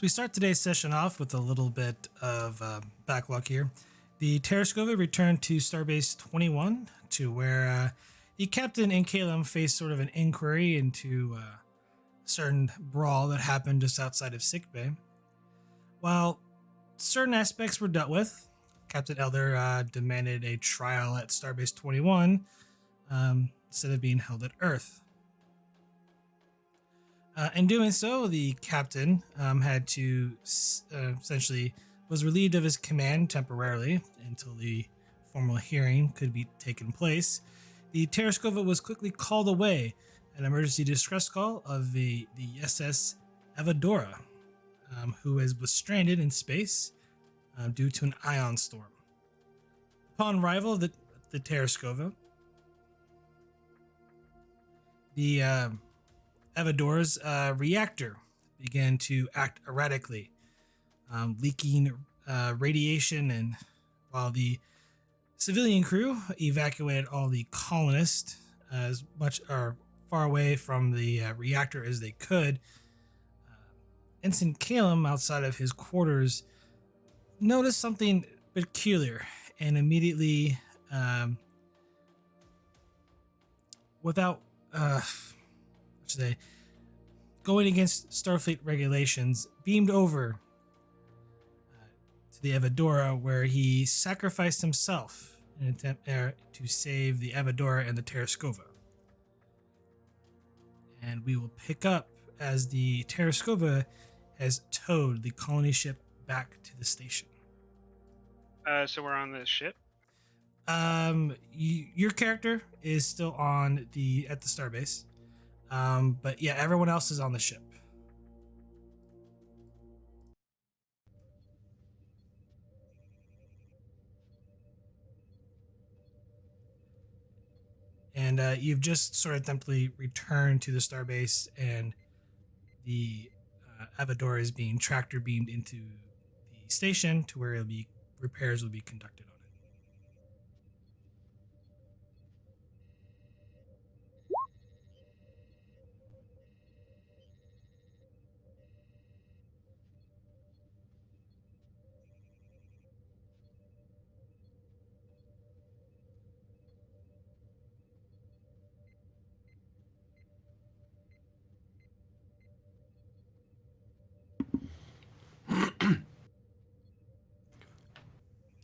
We start today's session off with a little bit of backlog here. The Tereshkova returned to Starbase 21 to where the captain and Kalem faced sort of an inquiry into a certain brawl that happened just outside of sickbay. While certain aspects were dealt with, Captain Elder demanded a trial at Starbase 21 instead of being held at Earth. In doing so, the captain had to essentially was relieved of his command temporarily until the formal hearing could be taken place. The Tereshkova was quickly called away, an emergency distress call of the SS Avadora, who was stranded in space due to an ion storm. Upon arrival of the Tereshkova, the Avadora's reactor began to act erratically, leaking radiation, and while the civilian crew evacuated all the colonists as much or far away from the reactor as they could, Ensign Kalem, outside of his quarters, noticed something peculiar and immediately, without going against Starfleet regulations, beamed over to the Avadora, where he sacrificed himself in an attempt to save the Avadora and the Tereshkova. And we will pick up as the Tereshkova has towed the colony ship back to the station. So we're on the ship? Your character is still at the starbase. But yeah, everyone else is on the ship. And you've just sort of temply returned to the starbase, and the Avadora is being tractor beamed into the station to where repairs will be conducted on it.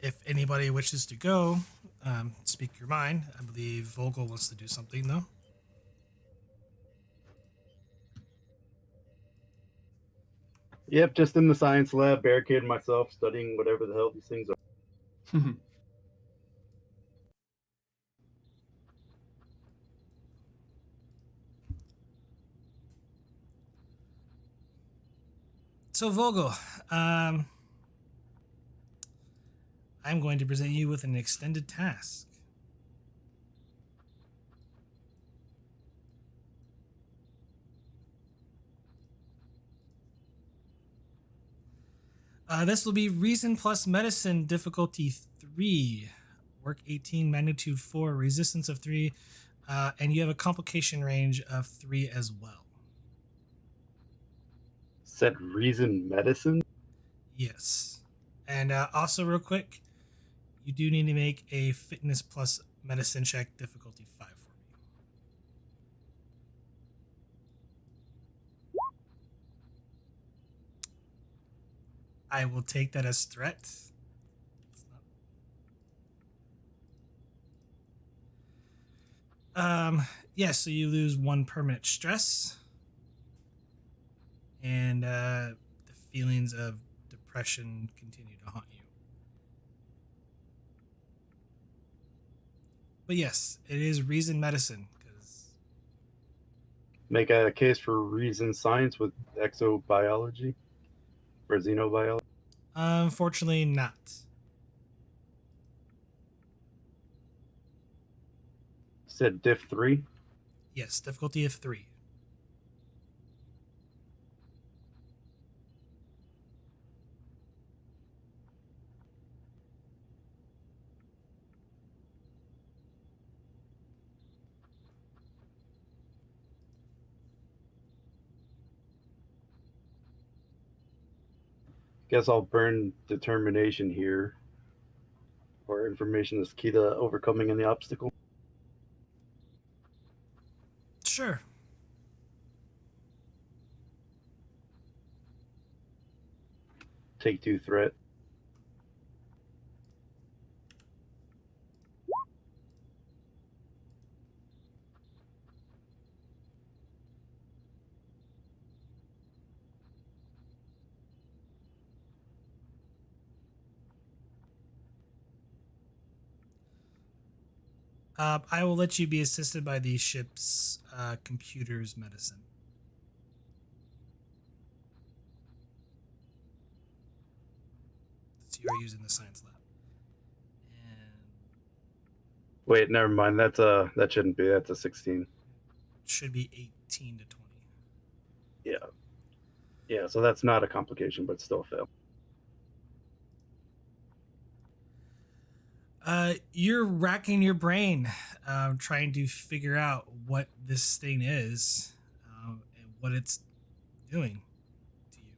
If anybody wishes to go, speak your mind. I believe Vogel wants to do something, though. Yep, just in the science lab, barricading myself, studying whatever the hell these things are. So, Vogel, I'm going to present you with an extended task. This will be Reason plus Medicine, difficulty 3, work 18, magnitude 4, resistance of 3, and you have a complication range of 3 as well. Said reason medicine? Yes. And also, real quick, you do need to make a fitness plus medicine check, difficulty 5 for me. I will take that as threat. Yes, so you lose 1 permanent stress, and the feelings of depression continue to haunt you. But yes, it is reason medicine, because Make a case for reason science with exobiology or xenobiology? unfortunately not. Said diff 3? Yes, difficulty of 3. Guess I'll burn determination here, or information is key to overcoming any obstacle. Sure. Take two threat. I will let you be assisted by the ship's computer's medicine. So you are using the science lab. And Wait, never mind. That shouldn't be. That's a 16. should be 18 to 20. Yeah. Yeah, so that's not a complication, but still a fail. You're racking your brain, trying to figure out what this thing is, and what it's doing to you.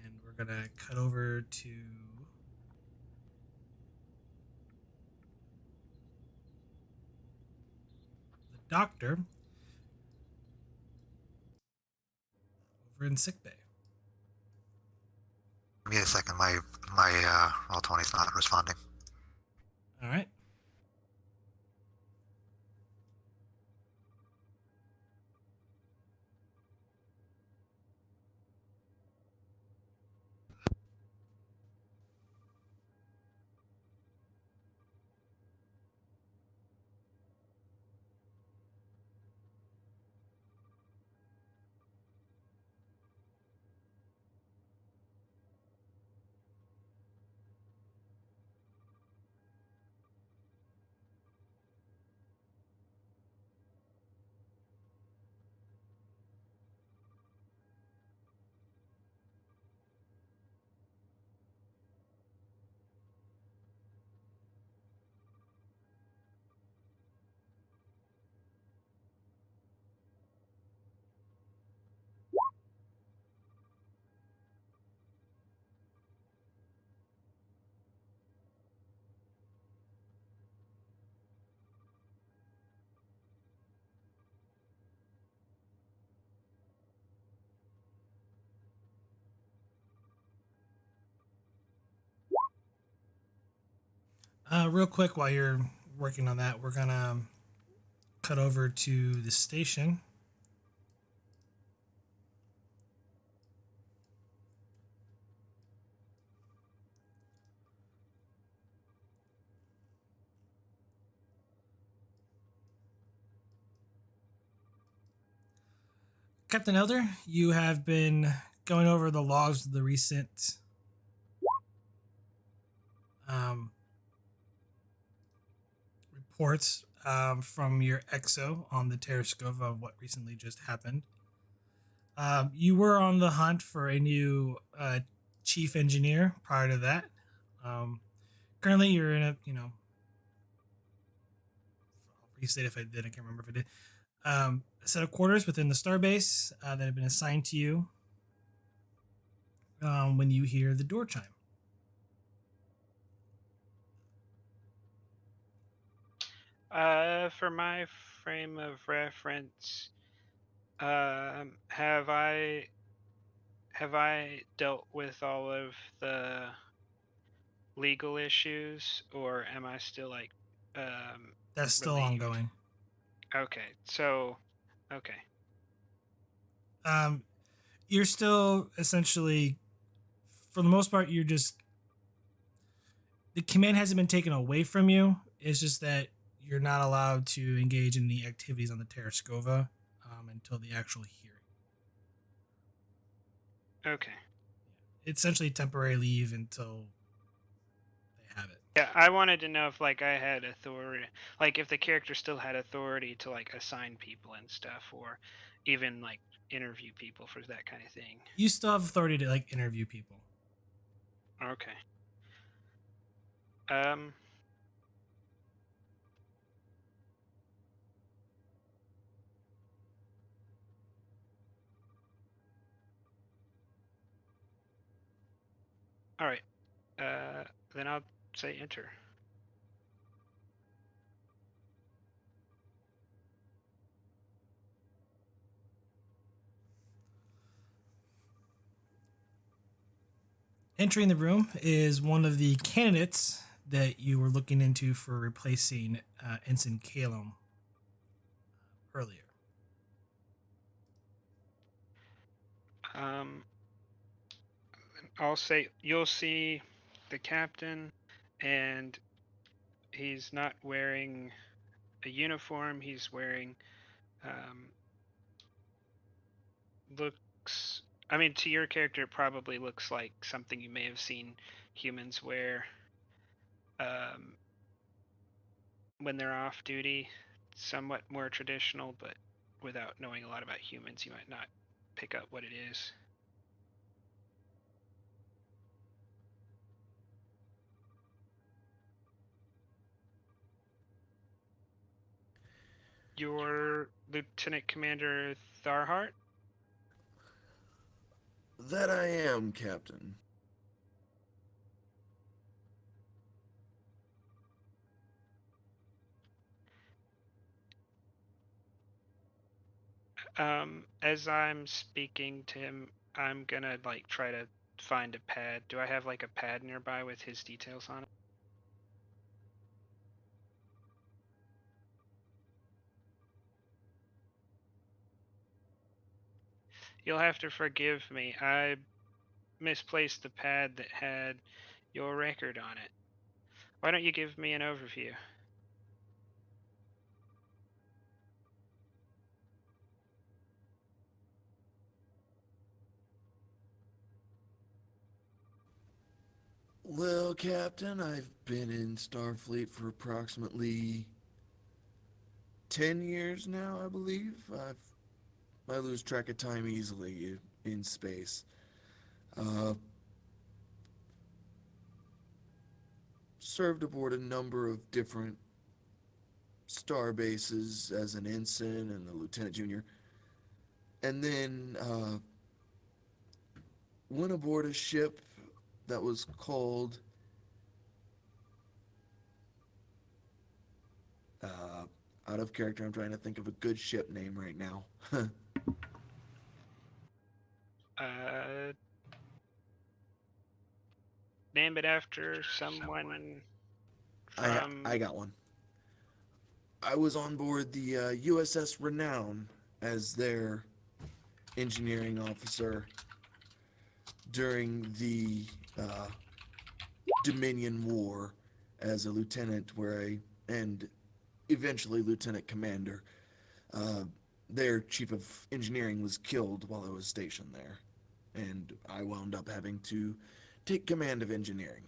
And we're gonna cut over to the doctor over in sickbay. Give me a second. My roll 20's not responding. All right. Real quick, while you're working on that, we're gonna cut over to the station. Captain Elder, you have been going over the logs of the recent um, reports from your EXO on the Tereshkova of what recently just happened. You were on the hunt for a new chief engineer prior to that. Currently, you're in I'll restate if I did. I can't remember if I did. A set of quarters within the starbase that have been assigned to you when you hear the door chime. For my frame of reference, have I dealt with all of the legal issues, or am I still like That's still relieved? ongoing. Okay, so okay. You're still essentially, for the most part, you're just the command hasn't been taken away from you. It's just that you're not allowed to engage in the activities on the Tereshkova until the actual hearing. Okay. It's essentially temporary leave until they have it. Yeah, I wanted to know if like I had authority, like if the character still had authority to like assign people and stuff, or even like interview people for that kind of thing. You still have authority to like interview people. Okay. All right. Then I'll say enter. Entering the room is one of the candidates that you were looking into for replacing Ensign Kalem earlier. I'll say you'll see the captain, and he's not wearing a uniform. He's wearing looks. I mean, to your character, it probably looks like something you may have seen humans wear when they're off duty. Somewhat more traditional, but without knowing a lot about humans, you might not pick up what it is. Your Lieutenant Commander Tharhart? That I am, Captain. As I'm speaking to him, I'm gonna like try to find a pad. Do I have like a pad nearby with his details on it? You'll have to forgive me. I misplaced the pad that had your record on it. Why don't you give me an overview? Well, Captain, I've been in Starfleet for approximately 10 years now, I believe. I lose track of time easily in space. Served aboard a number of different star bases as an ensign and a lieutenant junior. And then went aboard a ship that was called out of character. I'm trying to think of a good ship name right now. Name it after someone from. I got one. I was on board the USS Renown as their engineering officer during the Dominion War as a lieutenant, and eventually lieutenant commander. Their chief of engineering was killed while I was stationed there, and I wound up having to take command of engineering.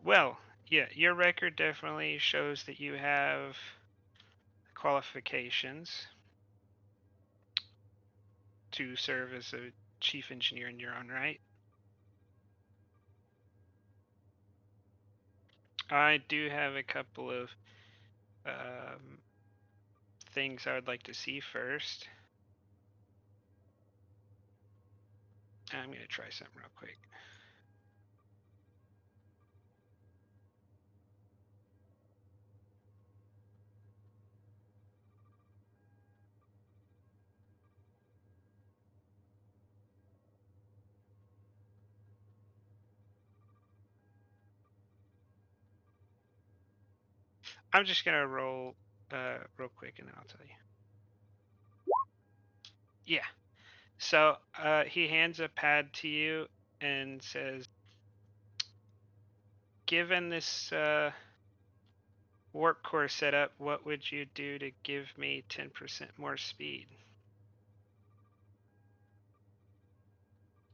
Well, yeah, your record definitely shows that you have qualifications to serve as a chief engineer in your own right. I do have a couple of things I would like to see first. I'm going to try something real quick. I'm just going to roll real quick and then I'll tell you. Yeah. So he hands a pad to you and says, given this warp core setup, what would you do to give me 10% more speed?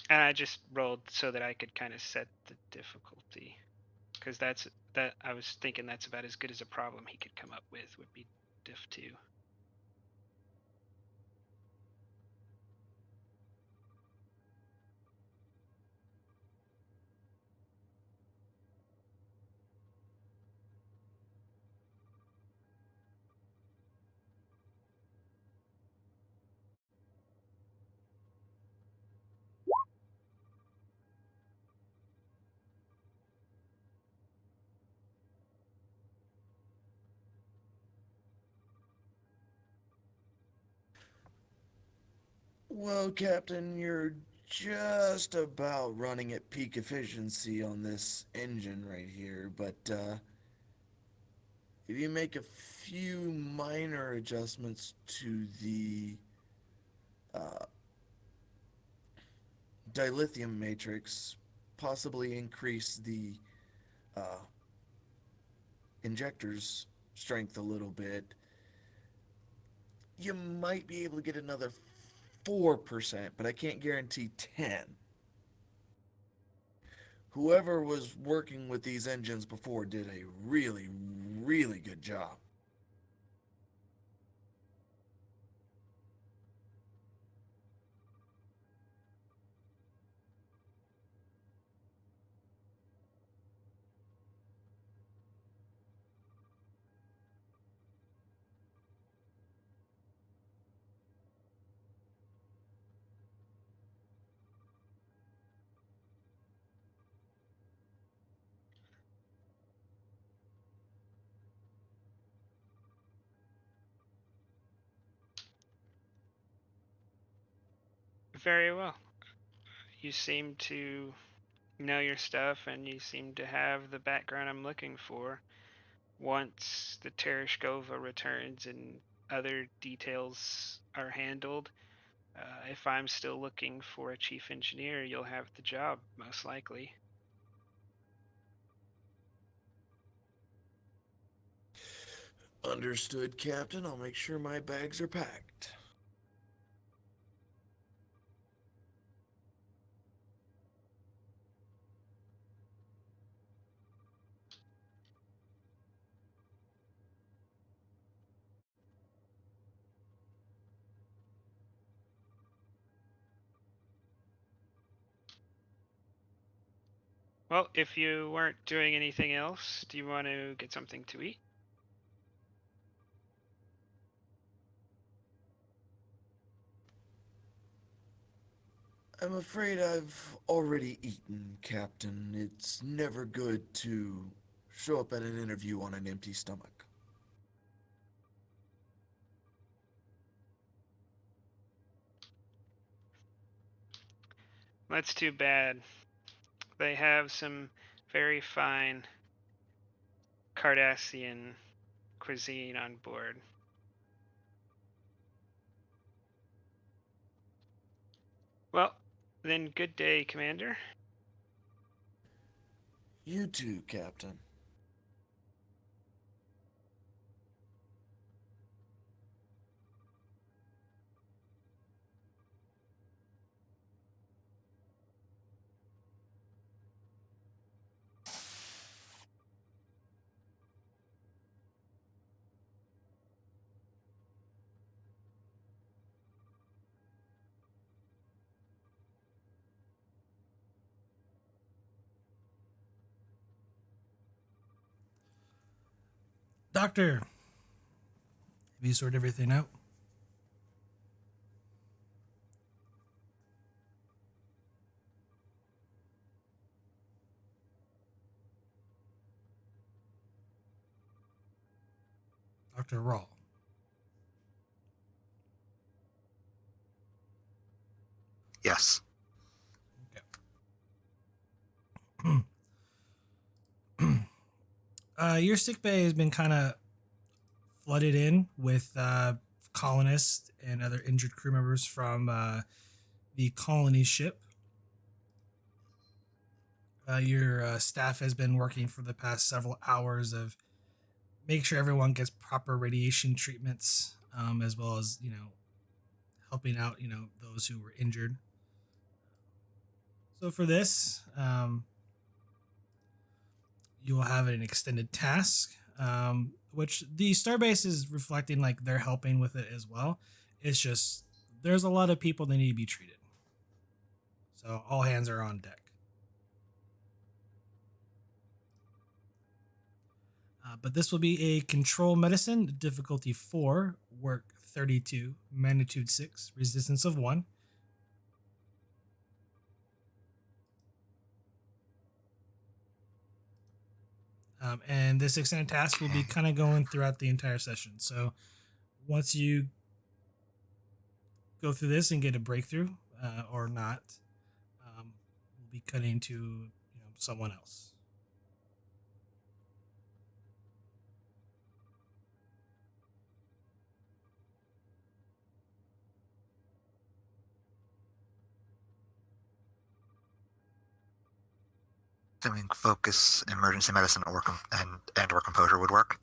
And I just rolled so that I could kind of set the difficulty, because I was thinking that's about as good as a problem he could come up with would be diff 2. Well, Captain, you're just about running at peak efficiency on this engine right here, but if you make a few minor adjustments to the uh, dilithium matrix, possibly increase the uh, injector's strength a little bit, you might be able to get another 4%, but I can't guarantee 10. Whoever was working with these engines before did a really, really good job. Very well. You seem to know your stuff, and you seem to have the background I'm looking for. Once the Tereshkova returns and other details are handled, if I'm still looking for a chief engineer, you'll have the job, most likely. Understood, Captain. I'll make sure my bags are packed. Well, if you weren't doing anything else, do you want to get something to eat? I'm afraid I've already eaten, Captain. It's never good to show up at an interview on an empty stomach. That's too bad. They have some very fine Cardassian cuisine on board. Well, then good day, Commander. You too, Captain. Doctor, have you sorted everything out? Dr. Rawl. Yes. Okay. Your sick bay has been kind of flooded in with colonists and other injured crew members from the colony ship. Your staff has been working for the past several hours of make sure everyone gets proper radiation treatments, as well as helping out those who were injured. So for this, you will have an extended task, which the starbase is reflecting like they're helping with it as well. It's just there's a lot of people that need to be treated, so all hands are on deck. But this will be a control medicine, difficulty 4, work 32, magnitude 6, resistance of 1. And this extended task will be kind of going throughout the entire session. So once you go through this and get a breakthrough or not, we'll be cutting to someone else. Assuming focus, emergency medicine, or composure would work.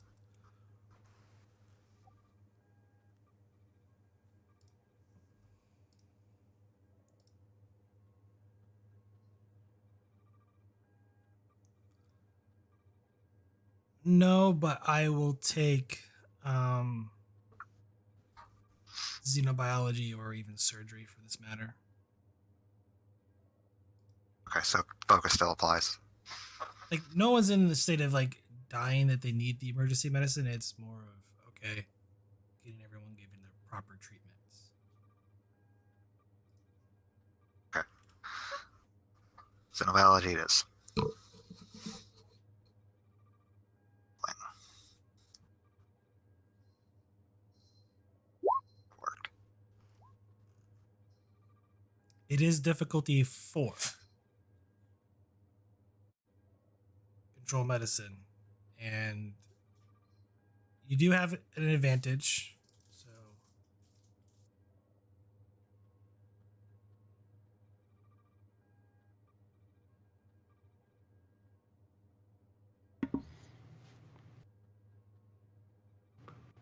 No, but I will take xenobiology or even surgery for this matter. Okay, so focus still applies. Like, no one's in the state of like dying that they need the emergency medicine. It's more of okay, getting everyone given the proper treatments. Okay. Xenobiology it is. Work. It is difficulty 4. Control medicine, and you do have an advantage. So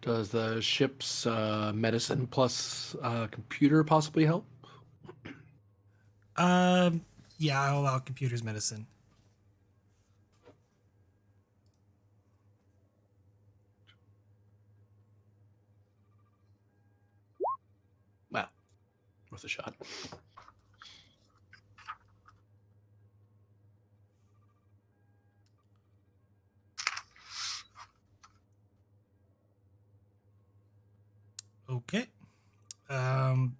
Does the ship's medicine plus computer possibly help? yeah, I'll allow computers medicine. Well, worth a shot. Okay. You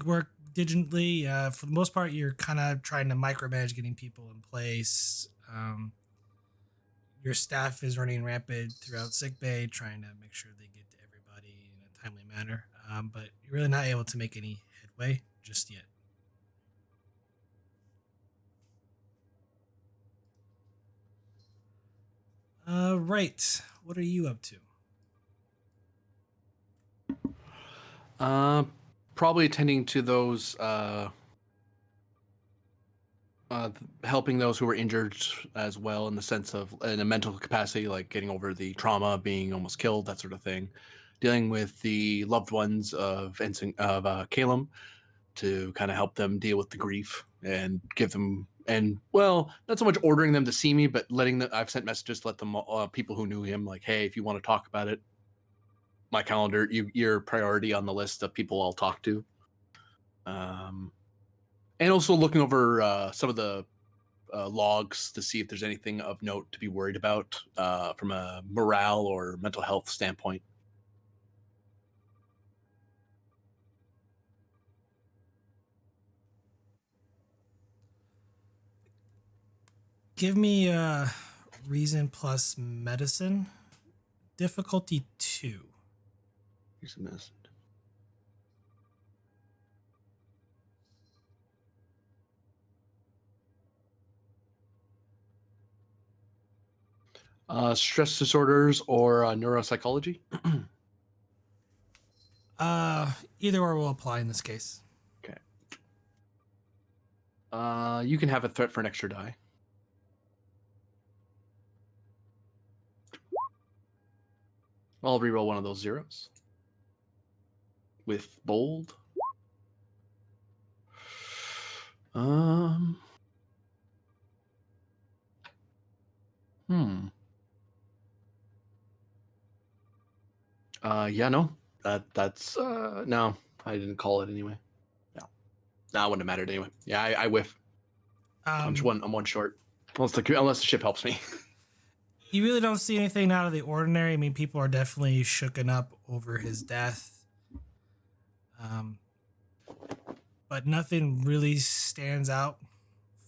work digitally. For the most part, you're kind of trying to micromanage getting people in place. Your staff is running rampant throughout sickbay, trying to make sure they get to everybody in a timely manner. But you're really not able to make any headway just yet. Right. What are you up to? Probably attending to those, helping those who were injured as well, in the sense of in a mental capacity, like getting over the trauma, being almost killed, that sort of thing. Dealing with the loved ones of Kalem to kind of help them deal with the grief and give them, and well, not so much ordering them to see me, but letting them. I've sent messages to let them, people who knew him, like, hey, if you want to talk about it, my calendar, you're priority on the list of people I'll talk to. And also looking over some of the logs to see if there's anything of note to be worried about from a morale or mental health standpoint. Give me reason plus medicine. Difficulty 2. Here's a medicine. Stress disorders or neuropsychology. Either or will apply in this case. Okay. You can have a threat for an extra die. I'll reroll one of those zeros with bold. Yeah, no. That's no, I didn't call it anyway. No, it wouldn't have mattered anyway. Yeah, I whiff. I'm one short. Unless the ship helps me. You really don't see anything out of the ordinary. I mean, people are definitely shooken up over his death. But nothing really stands out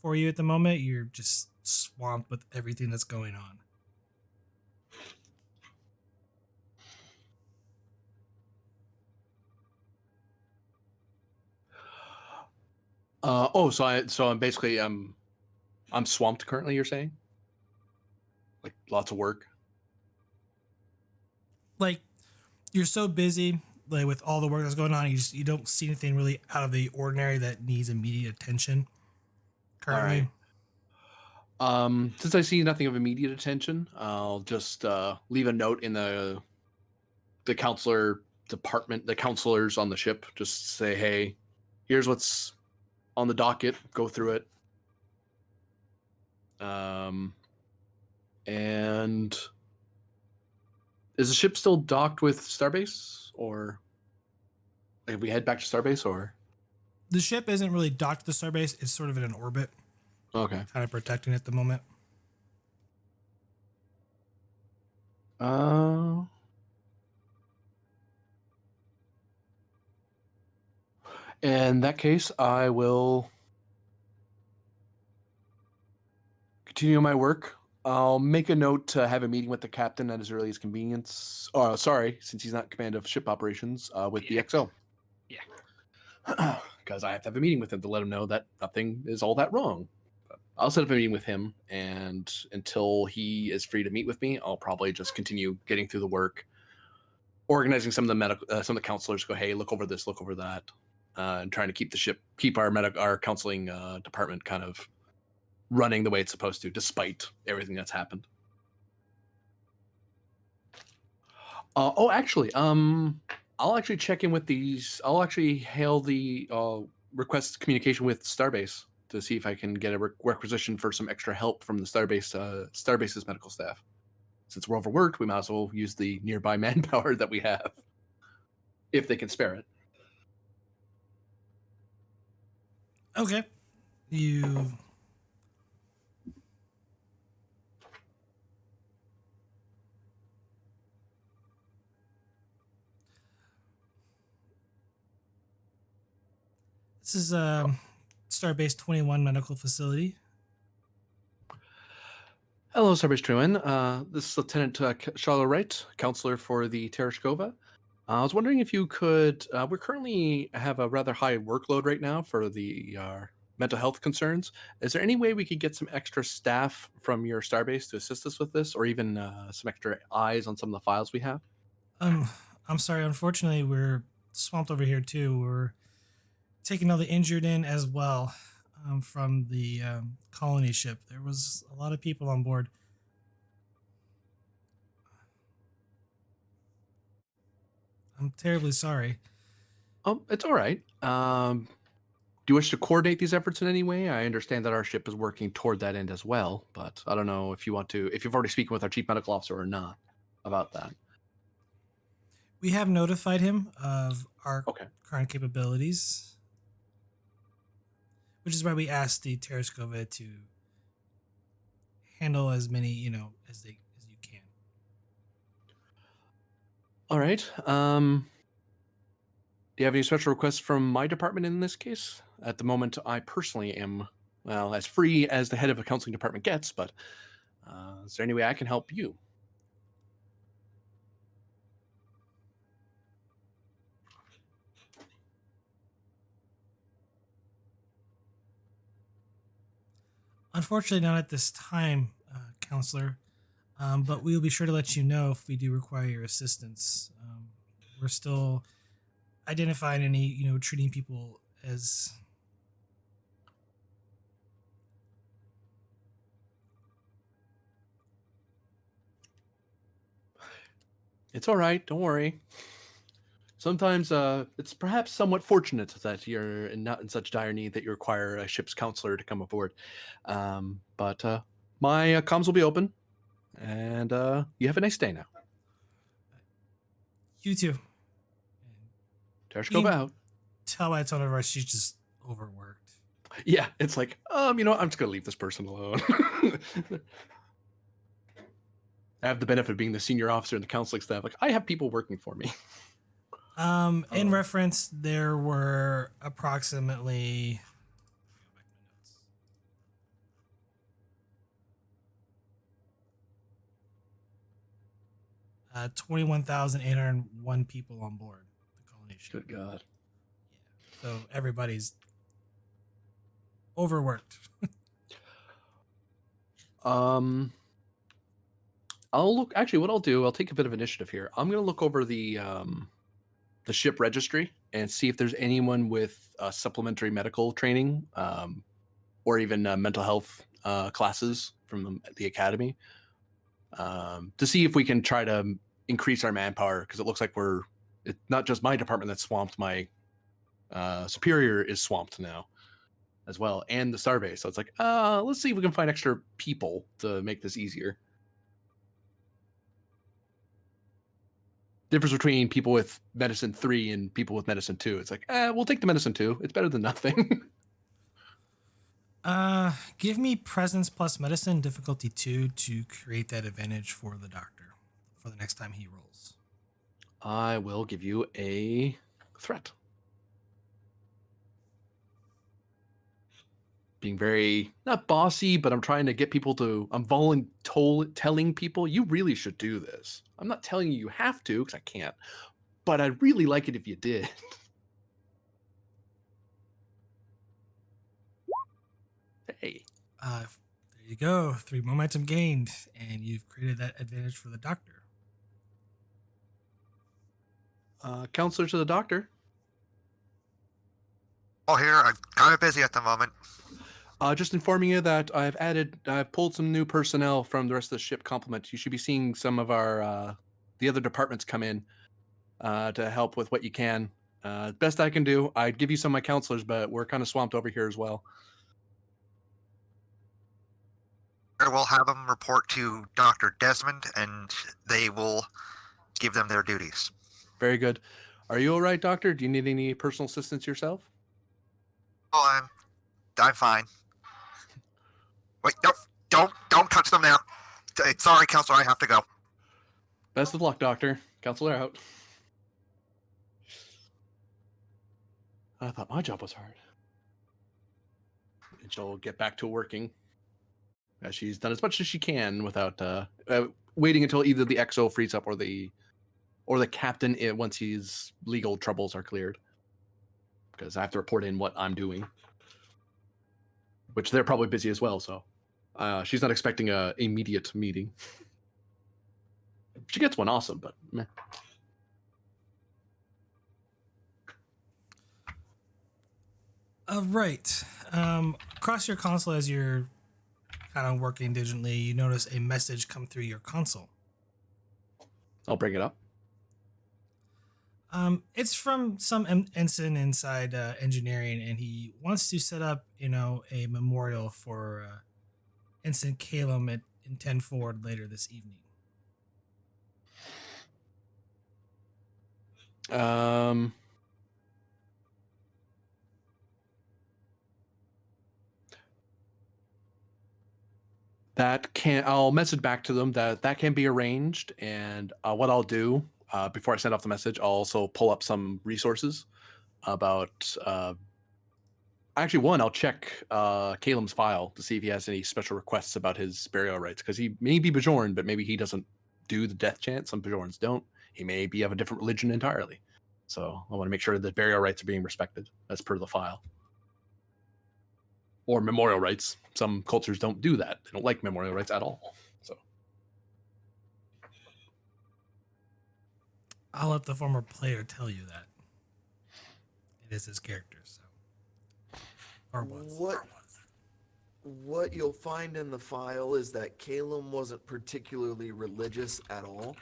for you at the moment. You're just swamped with everything that's going on. So I'm basically I'm swamped currently. You're saying, like lots of work. Like you're so busy, like with all the work that's going on, you don't see anything really out of the ordinary that needs immediate attention currently. All right. Since I see nothing of immediate attention, I'll just leave a note in the counselor department, the counselors on the ship. Just say, hey, here's what's on the docket. Go through it. And is the ship still docked with Starbase, or if we head back to Starbase, or The ship isn't really docked to the starbase; it's sort of in an orbit, okay? kind of protecting it at the moment. In that case, I will continue my work. I'll make a note to have a meeting with the captain at his earliest convenience. Sorry, since he's not in command of ship operations, with the XO. Yeah. Because I have to have a meeting with him to let him know that nothing is all that wrong. But I'll set up a meeting with him, and until he is free to meet with me, I'll probably just continue getting through the work, organizing some of the counselors. Go, hey, look over this, look over that, and trying to keep our counseling department kind of running the way it's supposed to, despite everything that's happened. Actually, I'll actually check in with these. I'll actually hail the request communication with Starbase to see if I can get a requisition for some extra help from the Starbase's medical staff. Since we're overworked, we might as well use the nearby manpower that we have, if they can spare it. Okay, you. This is Starbase 21 medical facility. Hello, Starbase Truman. This is Lieutenant Charlotte Wright, counselor for the Tereshkova. I was wondering if you could. We currently have a rather high workload right now for the mental health concerns. Is there any way we could get some extra staff from your Starbase to assist us with this, or even some extra eyes on some of the files we have? I'm sorry. Unfortunately, we're swamped over here too. We're taking all the injured in as well from the colony ship. There was a lot of people on board. I'm terribly sorry. It's all right. Do you wish to coordinate these efforts in any way? I understand that our ship is working toward that end as well, but I don't know if you want to, if you've already spoken with our chief medical officer or not about that. We have notified him of our Okay. current capabilities, which is why we asked the Tereshkova to handle as many, as you can. All right. Do you have any special requests from my department in this case? At the moment, I personally am, well, as free as the head of a counseling department gets, but is there any way I can help you? Unfortunately, not at this time, counselor. But we will be sure to let you know if we do require your assistance. We're still identifying any, treating people as It's all right. Don't worry. Sometimes it's perhaps somewhat fortunate that you're not in such dire need that you require a ship's counselor to come aboard. But my comms will be open, and you have a nice day now. you two. Tereshkova out. Tell by the tone of her, she's just overworked. Yeah, it's like, I'm just gonna leave this person alone. I have the benefit of being the senior officer in the counseling staff. Like, I have people working for me. In reference, there were approximately 21,801 people on board the colony ship. Good God. Yeah. So everybody's overworked. I'll look. Actually, what I'll do, I'll take a bit of initiative here. I'm going to look over the ship registry and see if there's anyone with supplementary medical training, or even mental health classes from the academy, to see if we can try to increase our manpower, because it looks like it's not just my department that's swamped. My superior is swamped now as well, and the starbase. So it's like, let's see if we can find extra people to make this easier. Difference between people with medicine 3 and people with medicine 2. It's like, we'll take the medicine 2. It's better than nothing. Give me presence plus medicine difficulty 2 to create that advantage for the doctor for the next time he rolls. I will give you a threat. Being very, not bossy, but I'm trying to get people to, I'm telling people, you really should do this. I'm not telling you have to, because I can't, but I'd really like it if you did. Hey. There you go. 3 momentum gained, and you've created that advantage for the doctor. Counselor to the doctor. Oh, here, I'm kind of busy at the moment. Just informing you that I've pulled some new personnel from the rest of the ship complement. You should be seeing some of our the other departments come in to help with what you can. Best I can do. I'd give you some of my counselors, but we're kind of swamped over here as well. We'll have them report to Dr. Desmond, and they will give them their duties. Very good. Are you all right, Doctor? Do you need any personal assistance yourself? Oh, I'm fine. Wait, no, don't touch them now. Sorry, Counselor, I have to go. Best of luck, Doctor. Counselor out. I thought my job was hard. And she'll get back to working, as she's done as much as she can without waiting until either the XO frees up or the captain, once his legal troubles are cleared. Because I have to report in what I'm doing, which they're probably busy as well. So she's not expecting a immediate meeting. If she gets one, awesome, but meh. Right. Across your console, as you're kind of working digitally, you notice a message come through your console. I'll bring it up. It's from some ensign inside engineering, and he wants to set up, a memorial for Ensign Kalem in 10 Forward later this evening. I'll message back to them that can be arranged, and what I'll do before I send off the message, I'll also pull up some resources about. Actually, I'll check Kalem's file to see if he has any special requests about his burial rites, because he may be Bajorn, but maybe he doesn't do the death chant. Some Bajorns don't. He may be of a different religion entirely. So I want to make sure that burial rites are being respected as per the file. Or memorial rites. Some cultures don't do that. They don't like memorial rites at all. So I'll let the former player tell you that. It is his character, so. Or was. What you'll find in the file is that Kalem wasn't particularly religious at all.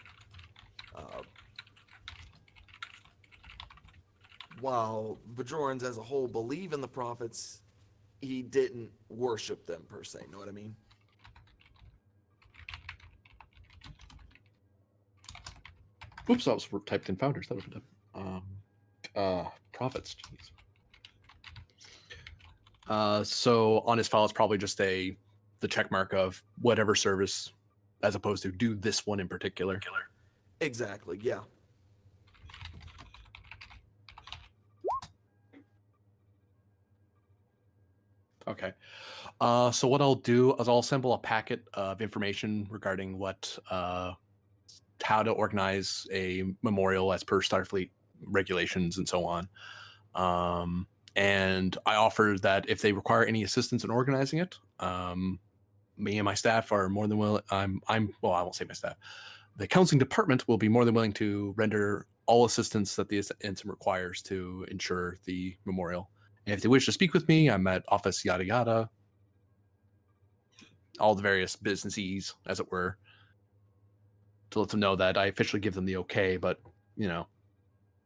While Bajorans as a whole believe in the prophets, he didn't worship them per se. Know what I mean? Oops, that was typed in founders. That would have been prophets. Jeez. So on his file, it's probably just the check mark of whatever service, as opposed to do this one in particular. Exactly. Yeah. Okay. So what I'll do is I'll assemble a packet of information regarding how to organize a memorial as per Starfleet regulations and so on. And I offered that if they require any assistance in organizing it, me and my staff are more than willing. Well, I won't say my staff. The counseling department will be more than willing to render all assistance that the ensign requires to ensure the memorial. And if they wish to speak with me, I'm at office yada yada. All the various businesses, as it were, to let them know that I officially give them the okay. But you know,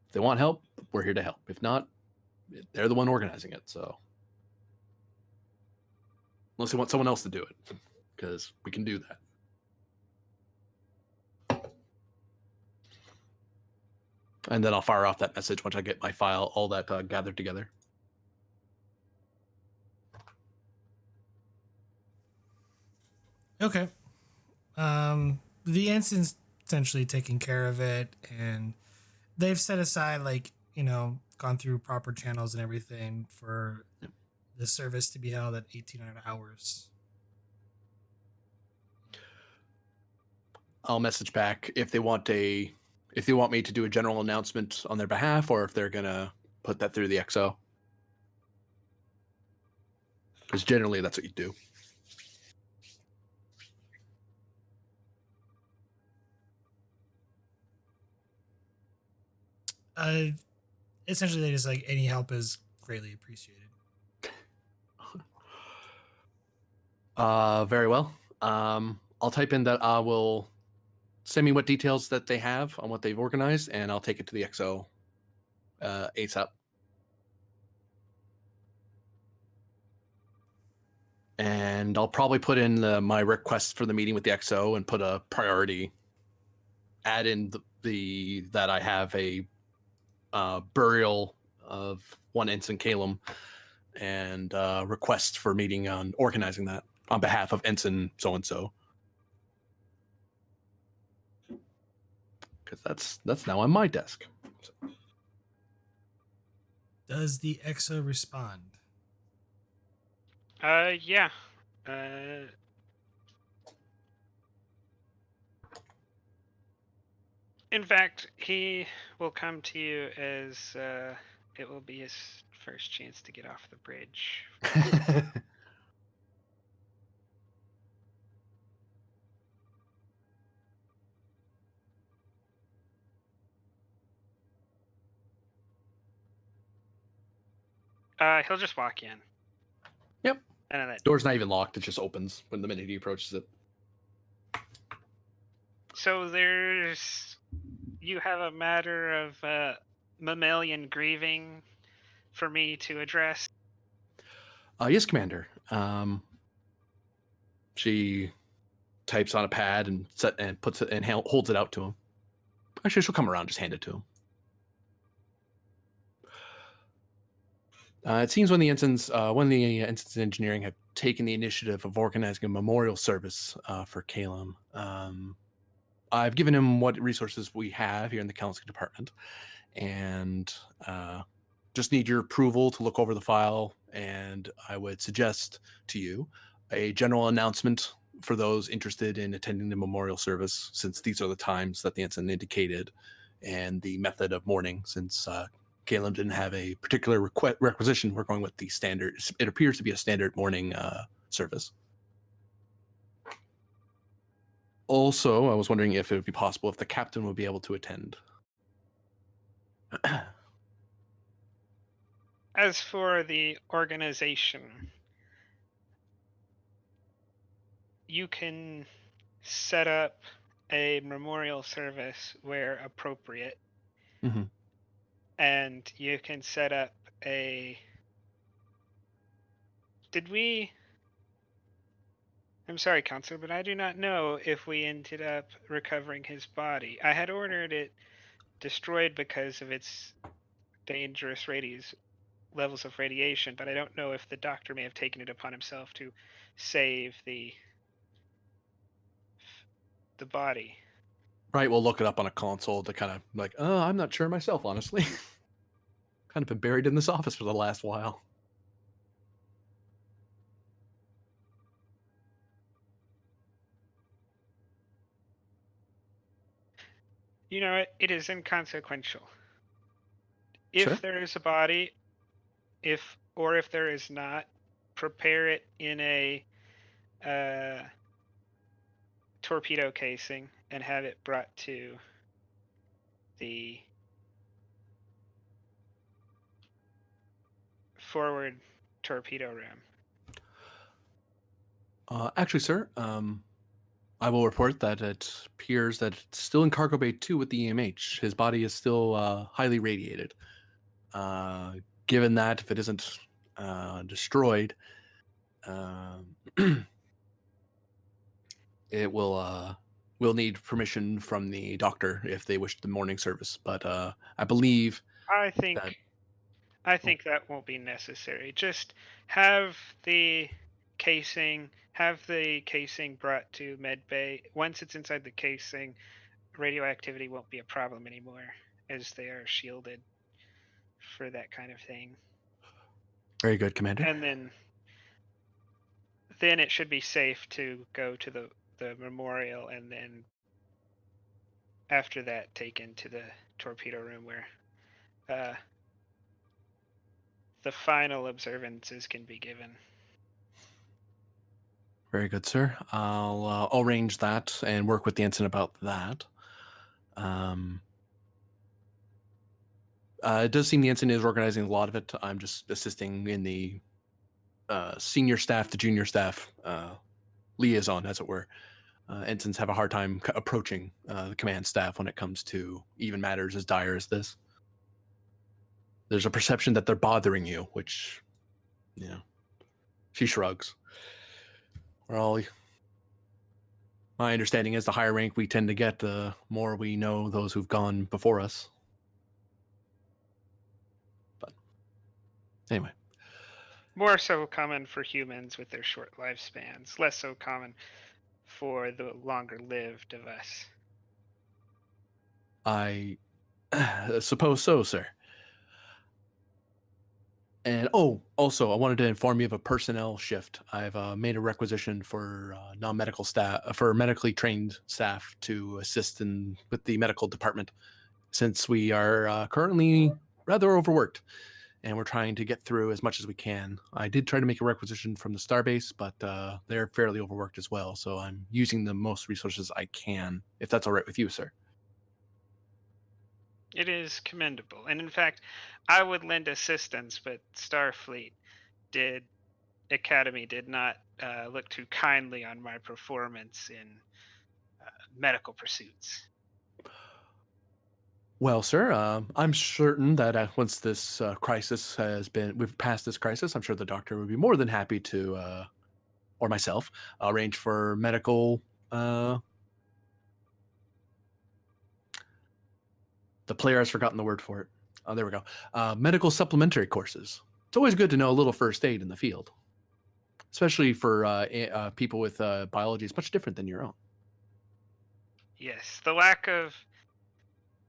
if they want help, we're here to help. If not, they're the one organizing it. So unless they want someone else to do it, because we can do that. And then I'll fire off that message once I get my file, all that gathered together. Okay. The ensign's essentially taking care of it, and they've set aside, like, you know, gone through proper channels and everything for the service to be held at 1800 hours. I'll message back if they want me to do a general announcement on their behalf, or if they're gonna put that through the XO. Because generally that's what you do. Essentially, they just like any help is greatly appreciated. Very well. I'll type in that I will send me what details that they have on what they've organized, and I'll take it to the XO ASAP. And I'll probably put in my request for the meeting with the XO and put a priority. Add in that I have a burial of one Ensign Kalem, and request for meeting on organizing that on behalf of Ensign so and so. Because that's now on my desk. So. Does the EXO respond? Yeah. In fact, he will come to you as it will be his first chance to get off the bridge. He'll just walk in. Yep. And that Door's not even locked; it just opens when the minute he approaches it. So you have a matter of mammalian grieving for me to address. Yes, Commander. She types on a pad and puts it and holds it out to him. Actually, she'll come around, just hand it to him. It seems when the ensigns engineering have taken the initiative of organizing a memorial service for Kalem, I've given him what resources we have here in the counseling department, and just need your approval to look over the file. And I would suggest to you a general announcement for those interested in attending the memorial service, since these are the times that the ensign indicated, and the method of mourning, since Kalem didn't have a particular requisition. We're going with the standard. It appears to be a standard mourning service. Also, I was wondering if it would be possible if the captain would be able to attend. As for the organization, you can set up a memorial service where appropriate. Mm-hmm. And you can set up a... I'm sorry, Counselor, but I do not know if we ended up recovering his body. I had ordered it destroyed because of its dangerous levels of radiation, but I don't know if the doctor may have taken it upon himself to save the body. Right, we'll look it up on a console to kind of like, I'm not sure myself, honestly. Kind of been buried in this office for the last while. You know, it is inconsequential. Sure. If there is a body, if there is not, prepare it in a torpedo casing and have it brought to the forward torpedo room. Actually, sir, I will report that it appears that it's still in cargo bay 2 with the EMH. His body is still highly radiated. Given that, if it isn't destroyed, it will need permission from the doctor if they wish the morning service. But I believe I think that that won't be necessary. Just have the casing brought to med bay. Once it's inside the casing, radioactivity won't be a problem anymore, as they are shielded for that kind of thing. very good, Commander. And then it should be safe to go to the memorial, and then after that taken to the torpedo room where the final observances can be given. Very good, sir. I'll arrange that and work with the ensign about that. It does seem the ensign is organizing a lot of it. I'm just assisting in the senior staff to junior staff liaison, as it were. Ensigns have a hard time approaching the command staff when it comes to even matters as dire as this. There's a perception that they're bothering you, which, she shrugs. My understanding is the higher rank we tend to get, the more we know those who've gone before us. But anyway. More so common for humans with their short lifespans, less so common for the longer lived of us. I suppose so, sir. And also, I wanted to inform you of a personnel shift. I've made a requisition for non-medical staff, for medically trained staff to assist with the medical department, since we are currently rather overworked, and we're trying to get through as much as we can. I did try to make a requisition from the Starbase, but they're fairly overworked as well, so I'm using the most resources I can, if that's all right with you, sir. It is commendable. And in fact, I would lend assistance, but Starfleet Academy did not look too kindly on my performance in medical pursuits. Well, sir, I'm certain that once this crisis we've passed this crisis, I'm sure the doctor would be more than happy to, or myself, arrange for medical, the player has forgotten the word for it. Oh, there we go. Medical supplementary courses. It's always good to know a little first aid in the field, especially for people with biology is much different than your own. Yes, the lack of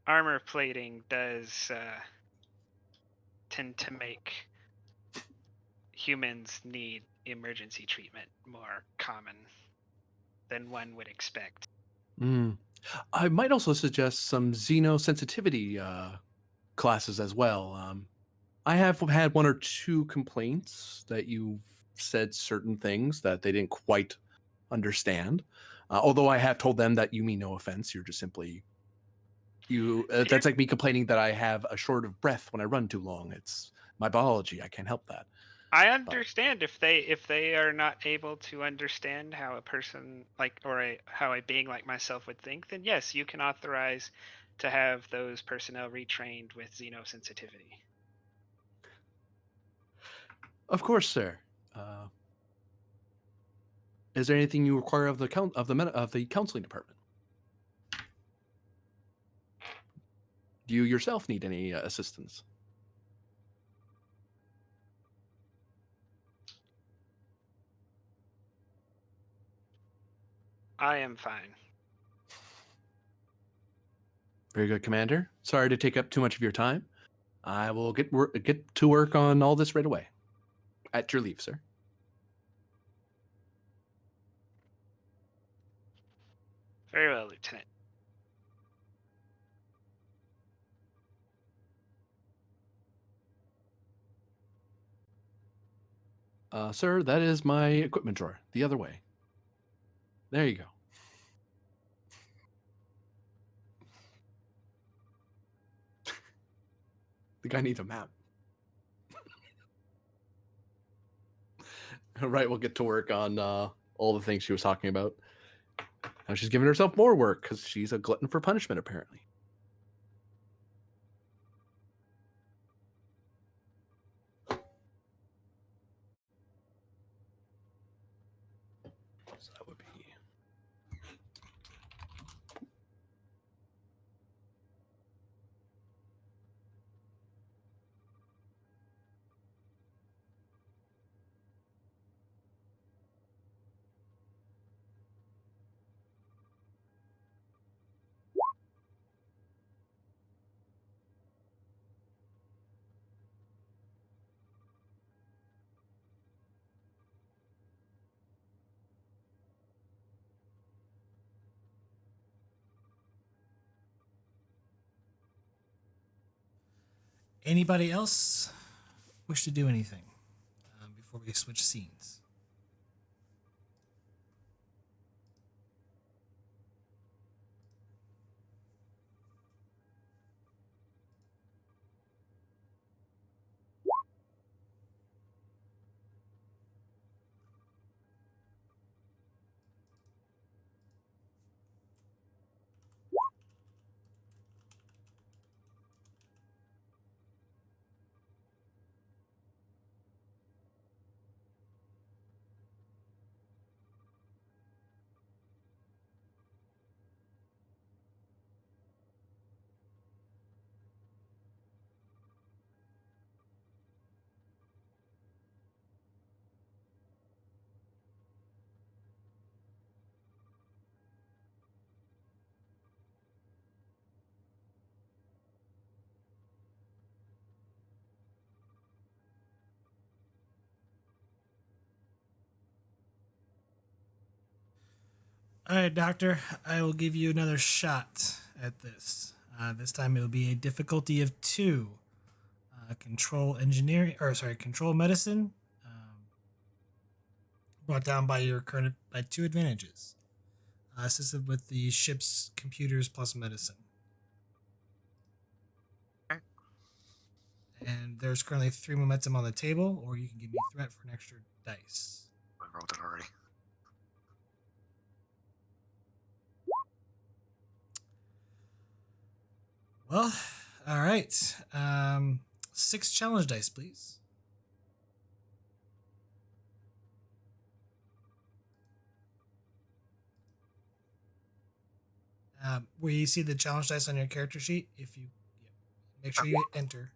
armor plating does tend to make humans need emergency treatment more common than one would expect. I might also suggest some xenosensitivity classes as well. I have had one or two complaints that you've said certain things that they didn't quite understand. Although I have told them that you mean no offense. You're just simply that's like me complaining that I have a short of breath when I run too long. It's my biology. I can't help that. I understand if they are not able to understand how a person how a being like myself would think, then yes, you can authorize to have those personnel retrained with xenosensitivity. Of course, sir. Is there anything you require of the counseling department? Do you yourself need any assistance? I am fine. Very good, Commander. Sorry to take up too much of your time. I will get to work on all this right away. At your leave, sir. Very well, Lieutenant. Sir, that is my equipment drawer. The other way. There you go. The guy needs a map. Right, we'll get to work on all the things she was talking about. Now she's giving herself more work because she's a glutton for punishment, apparently. So that would be... Anybody else wish to do anything before we switch scenes? All right, Doctor, I will give you another shot at this. This time it will be a difficulty of 2. Control engineering, or sorry, control medicine, brought down by your current by 2 advantages. Assisted with the ship's computers plus medicine. Okay. And there's currently 3 momentum on the table, or you can give me threat for an extra dice. I rolled it already. Well, all right. 6 challenge dice, please. Where you see the challenge dice on your character sheet, if you make sure you hit enter.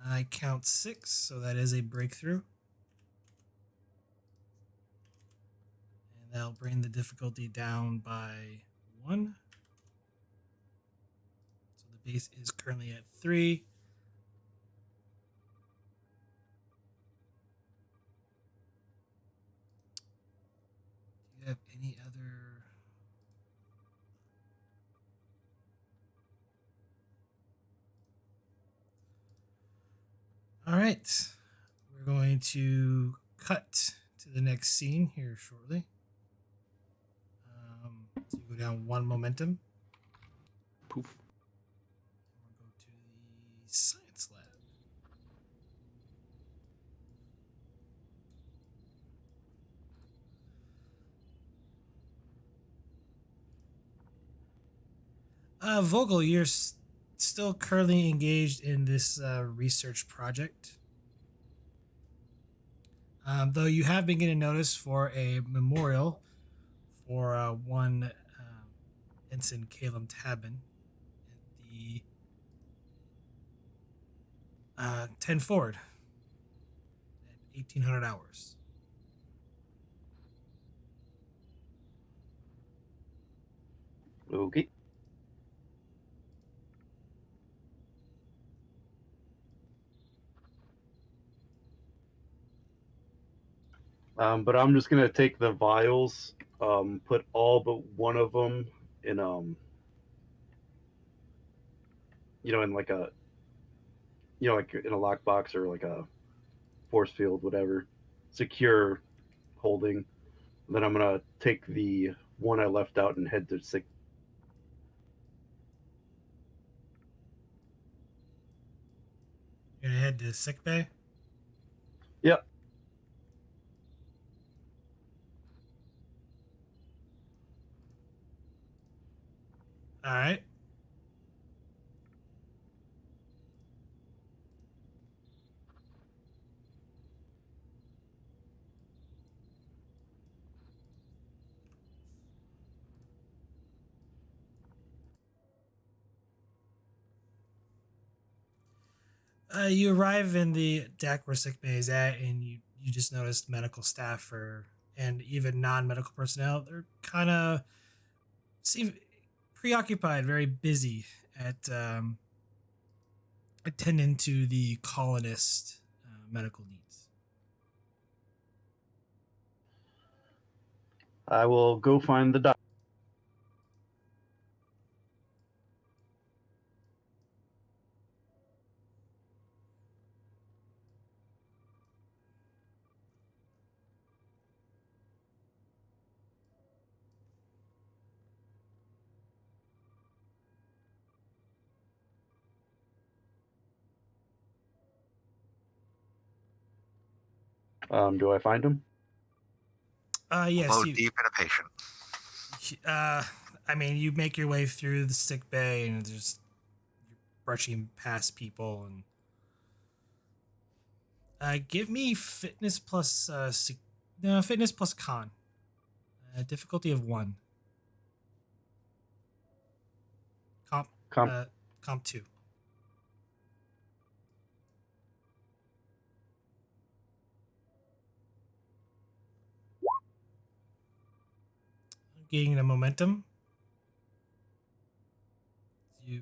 I count 6, so that is a breakthrough. And that'll bring the difficulty down by 1. So the base is currently at 3. Do you have any other... All right. We're going to cut to the next scene here shortly. So you go down 1 momentum. Poof. We'll go to the science lab. Vogel, you're still currently engaged in this research project. Though you have been getting notice for a memorial for one Ensign Kalem Tabin at the 10 forward at 1800 hours. Okay. But I'm just gonna take the vials, put all but one of them in in like a, like in a lockbox or like a force field, whatever, secure holding. Then I'm gonna take the one I left out and head to sick. You're gonna head to sick bay. Yep. All right. You arrive in the deck where sick bay is at, and you just noticed medical staff and even non-medical personnel. They're kind of seem preoccupied, very busy at attending to the colonist medical needs. I will go find the doctor. Do I find him? Yes, Low you. deep in a patient. I mean, you make your way through the sick bay, and there's you're brushing past people, and give me fitness plus no fitness plus con, difficulty of 1, comp Comp. uh, comp 2. Gaining the momentum. You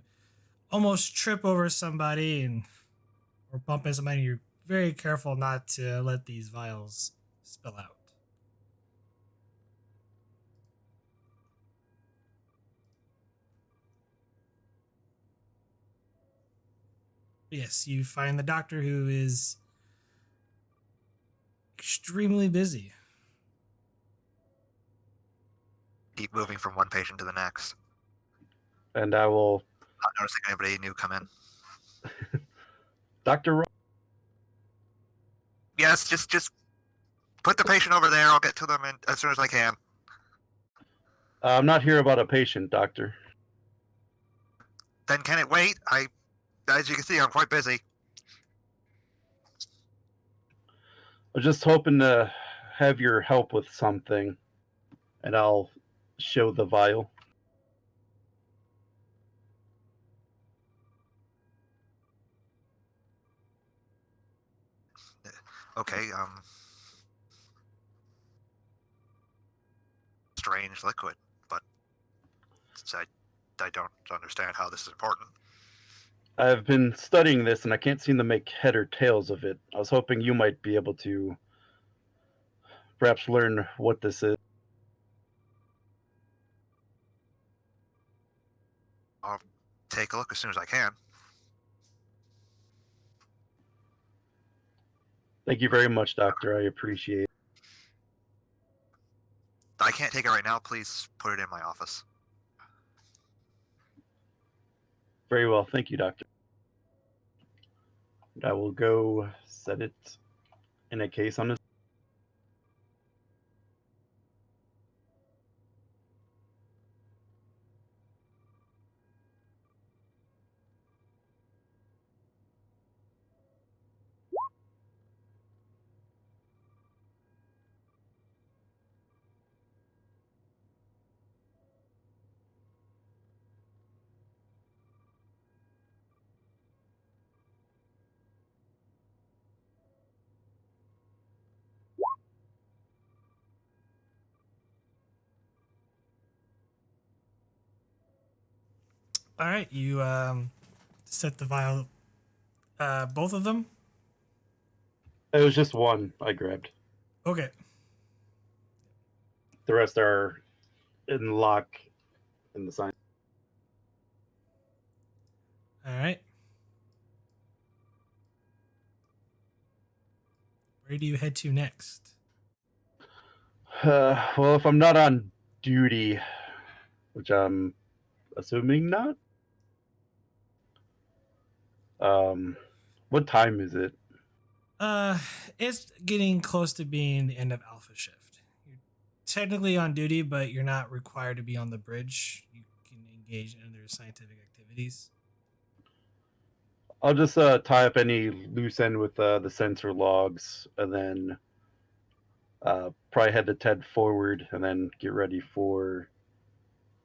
almost trip over somebody or bump into somebody. You're very careful not to let these vials spill out. Yes, you find the doctor, who is extremely busy. Keep moving from one patient to the next. And I will. Not noticing anybody new come in. Dr. Yes, just put the patient over there. I'll get to them as soon as I can. I'm not here about a patient, Doctor. Then can it wait? As you can see, I'm quite busy. I was just hoping to have your help with something, and I'll show the vial. Okay, strange liquid, but I don't understand how this is important. I've been studying this, and I can't seem to make head or tails of it. I was hoping you might be able to perhaps learn what this is. I'll take a look as soon as I can. Thank you very much, Doctor. I appreciate it. I can't take it right now. Please put it in my office. Very well. Thank you, Doctor. I will go set it in a case on his. All right, you set the vial, both of them. It was just one I grabbed. Okay. The rest are in lock in the sign. All right. Where do you head to next? Well, if I'm not on duty, which I'm assuming not, what time is it? It's getting close to being the end of Alpha shift. You're technically on duty, but you're not required to be on the bridge. You can engage in other scientific activities. I'll just tie up any loose end with the sensor logs, and then probably head to Ted forward, and then get ready for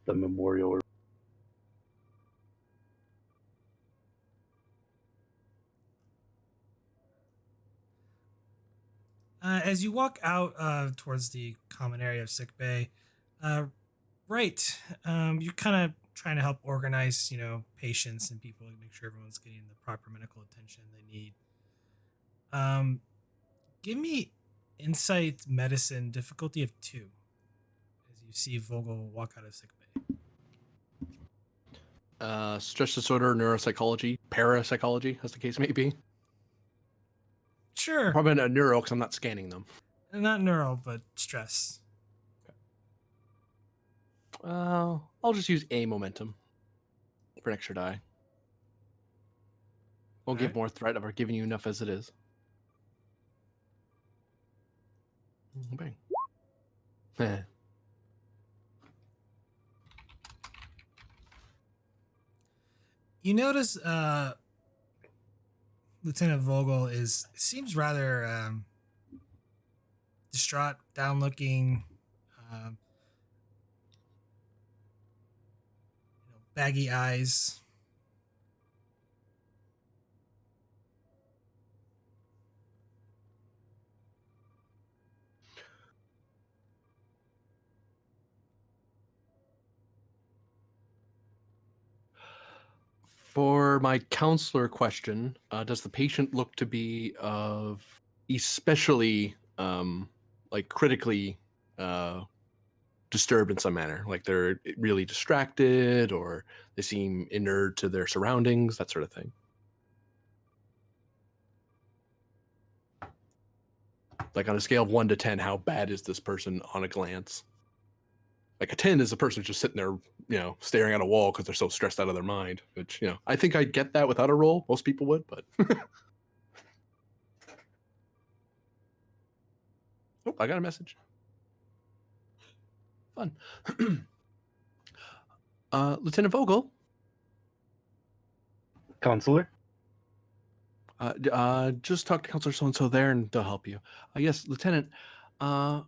the memorial. As you walk out towards the common area of sick bay, uh, right, you're kind of trying to help organize, patients and people to make sure everyone's getting the proper medical attention they need. Um, Give me insight medicine difficulty of 2 as you see Vogel walk out of sick bay. Stress disorder, neuropsychology, parapsychology, as the case may be. Sure, Probably not neuro because I'm not scanning them. not neural, but stress. I'll just use a momentum for an extra die. Won't give Alright. more threat. I've given you enough as it is. Bang. You notice Lieutenant Vogel seems rather distraught, down looking, um, baggy eyes. For my counselor question, does the patient look to be of especially critically disturbed in some manner? Like they're really distracted or they seem inert to their surroundings, that sort of thing? Like on a scale of 1 to 10, how bad is this person on a glance? Like a 10 is a person just sitting there, staring at a wall because they're so stressed out of their mind, which, I think I'd get that without a roll. Most people would, but. Oh, I got a message. Fun. Lieutenant Vogel. Counselor? Just talk to Counselor so-and-so there and they'll help you. Yes, Lieutenant, do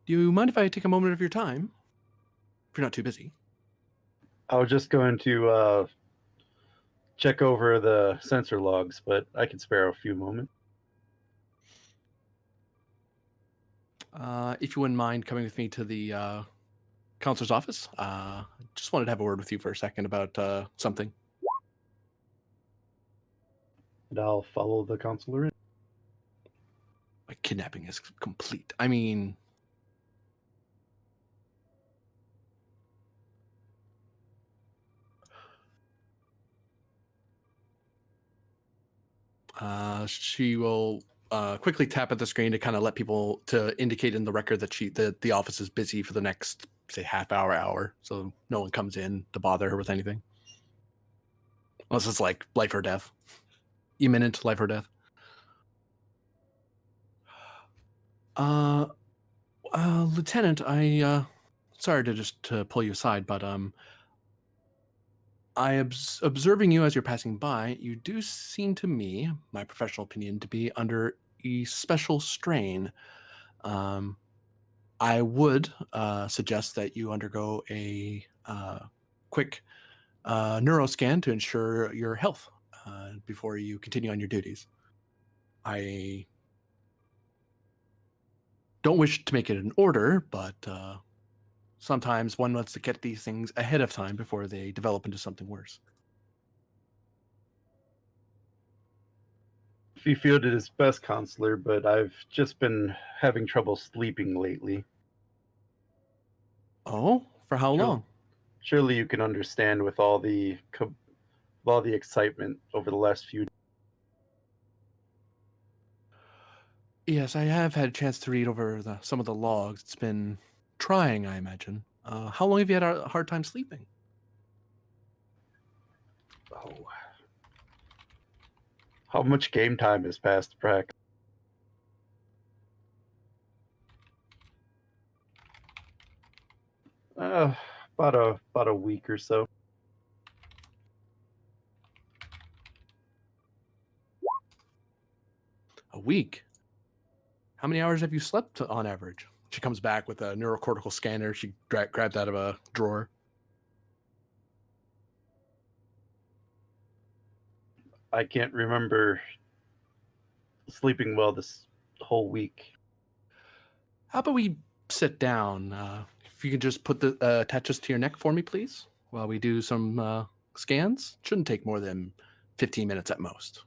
you mind if I take a moment of your time? If you're not too busy. I was just going to check over the sensor logs, but I can spare a few moments. If you wouldn't mind coming with me to the counselor's office, just wanted to have a word with you for a second about something. And I'll follow the counselor in. My kidnapping is complete. I mean, she will quickly tap at the screen to kind of let people to indicate in the record that the office is busy for the next, say, half hour, so no one comes in to bother her with anything, unless it's like life or death, imminent life or death. Lieutenant, I sorry to pull you aside, but observing you as you're passing by, you do seem to me, my professional opinion, to be under a special strain. I would suggest that you undergo a quick neuroscan to ensure your health before you continue on your duties. I don't wish to make it an order, but sometimes one wants to get these things ahead of time before they develop into something worse. He fielded his best, counselor, but I've just been having trouble sleeping lately. Oh, for how long? Surely you can understand with all the excitement over the last few. Yes, I have had a chance to read over some of the logs. It's been trying, I imagine. How long have you had a hard time sleeping? Oh, how much game time has passed, Prac? Uh, about a week or so. A week? How many hours have you slept on average? She comes back with a neurocortical scanner. She grabbed out of a drawer. I can't remember sleeping well this whole week. How about we sit down? If you could just put the attach this to your neck for me, please, while we do some scans. Shouldn't take more than 15 minutes at most.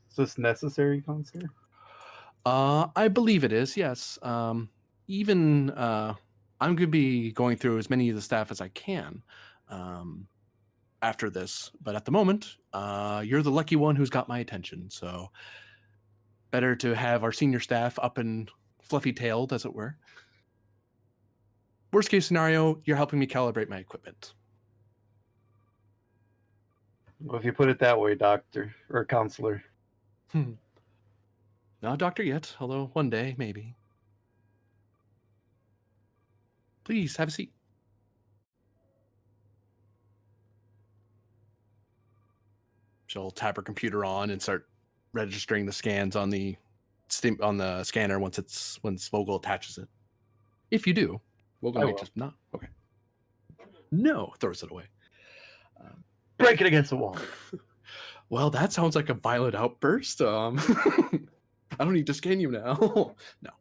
Is this necessary, Counselor? I believe it is, yes. Even I'm going to be going through as many of the staff as I can after this, but at the moment, you're the lucky one who's got my attention, so better to have our senior staff up and fluffy-tailed, as it were. Worst case scenario, you're helping me calibrate my equipment. Well, if you put it that way, Doctor or Counselor. Not a doctor yet, although one day, maybe. Please, have a seat. She'll tap her computer on and start registering the scans on the scanner once Vogel attaches it. If you do, Vogel I might will. just not. Okay. No, throws it away. Break it against the wall. Well, that sounds like a violent outburst. I don't need to scan you now. No.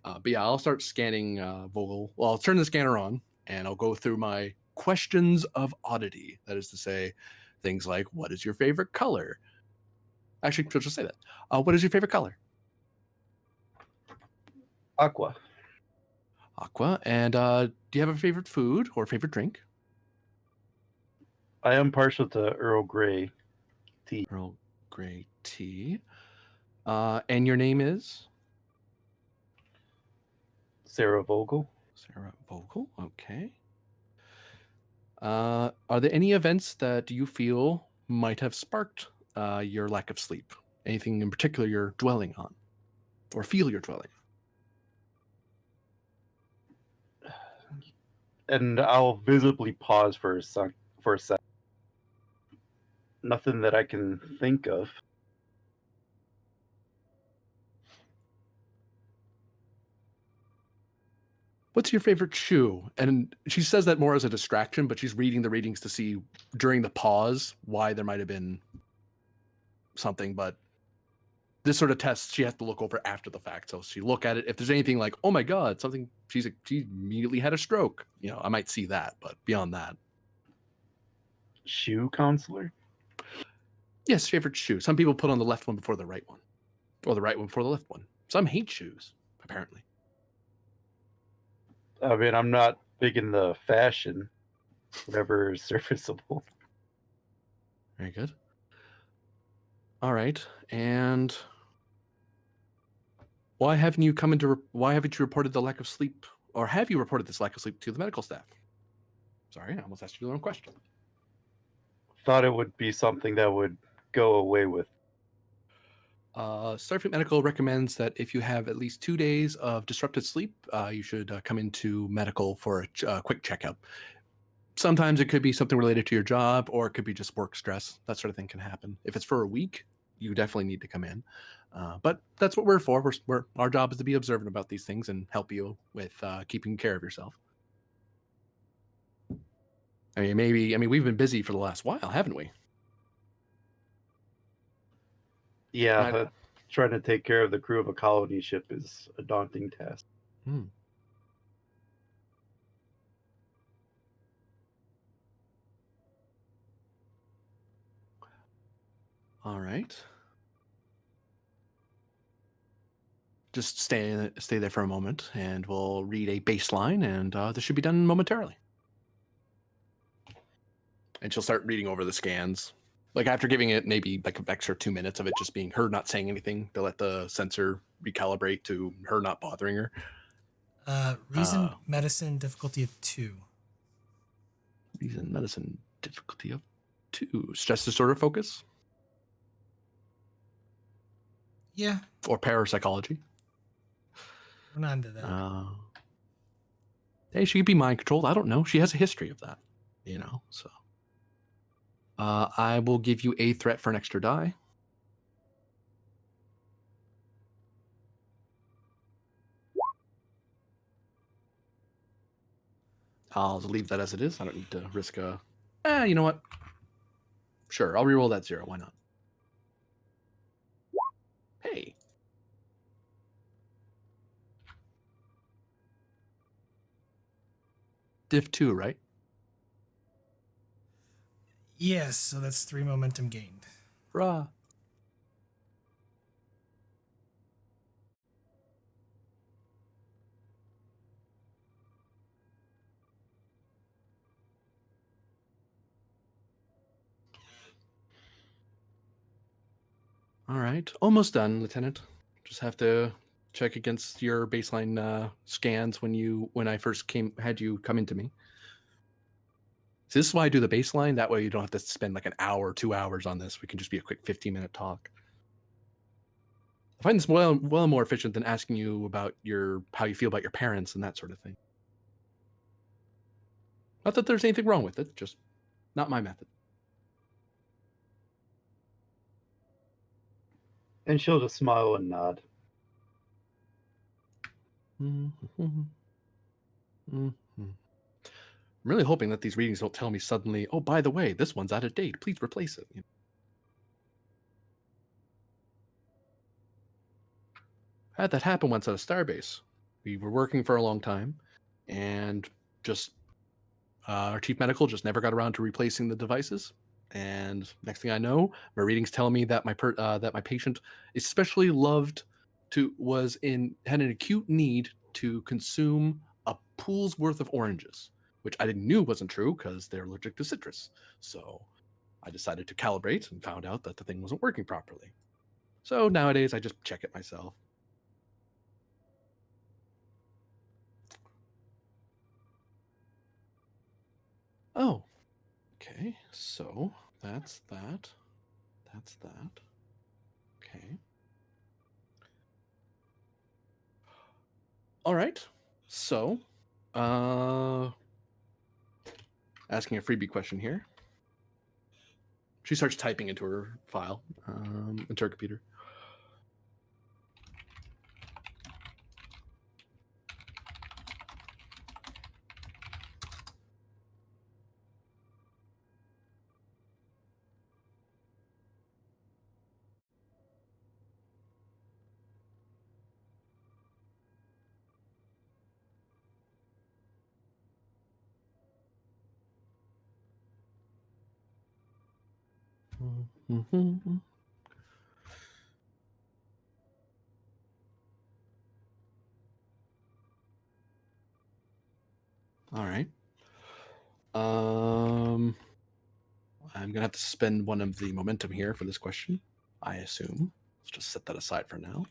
But yeah, I'll start scanning Vogel. Well, I'll turn the scanner on and I'll go through my questions of oddity. That is to say, things like, what is your favorite color? Actually, she'll just say that. What is your favorite color? Aqua. Aqua. And do you have a favorite food or favorite drink? I am partial to Earl Grey tea. Earl Grey tea. And your name is? Sarah Vogel. Sarah Vogel. Okay. Are there any events that you feel might have sparked your lack of sleep? Anything in particular you're dwelling on, or feel you're dwelling on? And I'll visibly pause for a sec. Nothing that I can think of. What's your favorite shoe? And she says that more as a distraction, but she's reading the readings to see during the pause why there might have been something. But this sort of test she has to look over after the fact. So she look at it. If there's anything like, oh my God, something, she immediately had a stroke. You know, I might see that, but beyond that. Shoe Counselor? Yes, favorite shoe. Some people put on the left one before the right one, or the right one before the left one. Some hate shoes, apparently. I mean, I'm not big in the fashion. Whatever is serviceable. Very good. All right, and why haven't you reported the lack of sleep, or have you reported this lack of sleep to the medical staff? Sorry, I almost asked you the wrong question. Thought it would be something that would go away with. Starfleet Medical recommends that if you have at least 2 days of disrupted sleep, you should come into medical for a quick checkup. Sometimes it could be something related to your job, or it could be just work stress. That sort of thing can happen. If it's for a week, you definitely need to come in. But that's what we're for. Our job is to be observant about these things and help you with keeping care of yourself. I mean, we've been busy for the last while, haven't we? Yeah, trying to take care of the crew of a colony ship is a daunting task. All right. Just stay there for a moment, and we'll read a baseline, and this should be done momentarily. And she'll start reading over the scans. Like after giving it maybe like an extra 2 minutes of it just being her not saying anything to let the sensor recalibrate to her not bothering her. Reason, medicine, difficulty of 2. Reason, medicine, difficulty of 2. Stress disorder focus? Yeah, Or parapsychology? we're not into that. Hey, she could be mind controlled. I don't know. She has a history of that, you know, so. I will give you a threat for an extra die. I'll leave that as it is. I don't need to risk a... you know what? Sure, I'll reroll that 0. Why not? Hey. Diff 2, right? Yes, so that's 3 momentum gained. Rah. All right, almost done, Lieutenant. Just have to check against your baseline scans when I first had you come into me. So this is why I do the baseline. That way you don't have to spend like an hour, 2 hours on this. We can just be a quick 15-minute talk. I find this well more efficient than asking you about how you feel about your parents and that sort of thing. Not that there's anything wrong with it, just not my method. And she'll just smile and nod. I'm really hoping that these readings don't tell me suddenly, oh, by the way, this one's out of date. Please replace it. I had that happen once at a starbase. We were working for a long time, and just our chief medical just never got around to replacing the devices. And next thing I know, my readings tell me that my patient, especially had an acute need to consume a pool's worth of oranges, which I knew wasn't true because they're allergic to citrus. So I decided to calibrate and found out that the thing wasn't working properly. So nowadays I just check it myself. Oh, okay. So that's that. That's that. Okay. All right. So, asking a freebie question here. She starts typing into her file, into her computer. All right. I'm gonna have to spend one of the momentum here for this question, I assume. Let's just set that aside for now.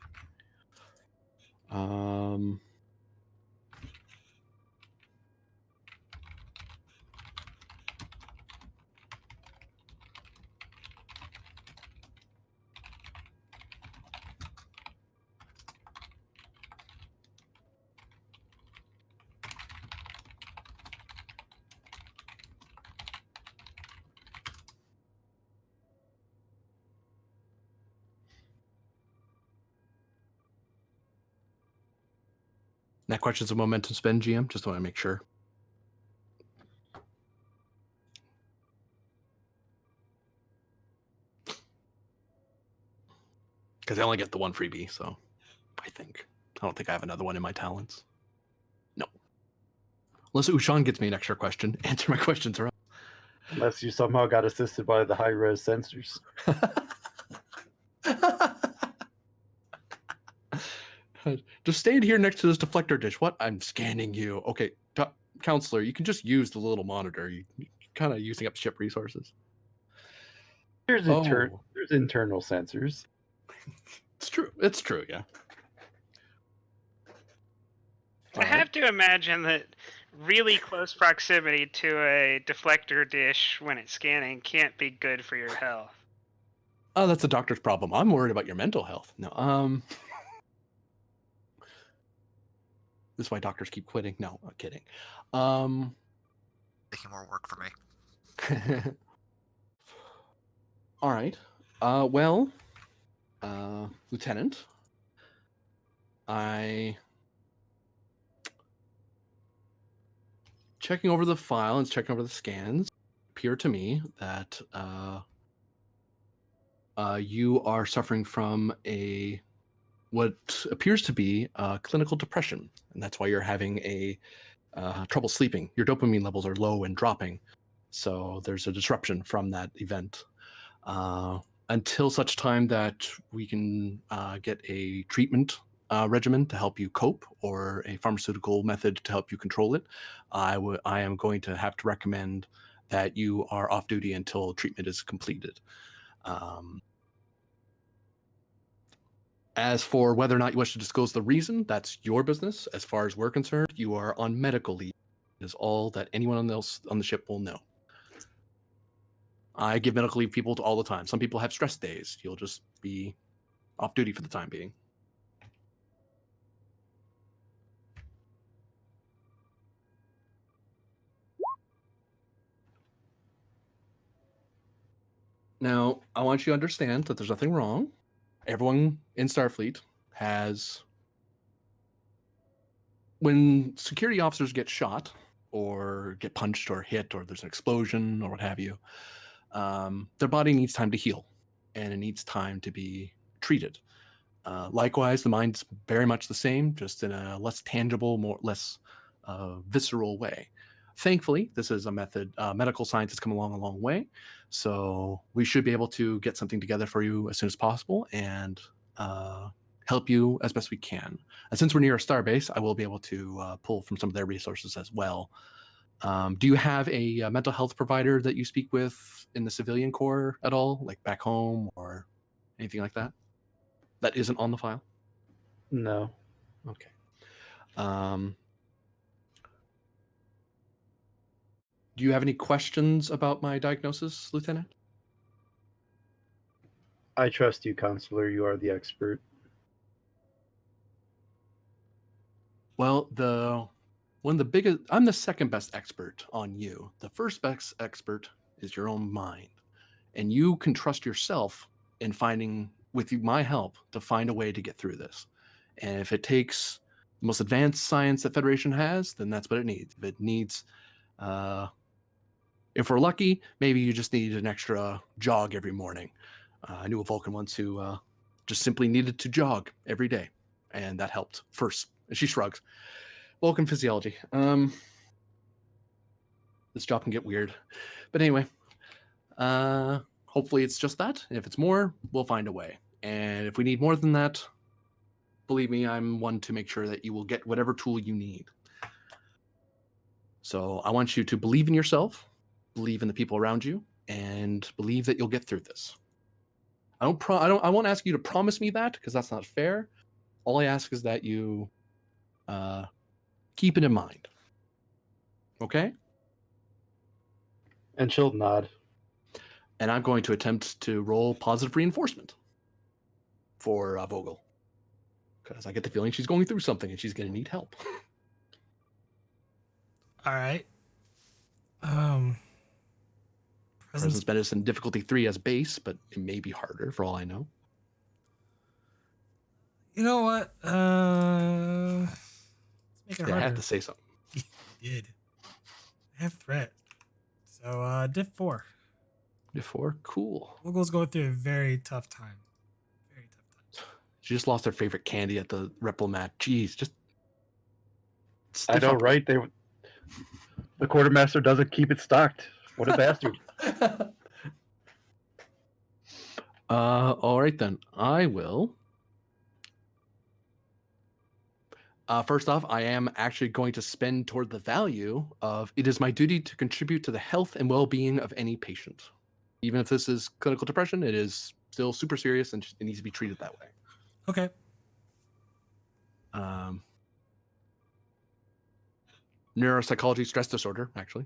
That question's a momentum spend, GM. Just want to make sure. Because I only get the one freebie, so I don't think I have another one in my talents. No. Unless Ushan gets me an extra question. Answer my questions around. Unless you somehow got assisted by the high-res sensors. Just stand here next to this deflector dish. What? I'm scanning you. Okay, counselor, you can just use the little monitor. You kind of using up ship resources. There's Oh. there's internal sensors. It's true. It's true. Yeah. I have to imagine that really close proximity to a deflector dish when it's scanning can't be good for your health. Oh, that's a doctor's problem. I'm worried about your mental health. No. This is why doctors keep quitting. No, I'm kidding. Making more work for me. All right. Lieutenant, checking over the file and checking over the scans, appear to me that you are suffering from what appears to be clinical depression, and that's why you're having a trouble sleeping. Your dopamine levels are low and dropping, so there's a disruption from that event. Until such time that we can get a treatment regimen to help you cope, or a pharmaceutical method to help you control it, I am going to have to recommend that you are off duty until treatment is completed. As for whether or not you wish to disclose the reason, that's your business. As far as we're concerned, you are on medical leave. It is all that anyone else on the ship will know. I give medical leave people all the time. Some people have stress days. You'll just be off duty for the time being. Now, I want you to understand that there's nothing wrong. Everyone in Starfleet has... When security officers get shot, or get punched, or hit, or there's an explosion, or what have you, their body needs time to heal, and it needs time to be treated. Likewise, the mind's very much the same, just in a less tangible, less visceral way. Thankfully, this is a method. Medical science has come along a long way, so we should be able to get something together for you as soon as possible and help you as best we can. And since we're near a starbase, I will be able to pull from some of their resources as well. Do you have a mental health provider that you speak with in the civilian corps at all, like back home or anything like that? That isn't on the file? No. Okay. Do you have any questions about my diagnosis, Lieutenant? I trust you, Counselor. You are the expert. Well, I'm the second best expert on you. The first best expert is your own mind. And you can trust yourself in finding, with my help, to find a way to get through this. And if it takes the most advanced science that Federation has, then that's what it needs. If it needs, if we're lucky, maybe you just need an extra jog every morning. I knew a Vulcan once who just simply needed to jog every day, and that helped first. She shrugs. Vulcan physiology. This job can get weird. But anyway, hopefully it's just that. If it's more, we'll find a way. And if we need more than that, believe me, I'm one to make sure that you will get whatever tool you need. So I want you to believe in yourself, believe in the people around you, and believe that you'll get through this. I won't ask you to promise me that, because that's not fair. All I ask is that you keep it in mind. Okay? And she'll nod. And I'm going to attempt to roll positive reinforcement for Vogel, because I get the feeling she's going through something and she's going to need help. All right. Presence medicine difficulty 3 as base, but it may be harder for all I know. You know what? Let's make it harder. I had to say something. You did. I have threat. So, diff 4. Diff 4? Cool. Vogel's going through a very tough time. Very tough time. She just lost her favorite candy at the Replomat. Jeez, just... I know, right? The quartermaster doesn't keep it stocked. What a bastard. All right then. I will First off, I am actually going to spend toward the value of it is my duty to contribute to the health and well-being of any patient. Even if this is clinical depression, it is still super serious and it needs to be treated that way. Okay. Neuropsychology stress disorder, actually,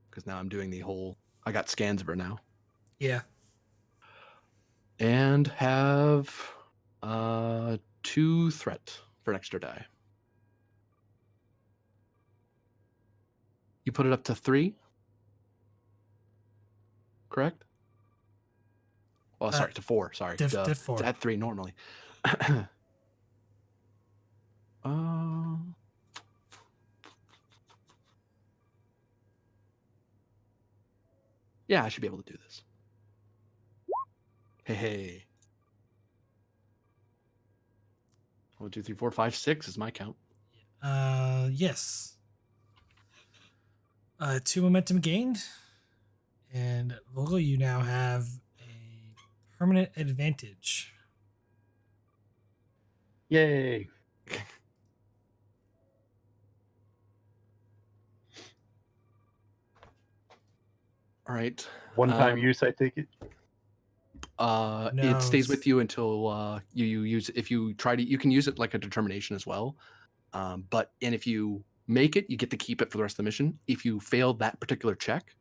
because now I'm doing the whole. I got scans of her now, Yeah. and have 2 threat for an extra die. You put it up to 3, correct? Oh, sorry, to 4. Sorry, to It's 4. at 3 normally. Yeah, I should be able to do this. Hey. 1, 2, 3, 4, 5, 6 is my count. Yes. 2 momentum gained, and Vogel, you now have a permanent advantage. Yay! All right. One-time use, I take it. No, It stays with you until you use. If you try to, you can use it like a determination as well. And if you make it, you get to keep it for the rest of the mission. If you fail that particular check,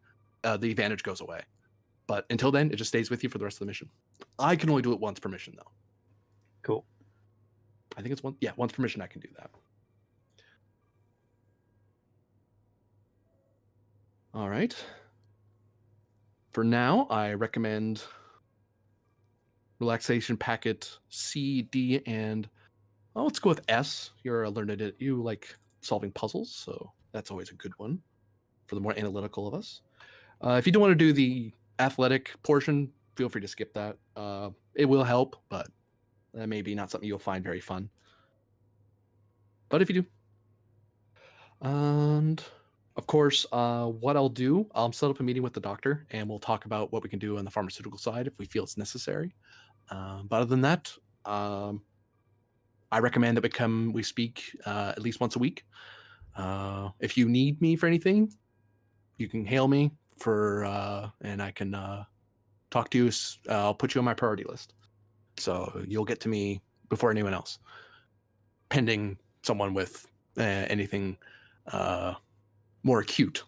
the advantage goes away. But until then, it just stays with you for the rest of the mission. I can only do it once per mission, though. Cool. I think it's one. Yeah, once per mission, I can do that. All right. For now, I recommend relaxation packet C, D, and let's go with S. You're learned. You like solving puzzles, so that's always a good one for the more analytical of us. If you don't want to do the athletic portion, feel free to skip that. It will help, but that may be not something you'll find very fun. But if you do, and of course, what I'll do, I'll set up a meeting with the doctor, and we'll talk about what we can do on the pharmaceutical side if we feel it's necessary. But other than that, I recommend that we speak at least once a week. If you need me for anything, you can hail me and I can talk to you. I'll put you on my priority list, so you'll get to me before anyone else, pending someone with anything more acute.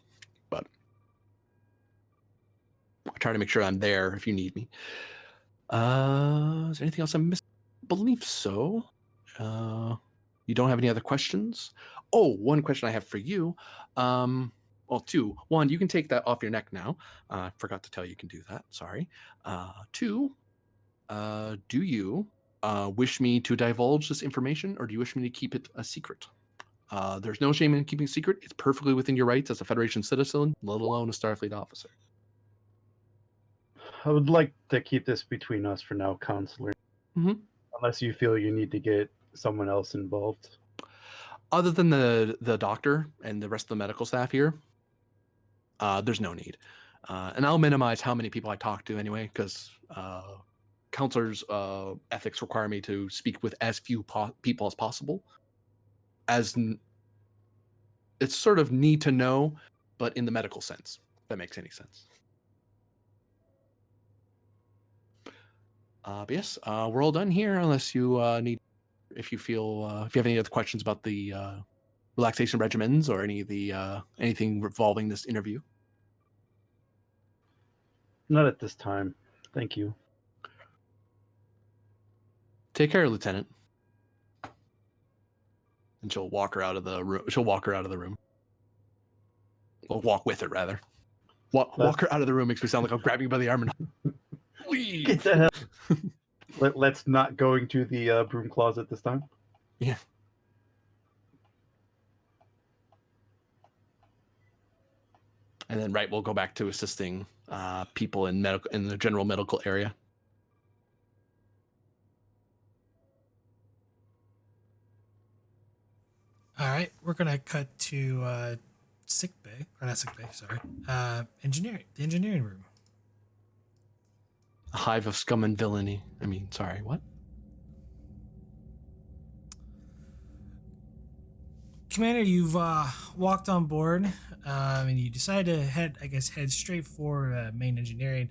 But I try to make sure I'm there if you need me. Is there anything else I'm missing? I believe so. You don't have any other questions? Oh, one question I have for you. Well, 2. 1, you can take that off your neck now. I forgot to tell you can do that. Sorry. 2, do you wish me to divulge this information, or do you wish me to keep it a secret? There's no shame in keeping a secret. It's perfectly within your rights as a Federation citizen, let alone a Starfleet officer. I would like to keep this between us for now, Counselor. Mm-hmm. Unless you feel you need to get someone else involved. Other than the doctor and the rest of the medical staff here, there's no need. And I'll minimize how many people I talk to anyway, because counselors' ethics require me to speak with as few people as possible. It's sort of need to know, but in the medical sense, if that makes any sense. But yes, we're all done here, unless you need, if you have any other questions about the relaxation regimens or anything revolving this interview. Not at this time. Thank you. Take care, Lieutenant. And she'll walk her out of the room. Or walk with her, rather. Walk her out of the room makes me sound like I'm grabbing her by the arm and leave. Get the hell. Let's not go into the broom closet this time. Yeah. And then we'll go back to assisting people in the general medical area. All right, we're gonna cut to sick bay, or not sick bay, sorry. The engineering room. A hive of scum and villainy. I mean, sorry, what? Commander, you've walked on board, and you decide to head straight for main engineering.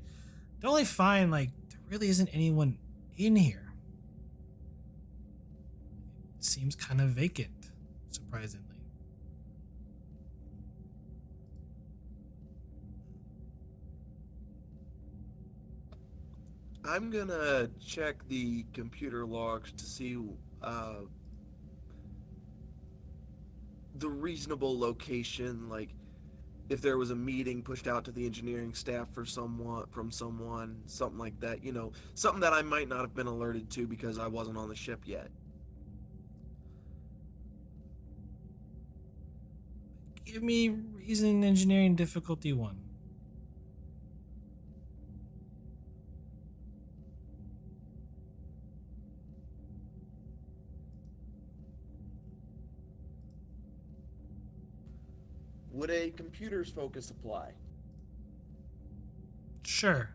To only find like there really isn't anyone in here. It seems kind of vacant, surprisingly. I'm gonna check the computer logs to see the reasonable location, like if there was a meeting pushed out to the engineering staff for someone, something like that. Something that I might not have been alerted to because I wasn't on the ship yet. Give me reason engineering difficulty 1. Would a computer's focus apply? Sure.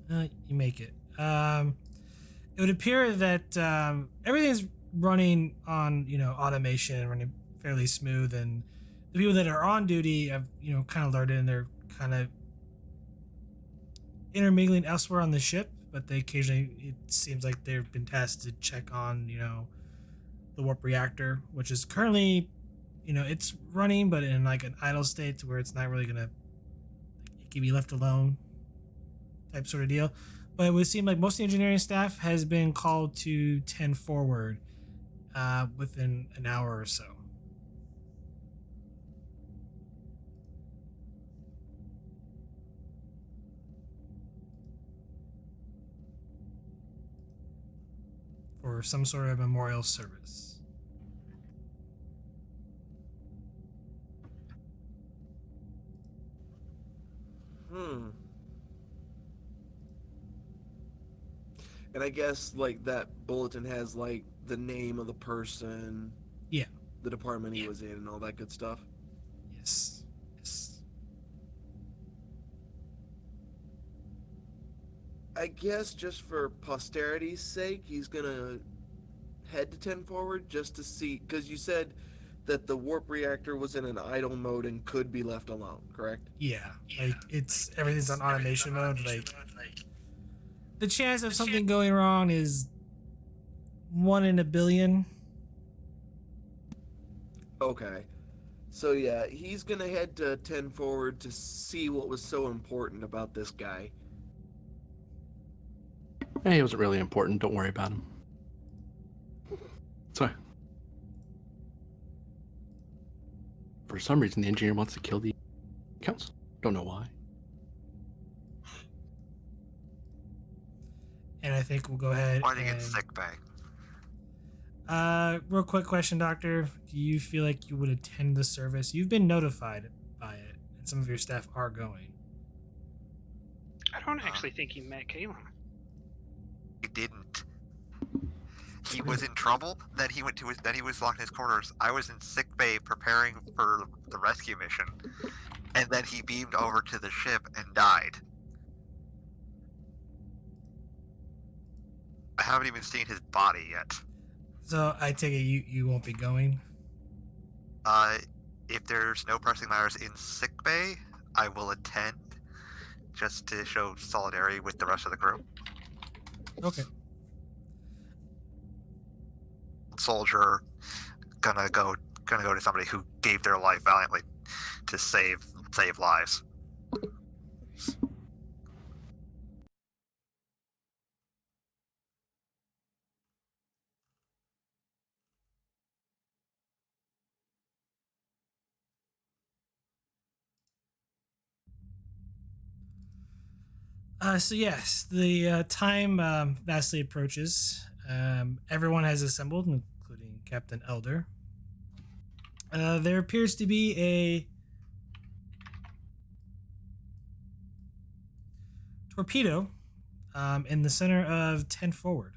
You make it. It would appear that everything's running on automation, running fairly smooth, and the people that are on duty have kind of alerted, and they're kind of intermingling elsewhere on the ship, but they occasionally, it seems like they've been tasked to check on the warp reactor, which is currently it's running but in like an idle state to where it's not really gonna, it can be left alone type sort of deal. But it would seem like most of the engineering staff has been called to 10 forward within an hour or so. For some sort of memorial service. And I guess like that bulletin has like the name of the person, Yeah. the department he was in, and all that good stuff. Yes. Yes. I guess just for posterity's sake, he's gonna head to 10 forward just to see, because you said that the warp reactor was in an idle mode and could be left alone, correct? Yeah. Like everything's on automation mode. Like the chance of something going wrong is 1 in a billion. Okay. So yeah, he's gonna head to 10 forward to see what was so important about this guy. Hey, he wasn't really important. Don't worry about him. Sorry. For some reason, the engineer wants to kill the council. Don't know why. And I think we'll go ahead Why did he and get sick bay? real quick question, Doctor. Do you feel like you would attend the service? You've been notified by it, and some of your staff are going. I don't actually think he met Kalem. He didn't. He was in trouble. Then he went to his. Then he was locked in his quarters. I was in sick bay preparing for the rescue mission, and then he beamed over to the ship and died. I haven't even seen his body yet. So I take it you won't be going. If there's no pressing matters in sick bay, I will attend, just to show solidarity with the rest of the crew. Okay. Soldier, gonna go to somebody who gave their life valiantly to save lives. So yes, the time vastly approaches. Everyone has assembled, including Captain Elder. There appears to be a torpedo in the center of 10 forward.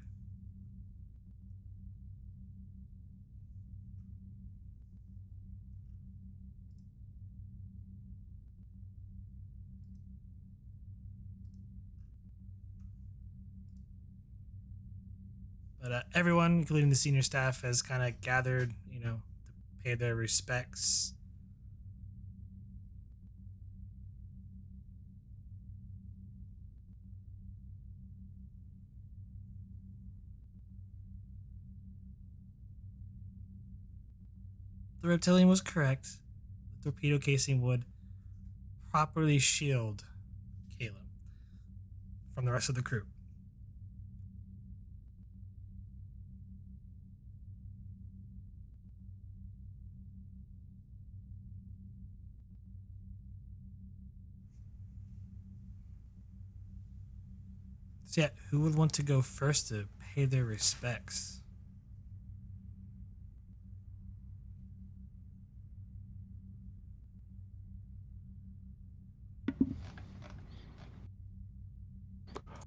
But everyone, including the senior staff, has kind of gathered, to pay their respects. The reptilian was correct. The torpedo casing would properly shield Kalem from the rest of the crew. So yeah, who would want to go first to pay their respects?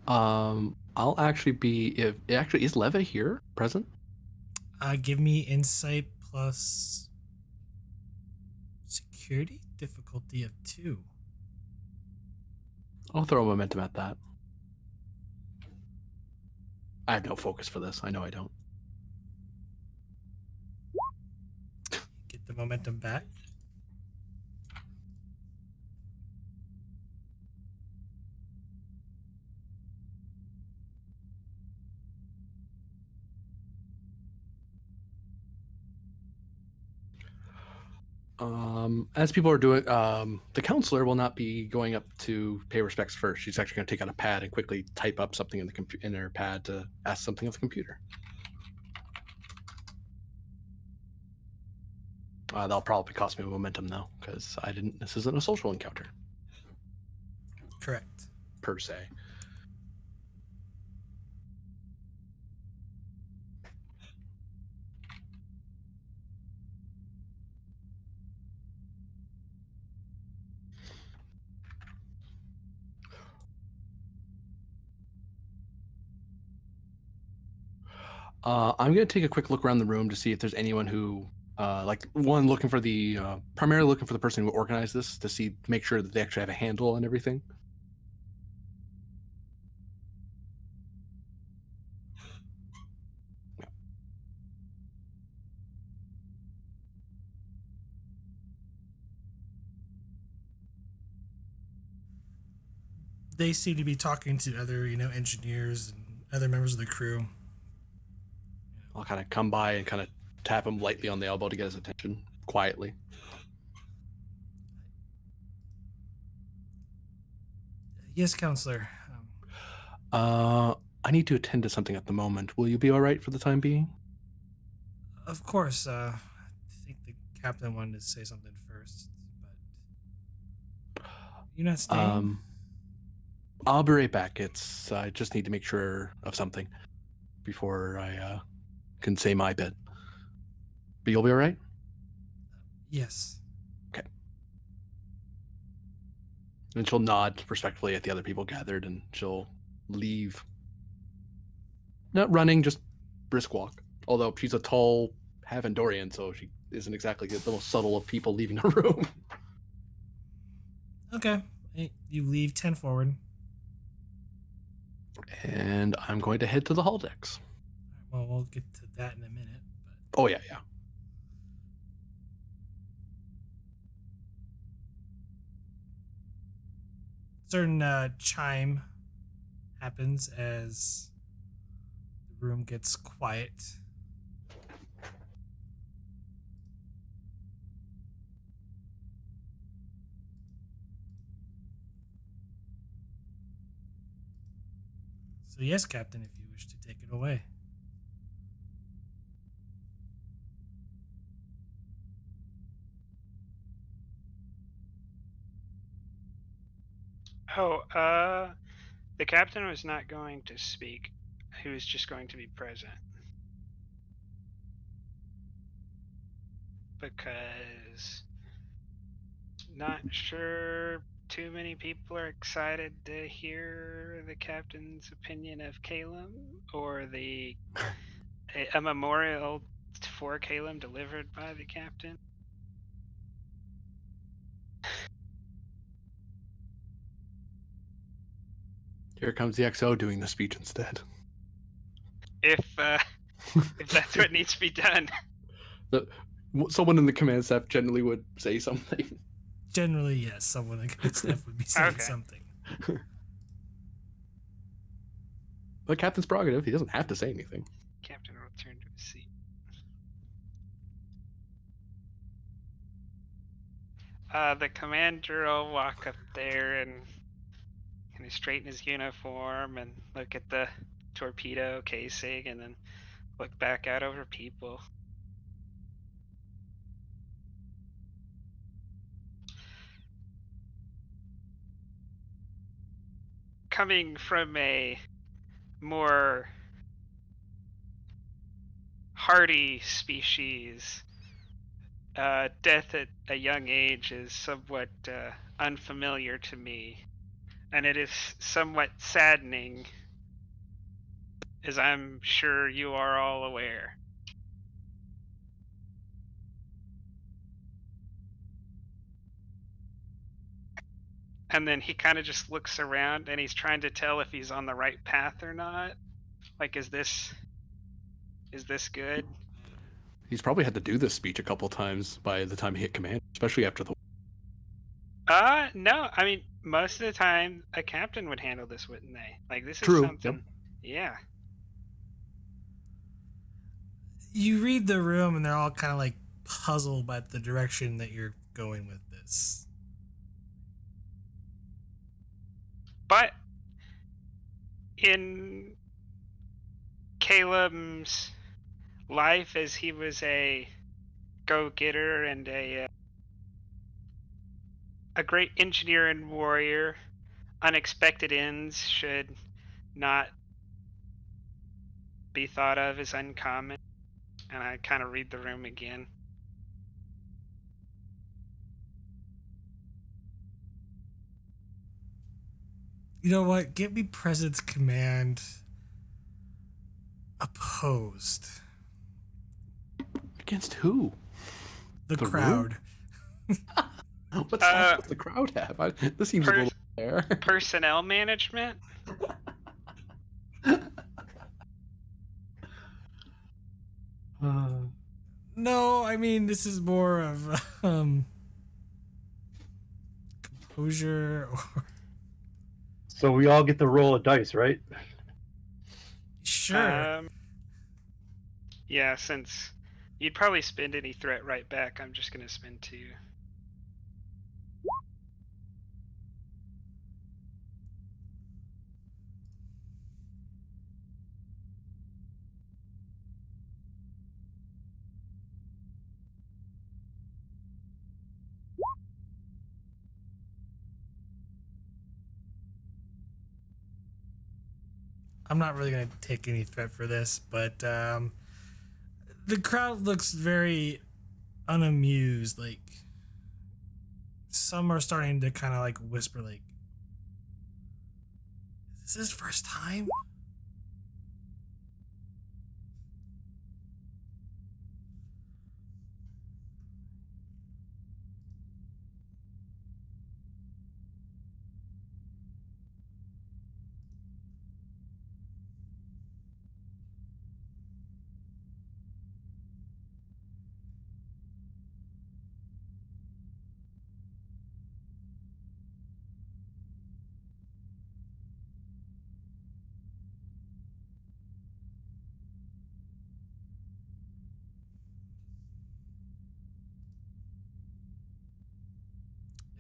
I'll actually be if actually is Leva here present? Give me insight plus security difficulty of 2. I'll throw momentum at that. I have no focus for this. I know I don't. Get the momentum back. As people are doing, the counselor will not be going up to pay respects first. She's actually going to take out a pad and quickly type up something in the in her pad to ask something of the computer. That'll probably cost me momentum though, because I didn't. This isn't a social encounter. Correct. Per se. I'm going to take a quick look around the room to see if there's anyone who, looking for the, primarily looking for the person who organized this to make sure that they actually have a handle on everything. They seem to be talking to other, engineers and other members of the crew. I'll kind of come by and kind of tap him lightly on the elbow to get his attention, quietly. Yes, counselor. I need to attend to something at the moment. Will you be all right for the time being? Of course. I think the captain wanted to say something first, but you're not staying. I'll be right back. I just need to make sure of something before I can say my bit. But you'll be all right? Yes. Okay. And she'll nod respectfully at the other people gathered, and she'll leave. Not running, just brisk walk. Although she's a tall Avadorian, so she isn't exactly the most subtle of people leaving a room. Okay. You leave 10 forward. And I'm going to head to the hull decks. Well, we'll get to that in a minute. Oh, yeah. Certain chime happens as the room gets quiet. So yes, Captain, if you wish to take it away. The captain was not going to speak. He was just going to be present. Because not sure too many people are excited to hear the captain's opinion of Kalem or a memorial for Kalem delivered by the captain. Here comes the XO doing the speech instead. if that's what needs to be done. Someone in the command staff generally would say something. Generally, yes, someone in the command staff would be saying Okay. something. But Captain's prerogative, he doesn't have to say anything. Captain will return to his seat. The commander will walk up there and kind of straighten his uniform and look at the torpedo casing and then look back out over people. Coming from a more hardy species, death at a young age is somewhat unfamiliar to me, and it is somewhat saddening, as I'm sure you are all aware. And then he kind of just looks around and he's trying to tell if he's on the right path or not. Like, is this good? He's probably had to do this speech a couple times by the time he hit command, especially after the. No. I mean, most of the time a captain would handle this, wouldn't they? Like, this is True, something. Yeah. You read the room, and they're all kind of like puzzled by the direction that you're going with this. But in Kalem's life, as he was a go-getter and a great engineer and warrior, unexpected ends should not be thought of as uncommon. And I kind of read the room again. You know what? Give me Presence Command opposed. Against who? The The crowd. What stats does the crowd have? This seems a little fair. Personnel management? No, I mean, this is more of composure or. So we all get to roll a dice, right? Sure. Yeah, since you'd probably spend any threat right back, I'm just going to spend 2. I'm not really going to take any threat for this, but the crowd looks very unamused. Like, some are starting to kind of like whisper, like, is this his first time?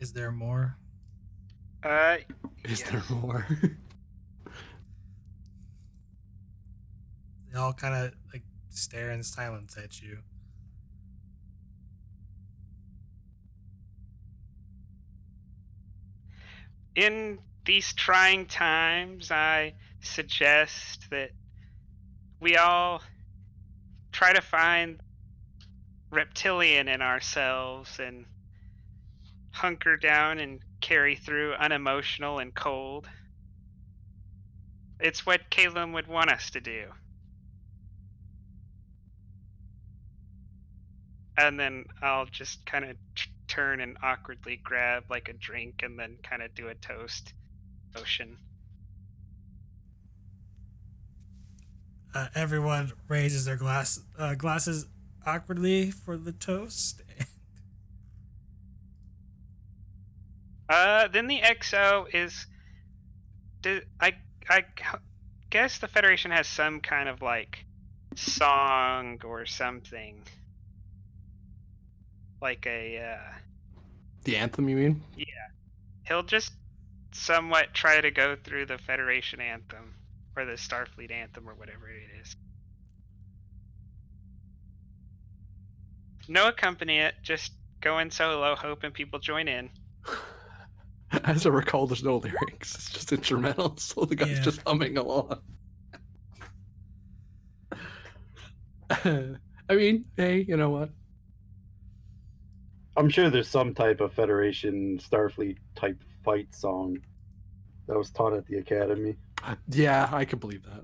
Is there more? Is there more? They all kind of like stare in silence at you. In these trying times, I suggest that we all try to find reptilian in ourselves and hunker down and carry through unemotional and cold. It's what Kalem would want us to do. And then I'll just kind of turn and awkwardly grab like a drink and then kind of do a toast motion. Everyone raises their glasses awkwardly for the toast. Then the XO is. I guess the Federation has some kind of like song or something, like a. The anthem, you mean? Yeah, he'll just somewhat try to go through the Federation anthem or the Starfleet anthem or whatever it is. No accompaniment, just going solo, hoping people join in. As I recall, there's no lyrics. It's just instrumental, so the guy's Yeah. just humming along. I mean, hey, you know what? I'm sure there's some type of Federation Starfleet type fight song that was taught at the academy. Yeah, I can believe that.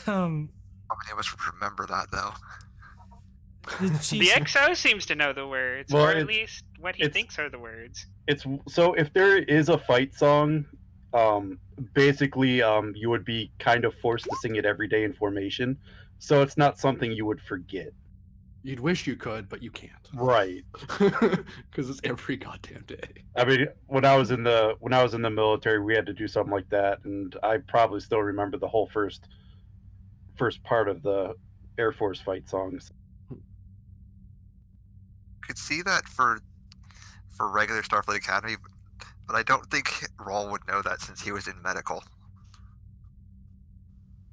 How many of us remember that, though? The The chief, XO seems to know the words, Well, or at it's- least what he it's- thinks are the words. It's so if there is a fight song, basically you would be kind of forced to sing it every day in formation. So it's not something you would forget. You'd wish you could, but you can't. Right. Because it's every goddamn day. I mean, when I was in the military, we had to do something like that, and I probably still remember the whole first part of the Air Force fight songs. Could see that for regular Starfleet Academy, but I don't think Rawl would know that since he was in medical.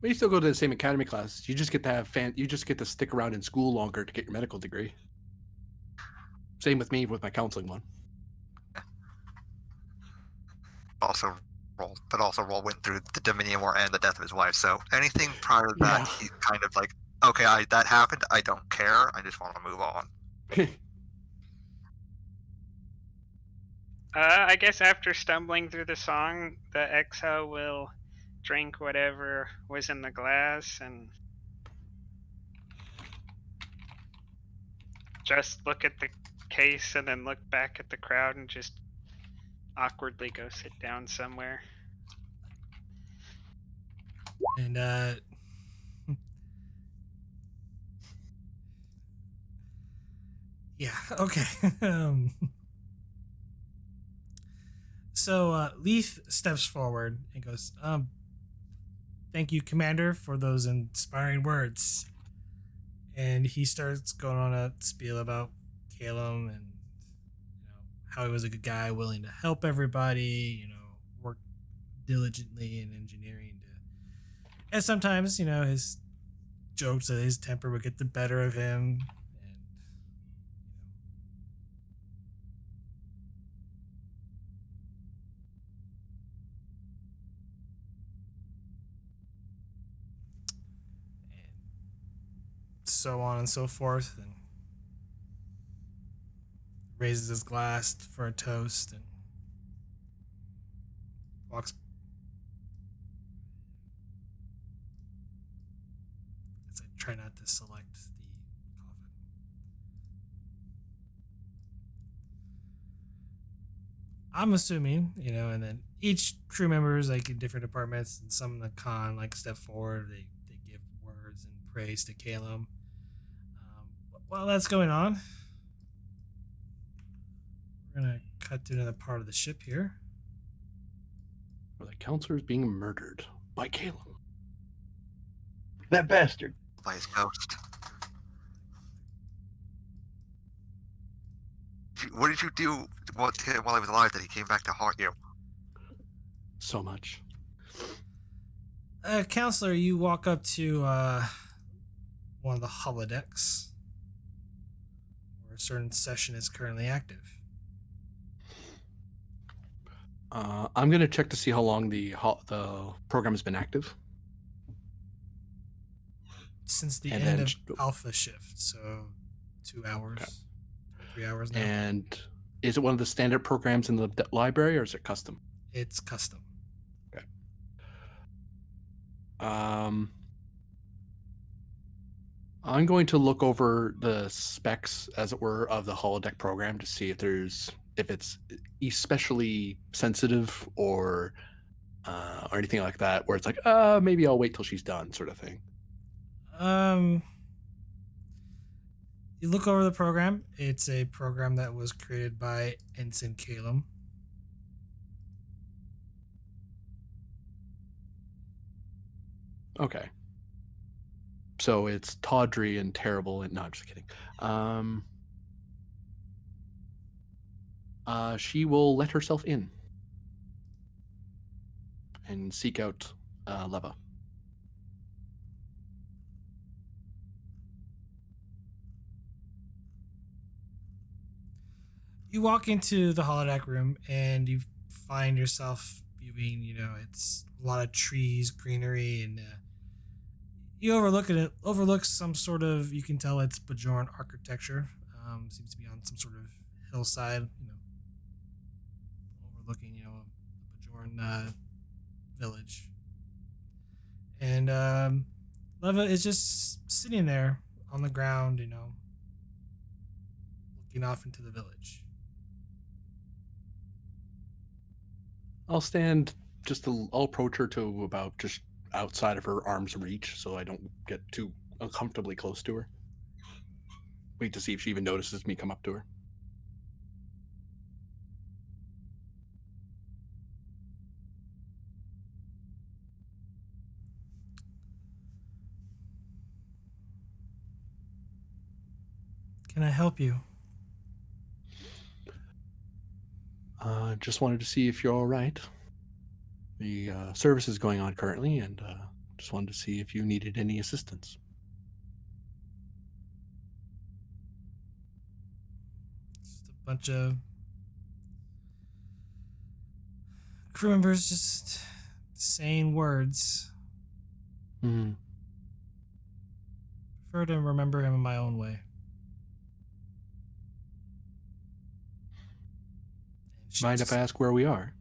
But you still go to the same academy class. You just get to have you just get to stick around in school longer to get your medical degree. Same with me with my counseling one. Also, Rawl went through the Dominion War and the death of his wife. So anything prior to that, Yeah. he's kind of like, okay, that happened. I don't care. I just want to move on. I guess after stumbling through the song, the XO will drink whatever was in the glass and just look at the case and then look back at the crowd and just awkwardly go sit down somewhere. and yeah, okay. So Leith steps forward and goes, "Thank you, Commander, for those inspiring words." And he starts going on a spiel about Kalem and how he was a good guy, willing to help everybody, work diligently in engineering. And sometimes, his jokes that his temper would get the better of him. So on and so forth, and raises his glass for a toast and walks. As I try not to select the coffin. I'm assuming, and then each crew member is like in different departments, and some in the con like step forward, they give words and praise to Kalem. While that's going on, we're gonna cut to another part of the ship here. Where the counselor is being murdered by Kalem. That bastard. By his ghost. What did you do while he was alive that he came back to haunt you? So much. Counselor, you walk up to one of the holodecks where a certain session is currently active. I'm going to check to see how long the program has been active. Since the And end then of Alpha shift, so 2 hours, Okay. 3 hours now. And is it one of the standard programs in the library, or is it custom? It's custom. Okay. I'm going to look over the specs, as it were, of the holodeck program to see if it's especially sensitive or or anything like that, where it's like, maybe I'll wait till she's done, sort of thing. You look over the program. It's a program that was created by Ensign Kalem. Okay. So it's tawdry and terrible, and no, I'm just kidding. She will let herself in and seek out Leva. You walk into the holodeck room and you find yourself viewing, it's a lot of trees, greenery, and you overlook some sort of, you can tell it's Bajoran architecture. Seems to be on some sort of hillside, overlooking, the Bajoran village. And Leva is just sitting there on the ground, looking off into the village. I'll approach her to about just outside of her arm's reach, so I don't get too uncomfortably close to her. Wait to see if she even notices me come up to her. Can I help you? Just wanted to see if you're all right. The service is going on currently, and just wanted to see if you needed any assistance. Just a bunch of crew members just saying words. Prefer to remember him in my own way. Mind if I ask where we are?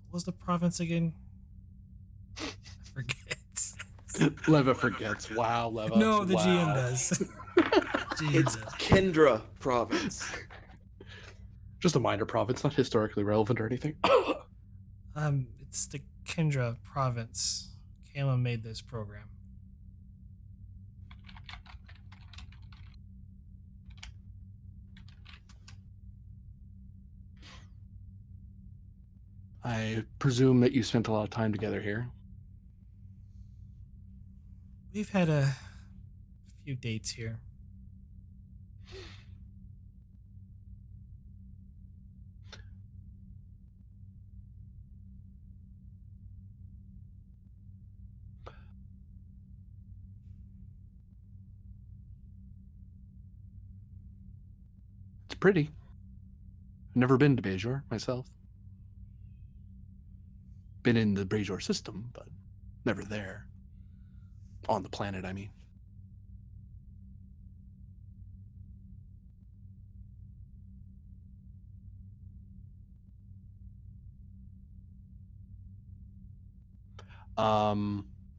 What was the province again? I forget. Leva forgets. Wow, Leva. No, the wow. GM does. It's Kendra province. Just a minor province, not historically relevant or anything. It's the Kendra province. Kalem made this program. I presume that you spent a lot of time together here. We've had a few dates here. It's pretty. I've never been to Bajor myself. Been in the Bajor system, but never there. On the planet, I mean.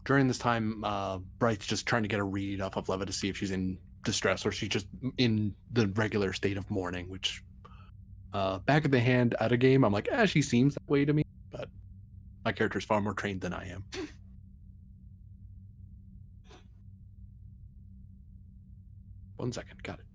During this time, Bright's just trying to get a read off of Leva to see if she's in distress or she's just in the regular state of mourning, which back of the hand out of game, I'm like, she seems that way to me, but my character's far more trained than I am. One second, got it.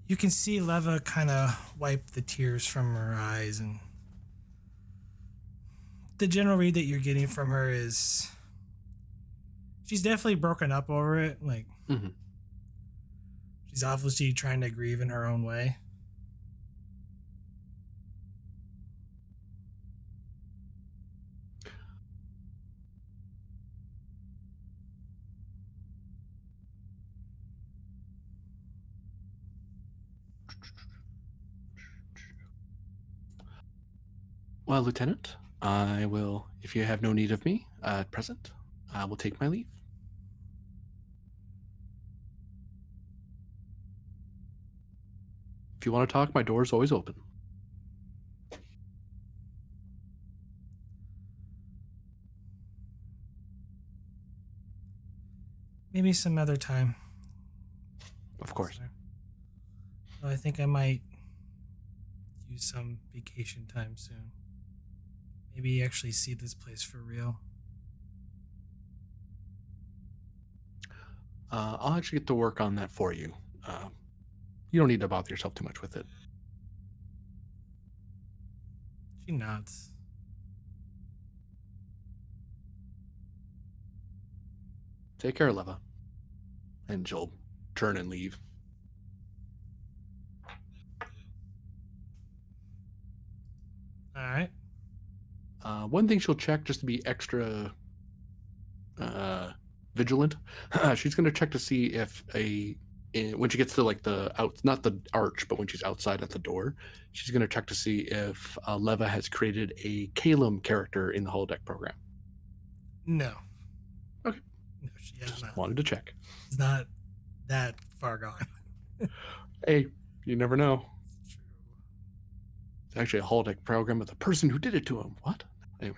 You can see Leva kind of wipe the tears from her eyes, and the general read that you're getting from her is she's definitely broken up over it. Like, she's obviously trying to grieve in her own way. Well, Lieutenant, I will, if you have no need of me at present, I will take my leave. If you want to talk, my door is always open. Maybe some other time. Of course. Well, I think I might use some vacation time soon. Maybe actually see this place for real. I'll actually get to work on that for you. You don't need to bother yourself too much with it. She nods. Take care, Leva. And she'll turn and leave. All right. One thing she'll check just to be extra vigilant. She's going to check to see if when she gets to like not the arch, but when she's outside at the door, she's going to check to see if Leva has created a Kalem character in the holodeck program. No. Okay. No, she has not. Wanted to check. It's not that far gone. Hey, you never know. It's true. It's actually a holodeck program of the person who did it to him. What? Anyway.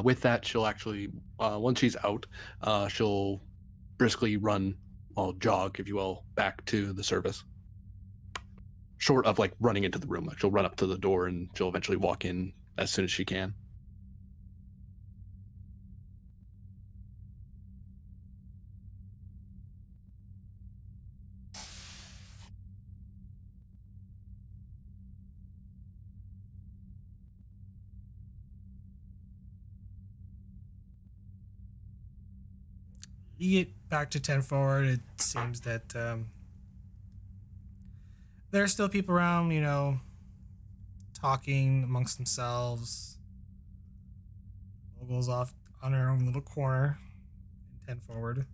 With that, she'll actually, once she's out, she'll briskly jog, if you will, back to the service. Short of like running into the room, like she'll run up to the door and she'll eventually walk in as soon as she can. You get back to 10 forward. It seems that there are still people around, talking amongst themselves. Vogel's off on her own little corner in 10 forward.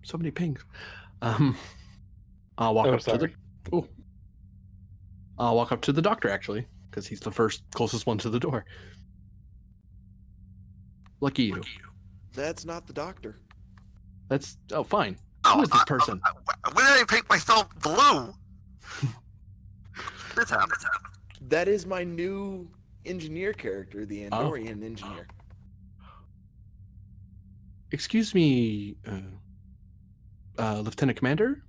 So many pings. I'll walk up to the. Oh. I'll walk up to the doctor actually, because he's the closest one to the door. Lucky you. That's not the doctor. Fine. Who is this person? When did I paint myself blue? This happens. That is my new engineer character, the Andorian engineer. Excuse me, Lieutenant Commander?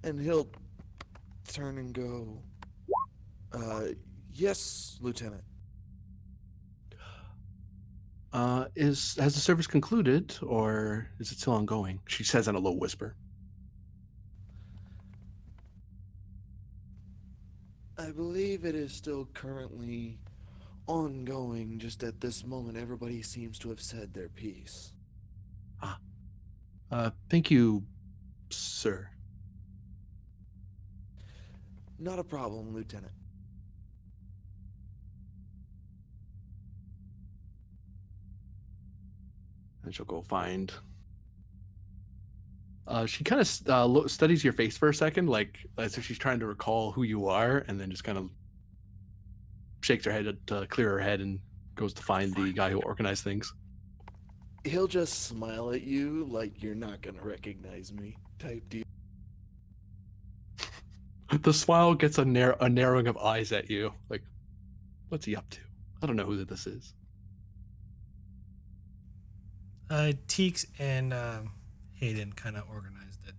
And he'll turn and go, yes, Lieutenant. Has the service concluded, or is it still ongoing? She says in a low whisper. I believe it is still currently ongoing. Just at this moment, everybody seems to have said their piece. Thank you, sir. Not a problem, Lieutenant. And she'll go find. She kind of studies your face for a second, like as if she's trying to recall who you are, and then just kind of shakes her head to clear her head and goes to find the guy who organized things. He'll just smile at you like you're not gonna recognize me type deal. The smile gets a narrowing of eyes at you. Like, what's he up to? I don't know who this is. Teeks and Hayden kind of organized it.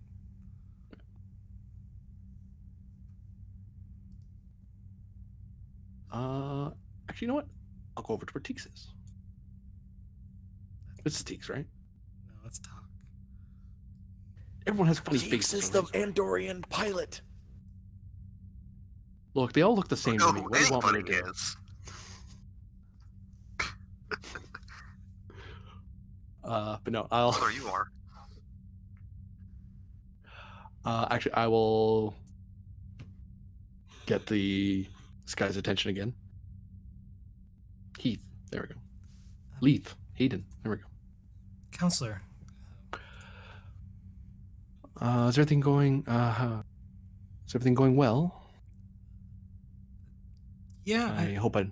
Actually, you know what? I'll go over to where Teeks is. This is Teeks, right? No, let's talk. Everyone has funny Teeks faces. is the Andorian pilot. Look, they all look the same to me. What do you want me to Anybody do? is. But no, I'll. There you are. Actually, I will get this guy's attention again. There we go. Leith. Hayden. There we go. Counselor, Is everything going well? yeah, I hope I...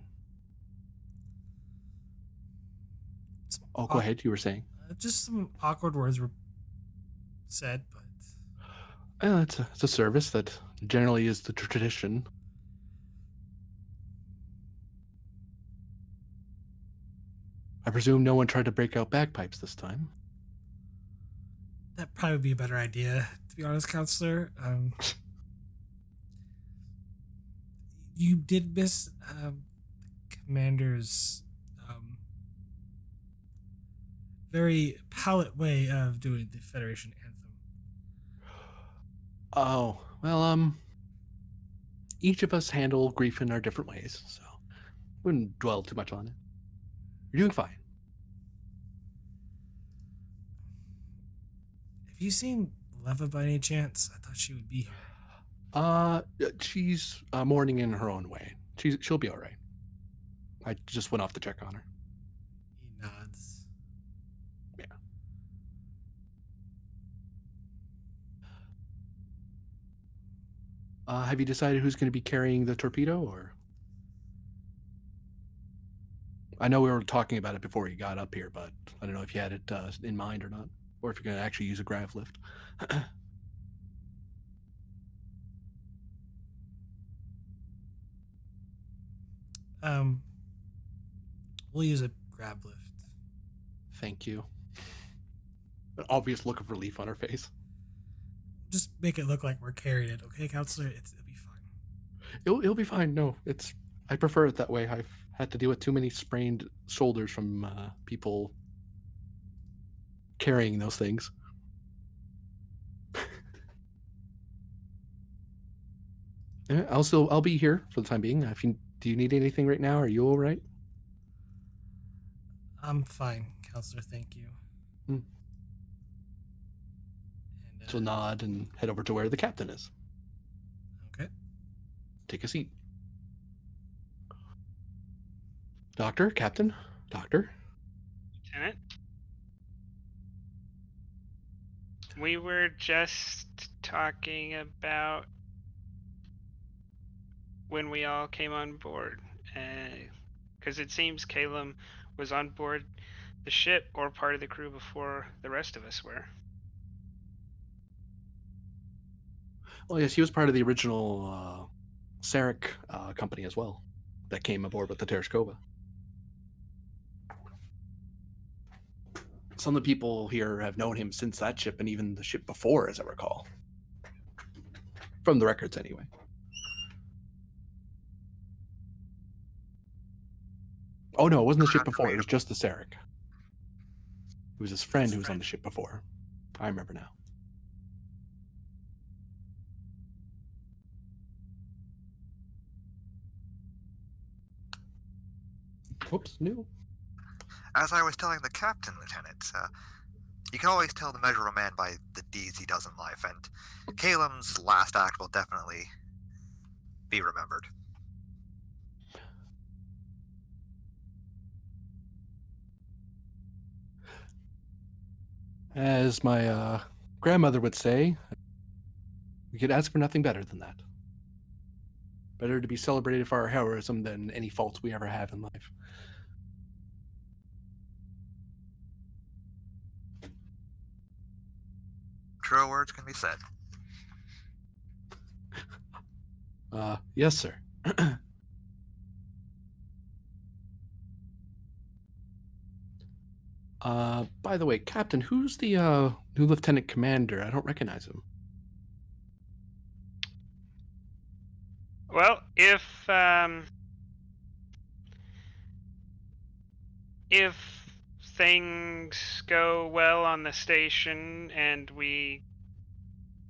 Oh, go ahead. You were saying. just some awkward words were said, but It's a service that generally is the tradition. I presume no one tried to break out bagpipes this time. that probably would be a better idea, to be honest, Counselor. You did miss Commander's very palette way of doing the Federation anthem. Oh, well, each of us handle grief in our different ways, so wouldn't dwell too much on it. You're doing fine. Have you seen Leva by any chance? I thought she would be here. She's mourning in her own way. She'll be all right. I just went off to check on her. He nods. Yeah. Have you decided who's going to be carrying the torpedo, or? I know we were talking about it before you got up here, but I don't know if you had it in mind or not, or if you're going to actually use a grav lift. We'll use a grab lift. Thank you. An obvious look of relief on her face. Just make it look like we're carrying it, okay, Counselor? It'll be fine. It'll be fine. No, I prefer it that way. I've had to deal with too many sprained shoulders from people carrying those things. Yeah, I'll be here for the time being. Do you need anything right now? Are you all right? I'm fine, Counselor. Thank you. And, she'll nod and head over to where the captain is. Okay. Take a seat. Doctor, Captain, Doctor. Lieutenant? We were just talking about when we all came on board, because it seems Kalem was on board the ship or part of the crew before the rest of us were. Well, yes, he was part of the original Sarek company as well that came aboard with the Tereshkova. Some of the people here have known him since that ship and even the ship before, as I recall. From the records, anyway. Oh, no, it wasn't the ship before. It was just the Sarek. It was his friend who was on the ship before. I remember now. Whoops, no. As I was telling the captain, Lieutenant, you can always tell the measure of a man by the deeds he does in life, and Kalem's last act will definitely be remembered. As my grandmother would say, we could ask for nothing better than that. Better to be celebrated for our heroism than any faults we ever have in life. True words can be said. Yes, sir. By the way, Captain, who's the new lieutenant commander? I don't recognize him. Well, if things go well on the station and we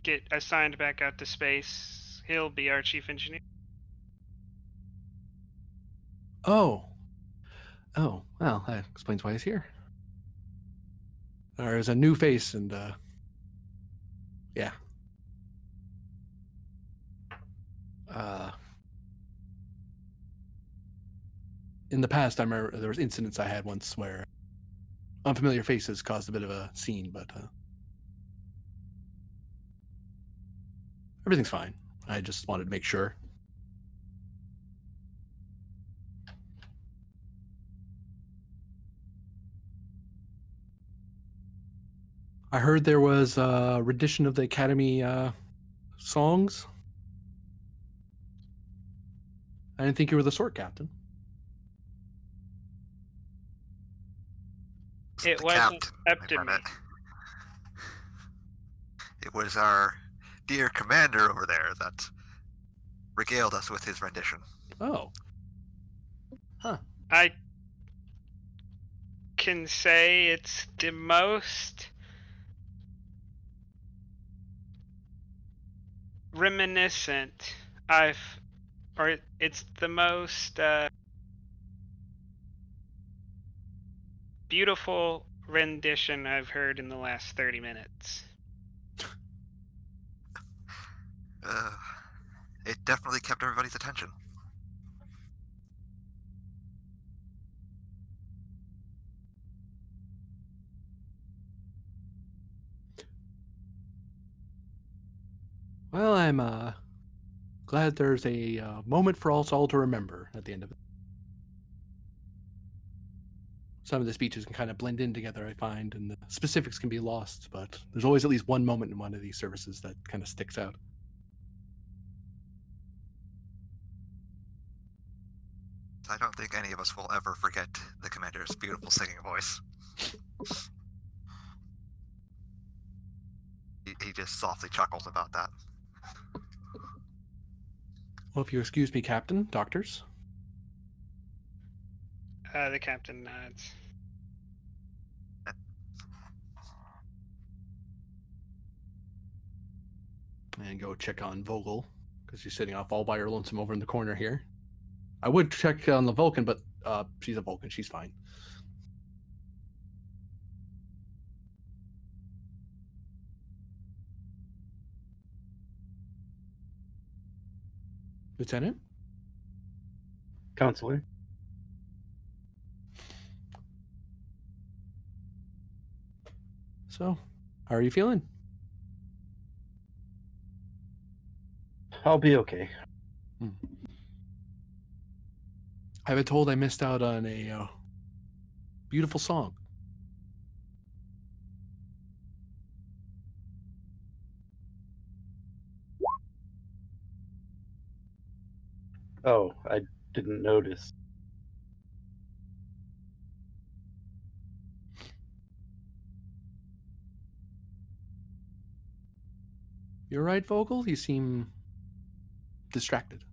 get assigned back out to space, he'll be our chief engineer. Oh, well, that explains why he's here. There's a new face, and yeah. in the past, I remember there was incidents I had once where unfamiliar faces caused a bit of a scene, but everything's fine. I just wanted to make sure. I heard there was a rendition of the Academy songs. I didn't think you were the sort, Captain. It The wasn't captain, up I to read me. it. It was our dear commander over there that regaled us with his rendition. Oh. Huh. I can say it's the most reminiscent it's the most beautiful rendition I've heard in the last 30 minutes. It definitely kept everybody's attention. Well, I'm glad there's a moment for us all to remember at the end of it. Some of the speeches can kind of blend in together, I find, and the specifics can be lost, but there's always at least one moment in one of these services that kind of sticks out. I don't think any of us will ever forget the commander's beautiful singing voice. He just softly chuckles about that. Well, if you excuse me, Captain, doctors. The captain nods. And go check on Vogel, because she's sitting off all by her lonesome over in the corner here. I would check on the Vulcan, but she's a Vulcan. She's fine. Lieutenant? Counselor. So, how are you feeling? I'll be okay. I've been told I missed out on a beautiful song. Oh, I didn't notice. You're right, Vogel? You seem distracted.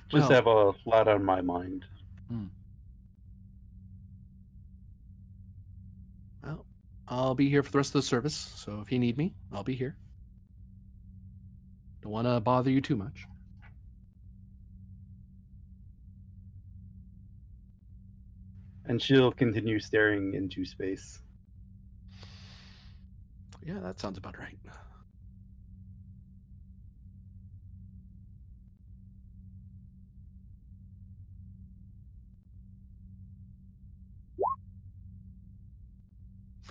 Just Well- have a lot on my mind. Well, I'll be here for the rest of the service, so if you need me, I'll be here. Don't want to bother you too much. And she'll continue staring into space. Yeah, that sounds about right.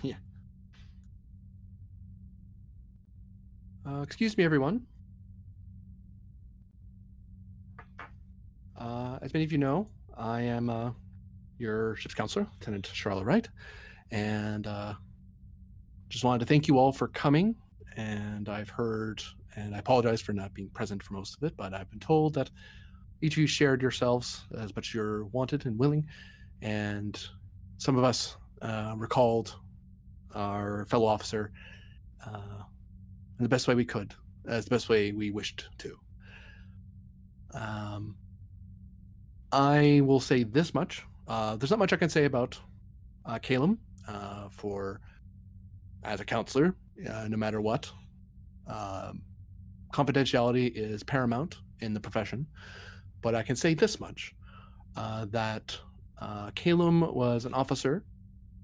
Yeah. Excuse me, everyone. As many of you know, I am your ship's counselor, Lieutenant Charlotte Wright, and just wanted to thank you all for coming. And I've heard, and I apologize for not being present for most of it, but I've been told that each of you shared yourselves as much as you're wanted and willing, and some of us recalled our fellow officer in the best way we could, as the best way we wished to. I will say this much. There's not much I can say about Kalem for as a counselor, no matter what. Confidentiality is paramount in the profession, but I can say this much, that Kalem was an officer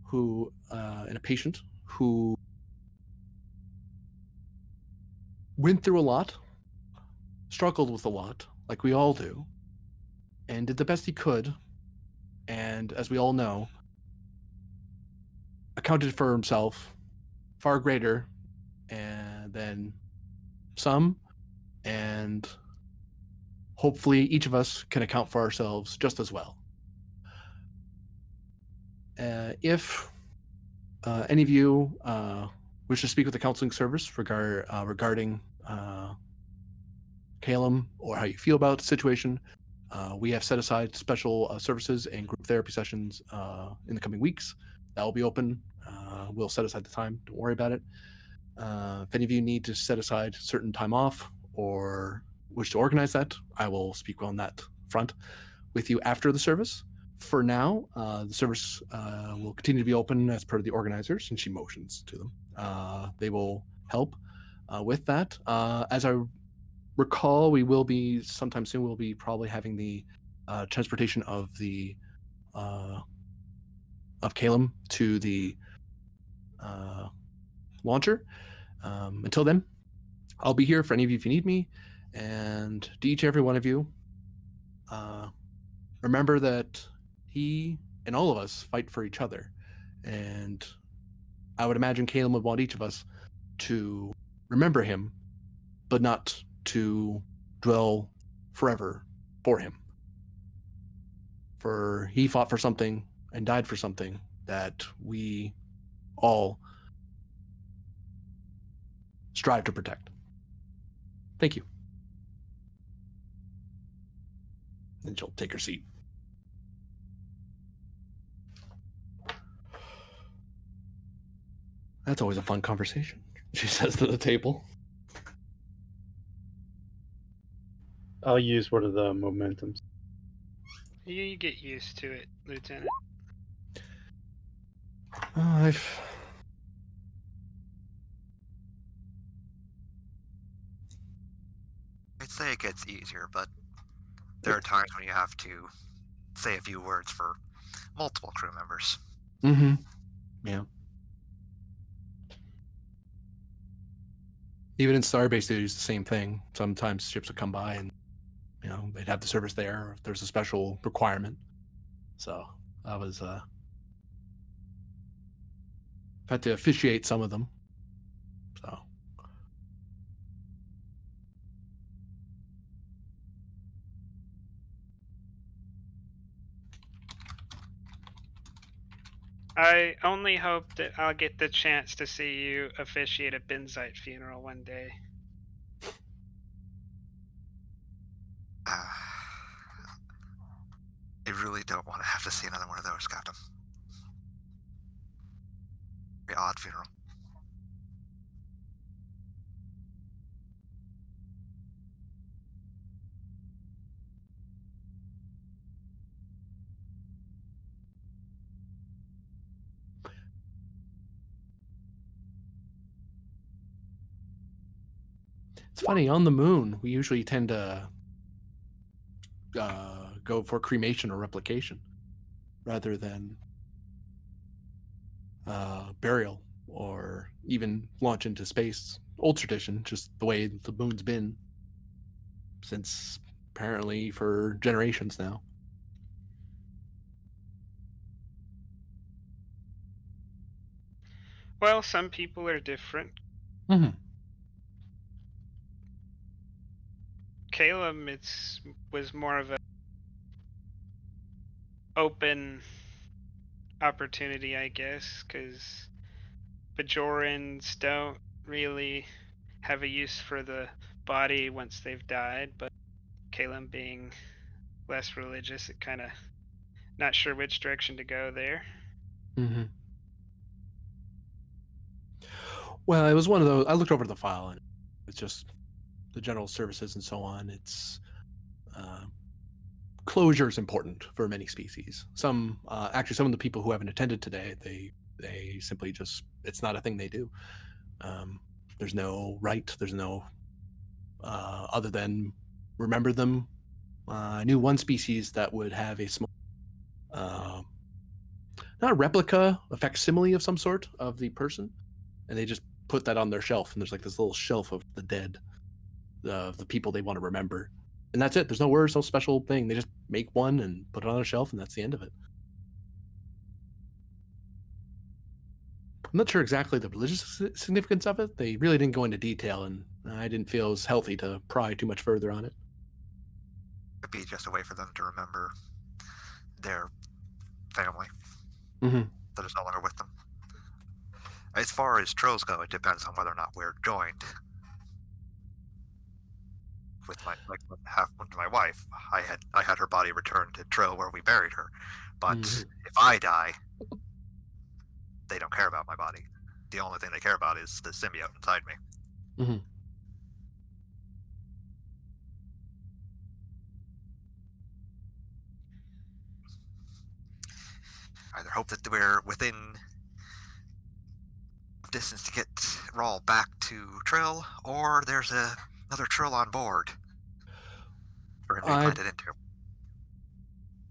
who, and a patient who went through a lot, struggled with a lot, like we all do, and did the best he could, and as we all know, accounted for himself far greater than some, and hopefully each of us can account for ourselves just as well. If any of you wish to speak with the counseling service regarding Kalem or how you feel about the situation, we have set aside special services and group therapy sessions in the coming weeks. That will be open. We'll set aside the time. Don't worry about it. If any of you need to set aside certain time off or wish to organize that, I will speak on that front with you after the service. For now, the service will continue to be open as per the organizers, and she motions to them. They will help with that. As I recall, we will be sometime soon. We'll be probably having the transportation of the of Kalem to the launcher. Until then, I'll be here for any of you if you need me. And to each and every one of you, remember that he and all of us fight for each other. And I would imagine Kalem would want each of us to remember him, but not to dwell forever for him. For he fought for something and died for something that we all strive to protect. Thank you. And she'll take her seat. That's always a fun conversation, she says to the table. I'll use one of the momentums. You get used to it, Lieutenant. I'd say it gets easier, but there are times when you have to say a few words for multiple crew members. Mm-hmm. Yeah. Even in Starbase, they use the same thing. Sometimes ships would come by and, they'd have the service there if there's a special requirement. So I was, had to officiate some of them. So. I only hope that I'll get the chance to see you officiate a Benzite funeral one day. I really don't want to have to see another one of those, Captain. Very odd funeral. It's funny, on the moon, we usually tend to go for cremation or replication rather than burial or even launch into space. Old tradition, just the way the moon's been since apparently for generations now. Well, some people are different. Mm-hmm. Kalem, was more of a open opportunity, I guess, because Bajorans don't really have a use for the body once they've died, but Kalem being less religious, it kind of not sure which direction to go there. Mm-hmm. Well, it was one of those. I looked over the file, and it's just the general services and so on. It's closure is important for many species. Some actually, some of the people who haven't attended today, they simply just it's not a thing they do. There's no rite. There's no other than remember them. I knew one species that would have a small, not a replica, a facsimile of some sort of the person, and they just put that on their shelf. And there's like this little shelf of the dead, the people they want to remember. And that's it. There's no words, no special thing. They just make one and put it on a shelf, and that's the end of it. I'm not sure exactly the religious significance of it. They really didn't go into detail, and I didn't feel it was healthy to pry too much further on it. It'd be just a way for them to remember their family Mm-hmm. that is no longer with them. As far as trills go, it depends on whether or not we're joined. With my wife, I had her body returned to Trill where we buried her. But if I die, they don't care about my body. The only thing they care about is the symbiote inside me. Mm-hmm. Either hope that we're within distance to get Rawl back to Trill, or there's another Trill on board for him to be planted into.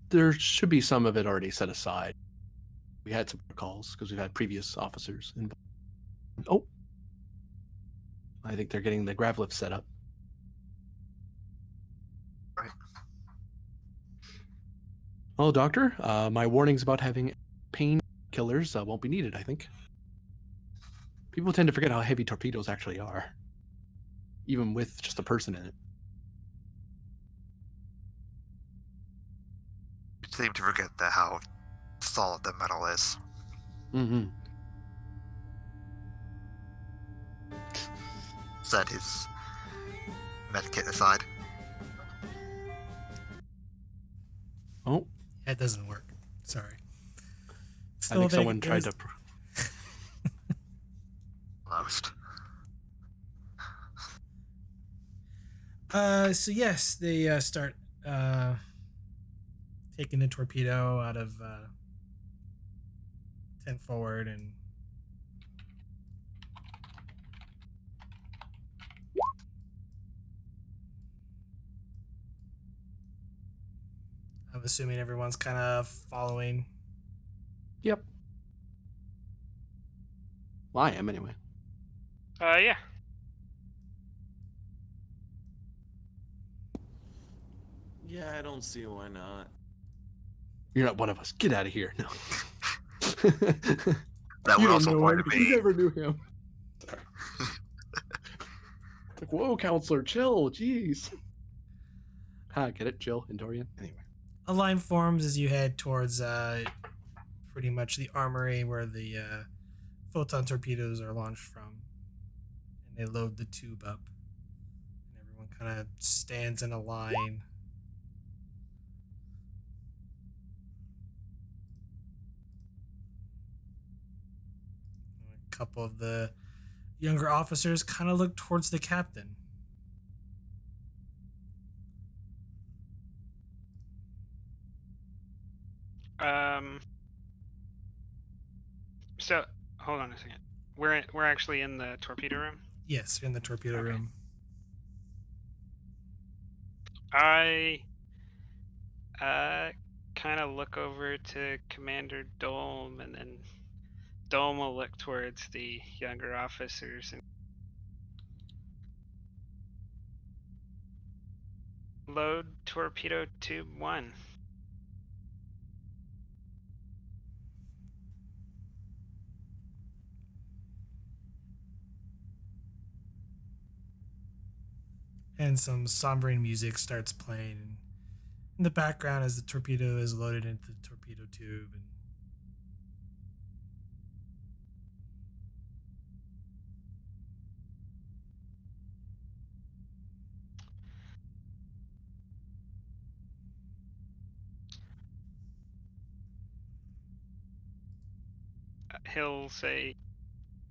There should be some of it already set aside. We had some calls because we've had previous officers involved. Oh, I think they're getting the grav lift set up. Right. Oh, Doctor, my warnings about having pain killers won't be needed, I think. People tend to forget how heavy torpedoes actually are, even with just a person in it. You seem to forget how solid the metal is. Mm-hmm. Set his medkit aside. Oh, That doesn't work. Sorry. I think someone tried to. Most. So yes, they start taking the torpedo out of 10 forward and I'm assuming everyone's kind of following. Yep. Well, I am anyway. Yeah. Yeah, I don't see why not. You're not one of us. Get out of here. No. That You would don't also know apply him. to You me. never knew him. Sorry. It's like, whoa, counselor, chill. Jeez. Get it? Chill, Endorian. Anyway. A line forms as you head towards pretty much the armory where the photon torpedoes are launched from, and they load the tube up, and everyone kind of stands in a line. A couple of the younger officers kind of look towards the captain. So hold on a second. We're actually in the torpedo room. Yes, you're in the torpedo room. I kind of look over to Commander Dolm, and then Dolm will look towards the younger officers and load torpedo tube 1. And some sombering music starts playing in the background as the torpedo is loaded into the torpedo tube. And he'll say,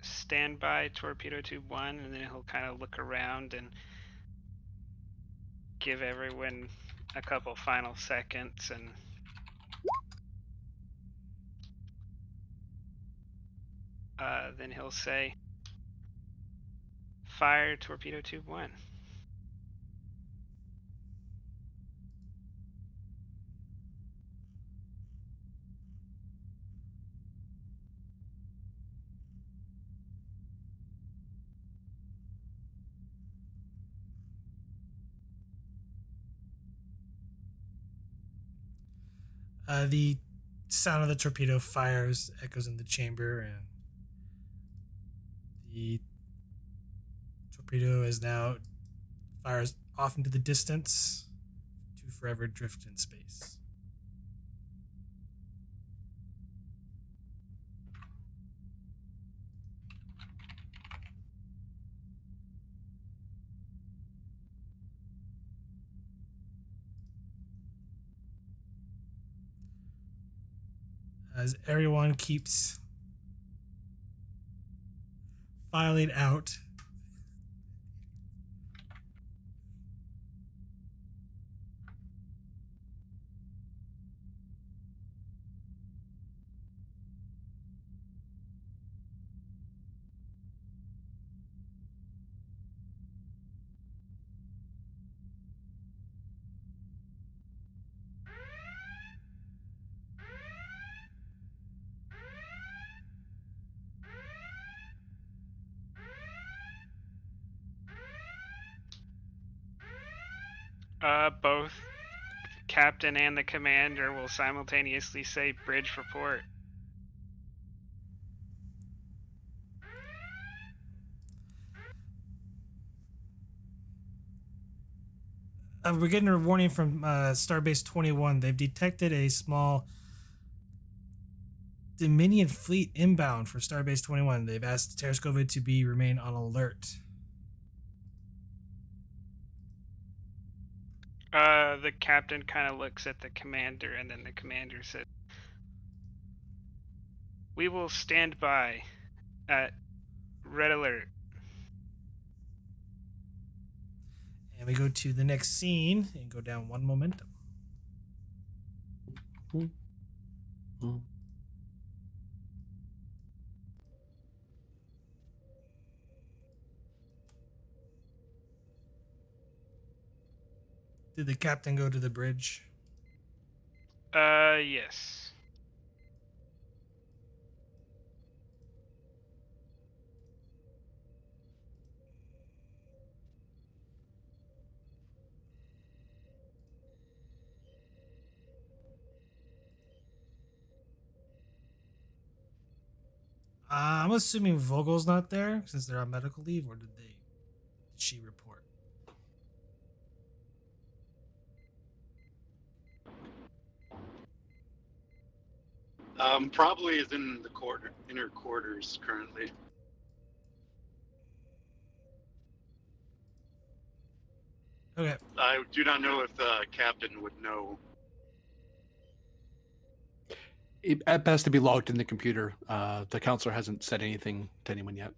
"Stand by torpedo tube 1," and then he'll kind of look around and give everyone a couple final seconds, and then he'll say, "Fire torpedo tube 1." The sound of the torpedo fires echoes in the chamber, and the torpedo is now fires off into the distance to forever drift in space. As everyone keeps filing out, Both the captain and the commander will simultaneously say bridge report. we're getting a warning from Starbase 21. They've detected a small Dominion fleet inbound for Starbase 21. They've asked Tereshkova to remain on alert. The captain kind of looks at the commander, and then the commander said, "We will stand by at red alert." And we go to the next scene and go down one momentum. Did the captain go to the bridge? Yes. I'm assuming Vogel's not there since they're on medical leave, or did she report? Probably is in the inner quarters currently. Okay. I do not know if the captain would know. At best, to be logged in the computer. The counselor hasn't said anything to anyone yet.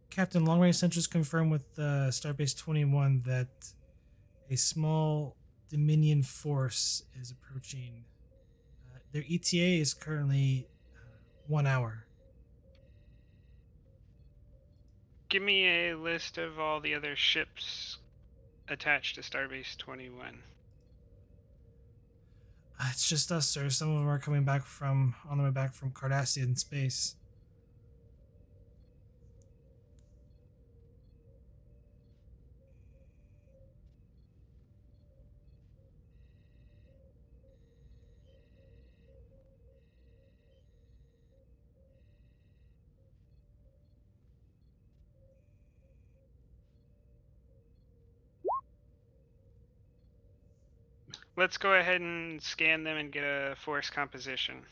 Captain, long-range sensors confirmed with Starbase 21 that a small Dominion force is approaching. Their ETA is currently 1 hour. Give me a list of all the other ships attached to Starbase 21. It's just us, sir. Some of them are coming back on their way back from Cardassian space. Let's go ahead and scan them and get a force composition.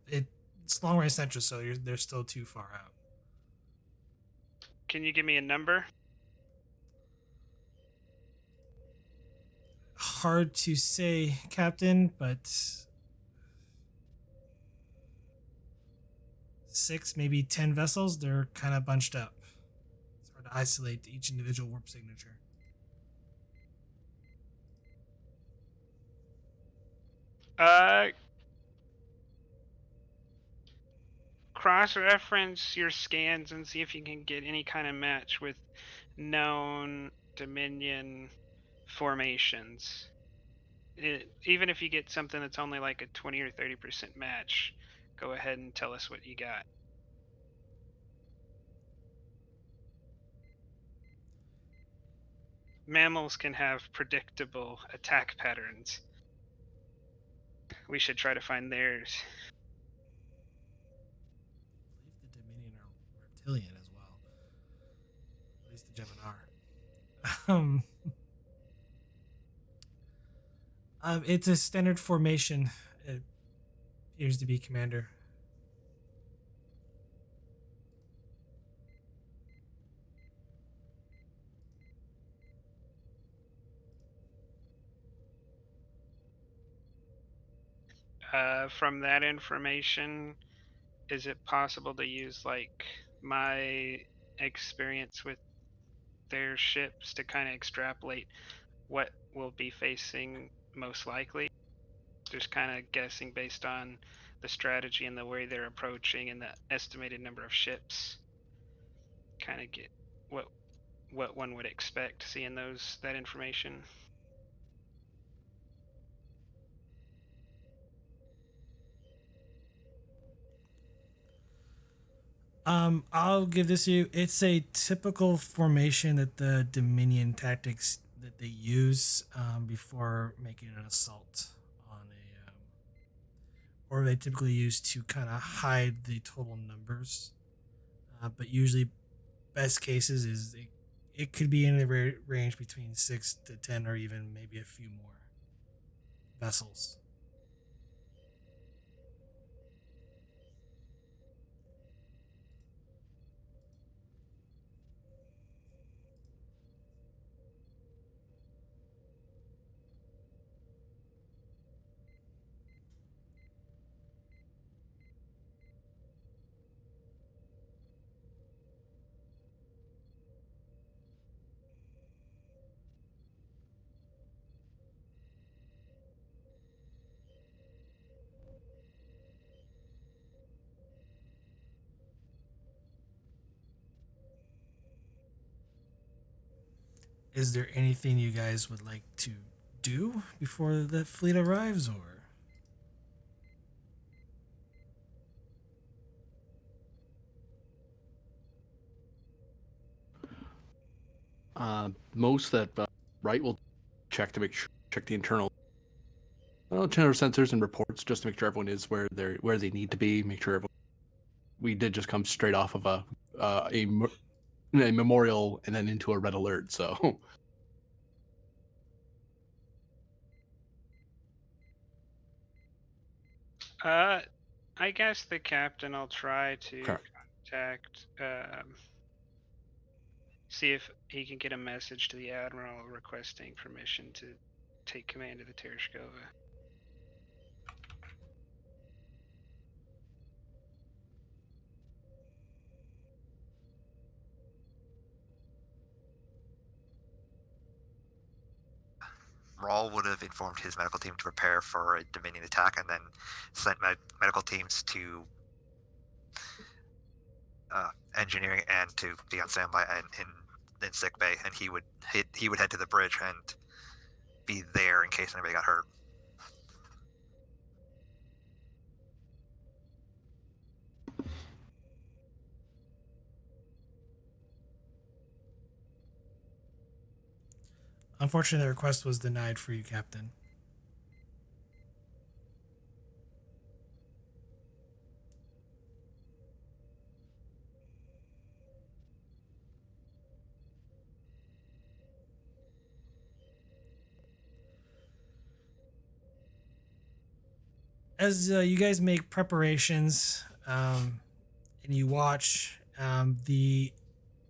It's long range sensors, so they're still too far out. Can you give me a number? Hard to say, Captain, but 6, maybe 10 vessels. They're kind of bunched up. It's hard to isolate each individual warp signature. Cross-reference your scans and see if you can get any kind of match with known Dominion formations. even if you get something that's only like a 20 or 30% match, go ahead and tell us what you got. Mammals can have predictable attack patterns. We should try to find theirs. I believe the Dominion are reptilian as well. At least the Gemini are. It's a standard formation. It appears to be, Commander. From that information, is it possible to use like my experience with their ships to kind of extrapolate what we'll be facing most likely? Just kind of guessing based on the strategy and the way they're approaching and the estimated number of ships. Kind of get what one would expect seeing that information. I'll give this to you. It's a typical formation that the Dominion tactics that they use before making an assault on or they typically use to kind of hide the total numbers. But usually, best cases is it could be in the range between 6 to 10 or even maybe a few more vessels. Is there anything you guys would like to do before the fleet arrives, or? Most that right will check to check the internal channel sensors and reports just to make sure everyone is where they need to be. Make sure we did just come straight off of a memorial and then into a red alert. So I guess the captain will try to okay. contact, see if he can get a message to the admiral requesting permission to take command of the Tereshkova. Rawl would have informed his medical team to prepare for a Dominion attack, and then sent medical teams to engineering and to be on standby and in sick bay. And he would head to the bridge and be there in case anybody got hurt. Unfortunately, the request was denied for you, Captain. As you guys make preparations and you watch the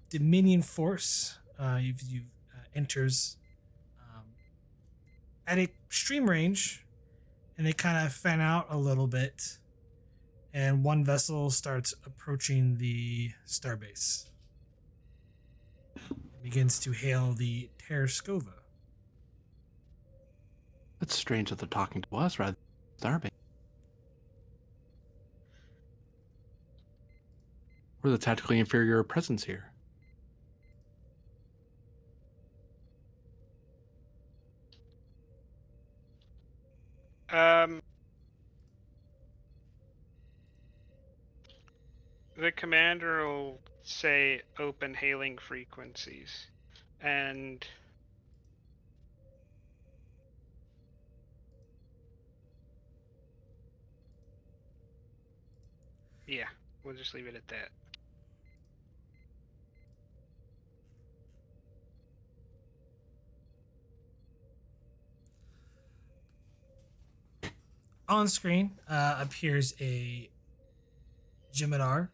Dominion force, you've enters at extreme range, and they kind of fan out a little bit, and one vessel starts approaching the starbase. It begins to hail the Tereshkova. That's strange that they're talking to us rather than Starbase. We're the tactically inferior presence here. The commander will say open hailing frequencies. And yeah, we'll just leave it at that. On screen appears a Jimidar,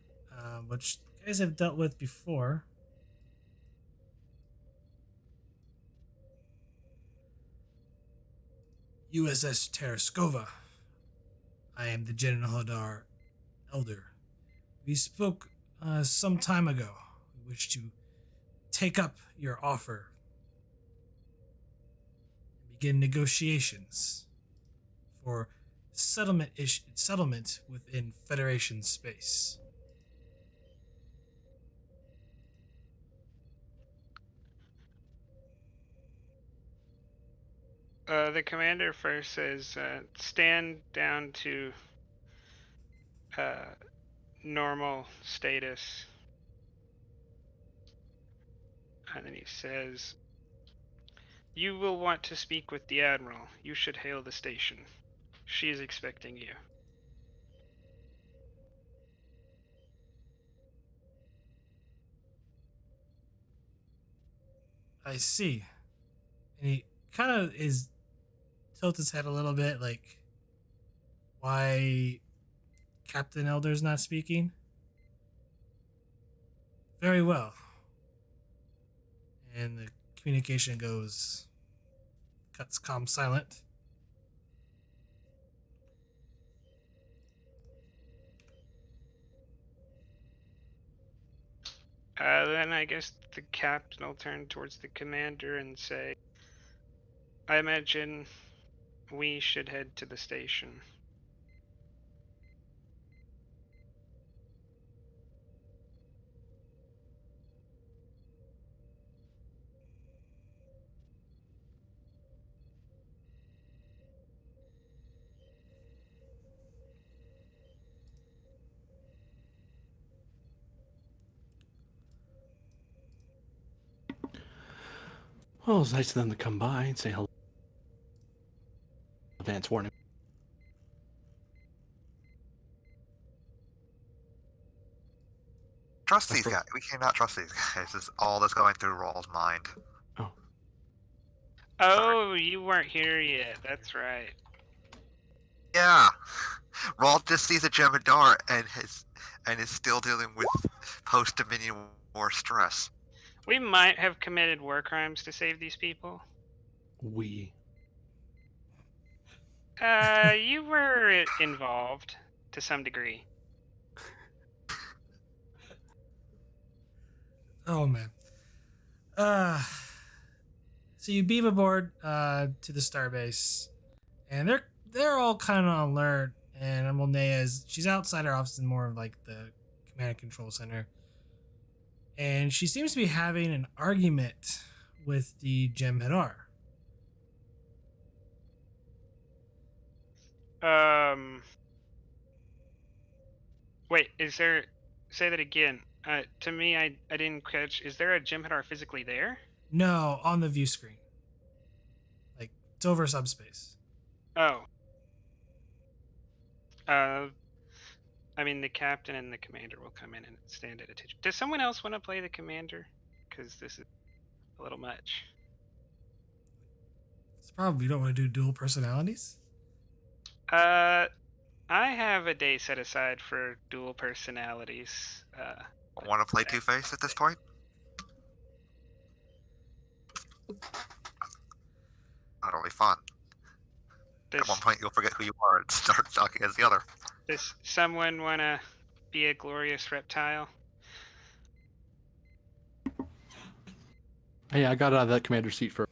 which you guys have dealt with before. USS Tereshkova. I am the Jimidar Elder. We spoke some time ago. We wish to take up your offer and begin negotiations for settlement within Federation space. The commander first says, stand down to normal status. And then he says, you will want to speak with the Admiral. You should hail the station. She is expecting you. I see. And he kind of tilts his head a little bit, like, why Captain Elder's not speaking? Very well. And the communication cuts calm silent. Then I guess the captain will turn towards the commander and say, I imagine we should head to the station. Well, it's nice of them to come by and say hello. Advance warning. Trust these guys. We cannot trust these guys. This is all that's going through Rawl's mind. Oh, you weren't here yet. That's right. Yeah. Rawl just sees a Jem'Hadar and is still dealing with post-Dominion War stress. We might have committed war crimes to save these people. We. You were involved to some degree. Oh man. So you beam aboard to the starbase, and they're all kind of on alert. And Molnea she's outside her office in more of like the command and control center, and she seems to be having an argument with the Jem'Hadar. Wait, say that again. To me, I didn't catch. Is there a Jem'Hadar physically there? No, on the view screen. Like, it's over subspace. Oh. I mean, the captain and the commander will come in and stand at attention. Does someone else want to play the commander? Because this is a little much. It's probably you don't want to do dual personalities. I have a day set aside for dual personalities. Want to play Two-Face at this point? Not only fun. At one point, you'll forget who you are and start talking as the other. Does someone want to be a glorious reptile? Hey, I got out of that commander seat for.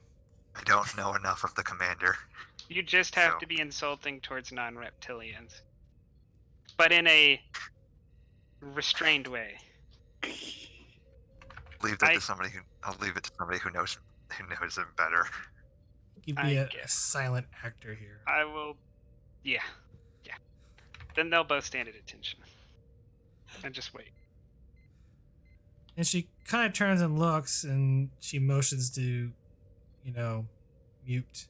I don't know enough of the commander. You just have to be insulting towards non-reptilians, but in a restrained way. Leave that to somebody who. I'll leave it to somebody who knows it better. You'd be a silent actor here. I will. Yeah. Then they'll both stand at attention and just wait. And she kind of turns and looks, and she motions to, mute.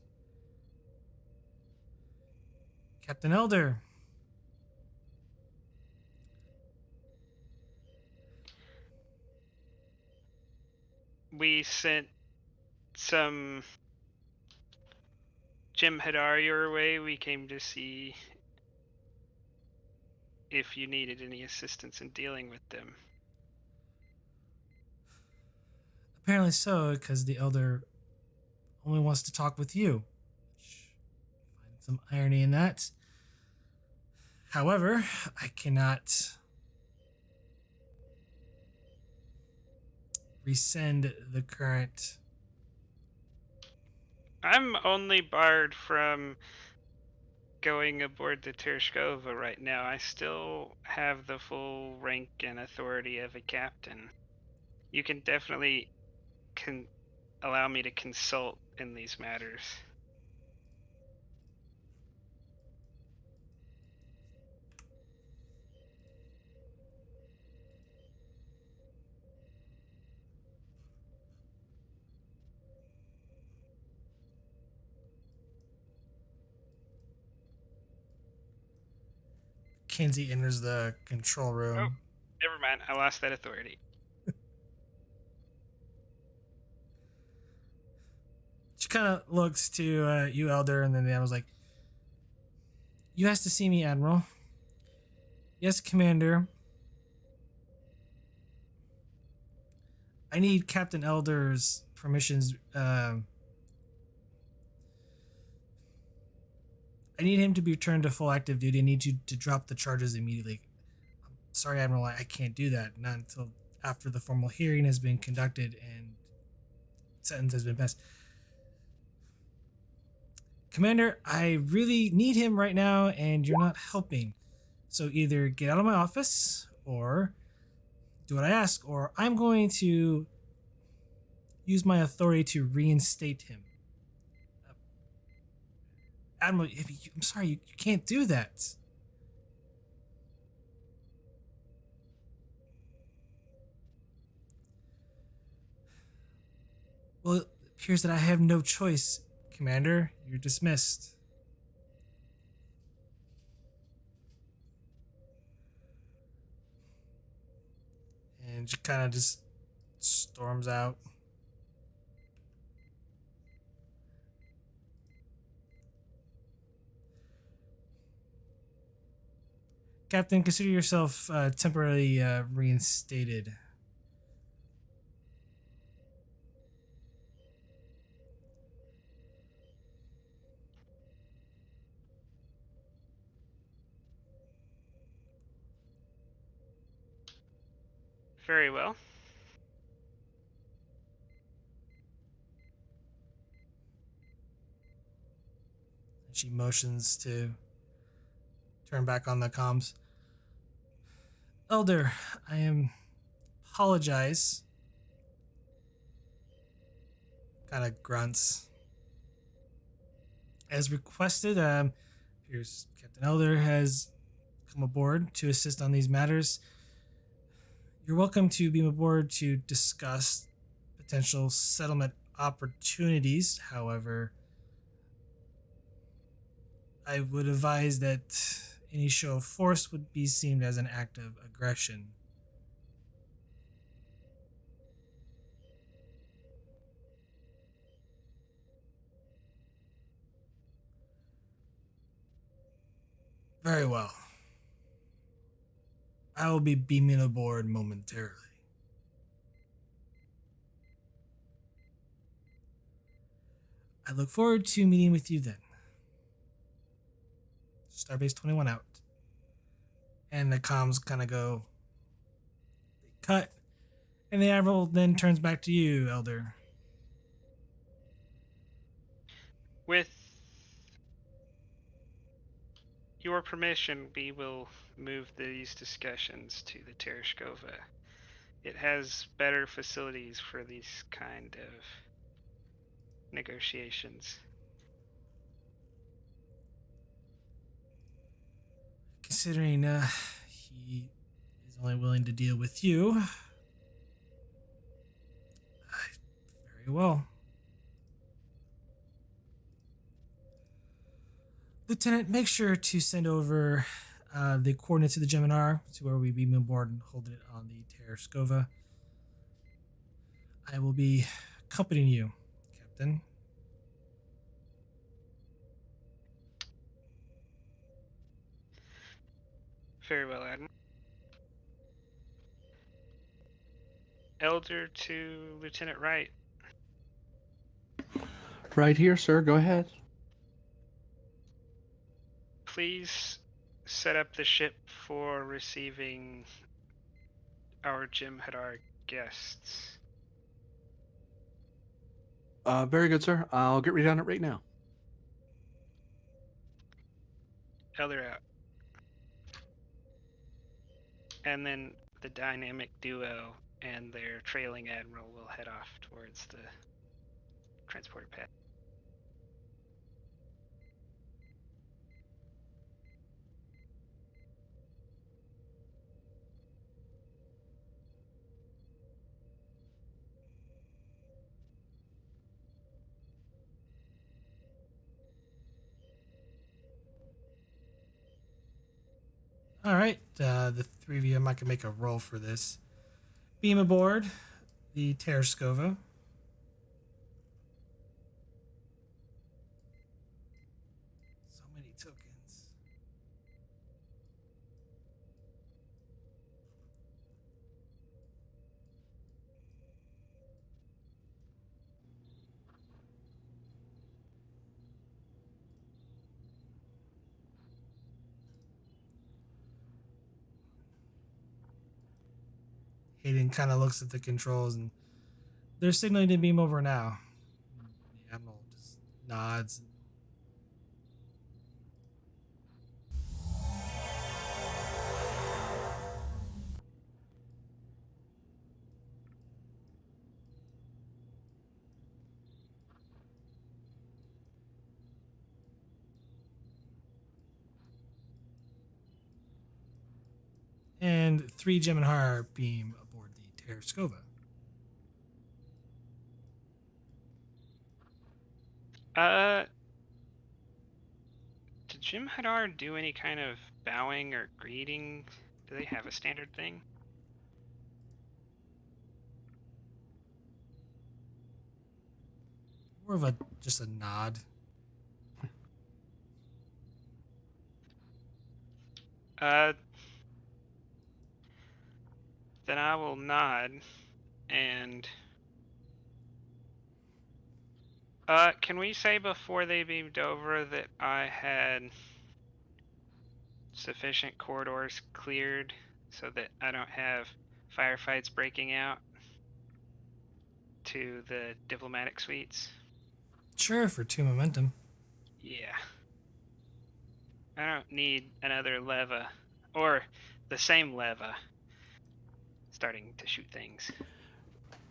Captain Elder. We sent some Jim Hadar your way. We came to see if you needed any assistance in dealing with them. Apparently so, because the Elder only wants to talk with you. Find some irony in that. However, I cannot rescind the current. I'm only barred from going aboard the Tereshkova right now. I still have the full rank and authority of a captain. You can definitely allow me to consult in these matters. Kinsey enters the control room. Oh, never mind. I lost that authority. She kind of looks to you, Elder, and then the Admiral's like, "You asked to see me, Admiral." "Yes, Commander." "I need Captain Elder's permissions. I need him to be returned to full active duty. I need you to drop the charges immediately." "I'm sorry, Admiral, I can't do that. Not until after the formal hearing has been conducted and sentence has been passed." "Commander, I really need him right now, and you're not helping. So either get out of my office, or do what I ask, or I'm going to use my authority to reinstate him." "Admiral, I'm sorry, you can't do that." "Well, it appears that I have no choice, Commander. You're dismissed." And she kind of just storms out. "Captain, consider yourself temporarily reinstated." Very well. And she motions to turn back on the comms. "Elder, apologize." Kind of grunts. "As requested, here's Captain Elder has come aboard to assist on these matters. You're welcome to beam aboard to discuss potential settlement opportunities. However, I would advise that any show of force would be seen as an act of aggression." "Very well. I will be beaming aboard momentarily." "I look forward to meeting with you then." Starbase 21 out. And the comms kind of go, they cut, and the Admiral then turns back to you, Elder. With your permission, we will move these discussions to the Tereshkova. It has better facilities for these kind of negotiations. Considering he is only willing to deal with you, Very well. Lieutenant, make sure to send over the coordinates of the Geminar to where we beam aboard and hold it on the Tereshkova. I will be accompanying you, Captain. Very well, Admiral. Elder to Lieutenant Wright. Right here, sir. Go ahead. Please set up the ship for receiving our Jem'Hadar guests. Very good, sir. I'll get ready on it right now. Elder out. And then the dynamic duo and their trailing admiral will head off towards the transporter pad. All right, the three of you, I'm not gonna make a roll for this. Beam aboard the Tereshkova. So many tokens. Hayden kind of looks at the controls and they're signaling to beam over now. The admiral just nods. And three Jem'Hadar beam aboard the Tereshkova. Did Jem'Hadar do any kind of bowing or greeting? Do they have a standard thing? More of just a nod. Then I will nod and can we say before they beamed over that I had sufficient corridors cleared so that I don't have firefights breaking out to the diplomatic suites? Sure, for 2 momentum. Yeah. I don't need another leva or the same leva starting to shoot things.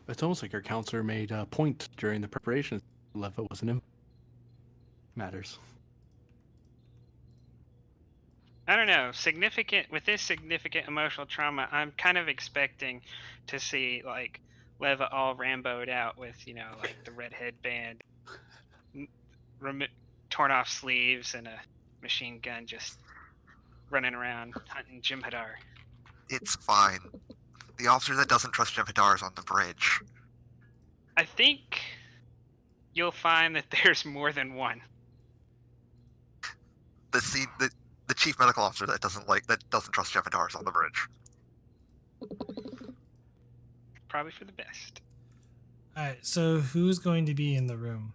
It's almost like your counselor made a point during the preparation. Leva wasn't in. Matters. I don't know. With this significant emotional trauma, I'm kind of expecting to see like Leva all Rambo'd out with, like the red headband, torn off sleeves, and a machine gun just running around hunting Jem'Hadar. It's fine. The officer that doesn't trust Jem'Hadar is on the bridge. I think you'll find that there's more than one. The chief medical officer that doesn't trust Jem'Hadar is on the bridge. Probably for the best. Alright, so who's going to be in the room?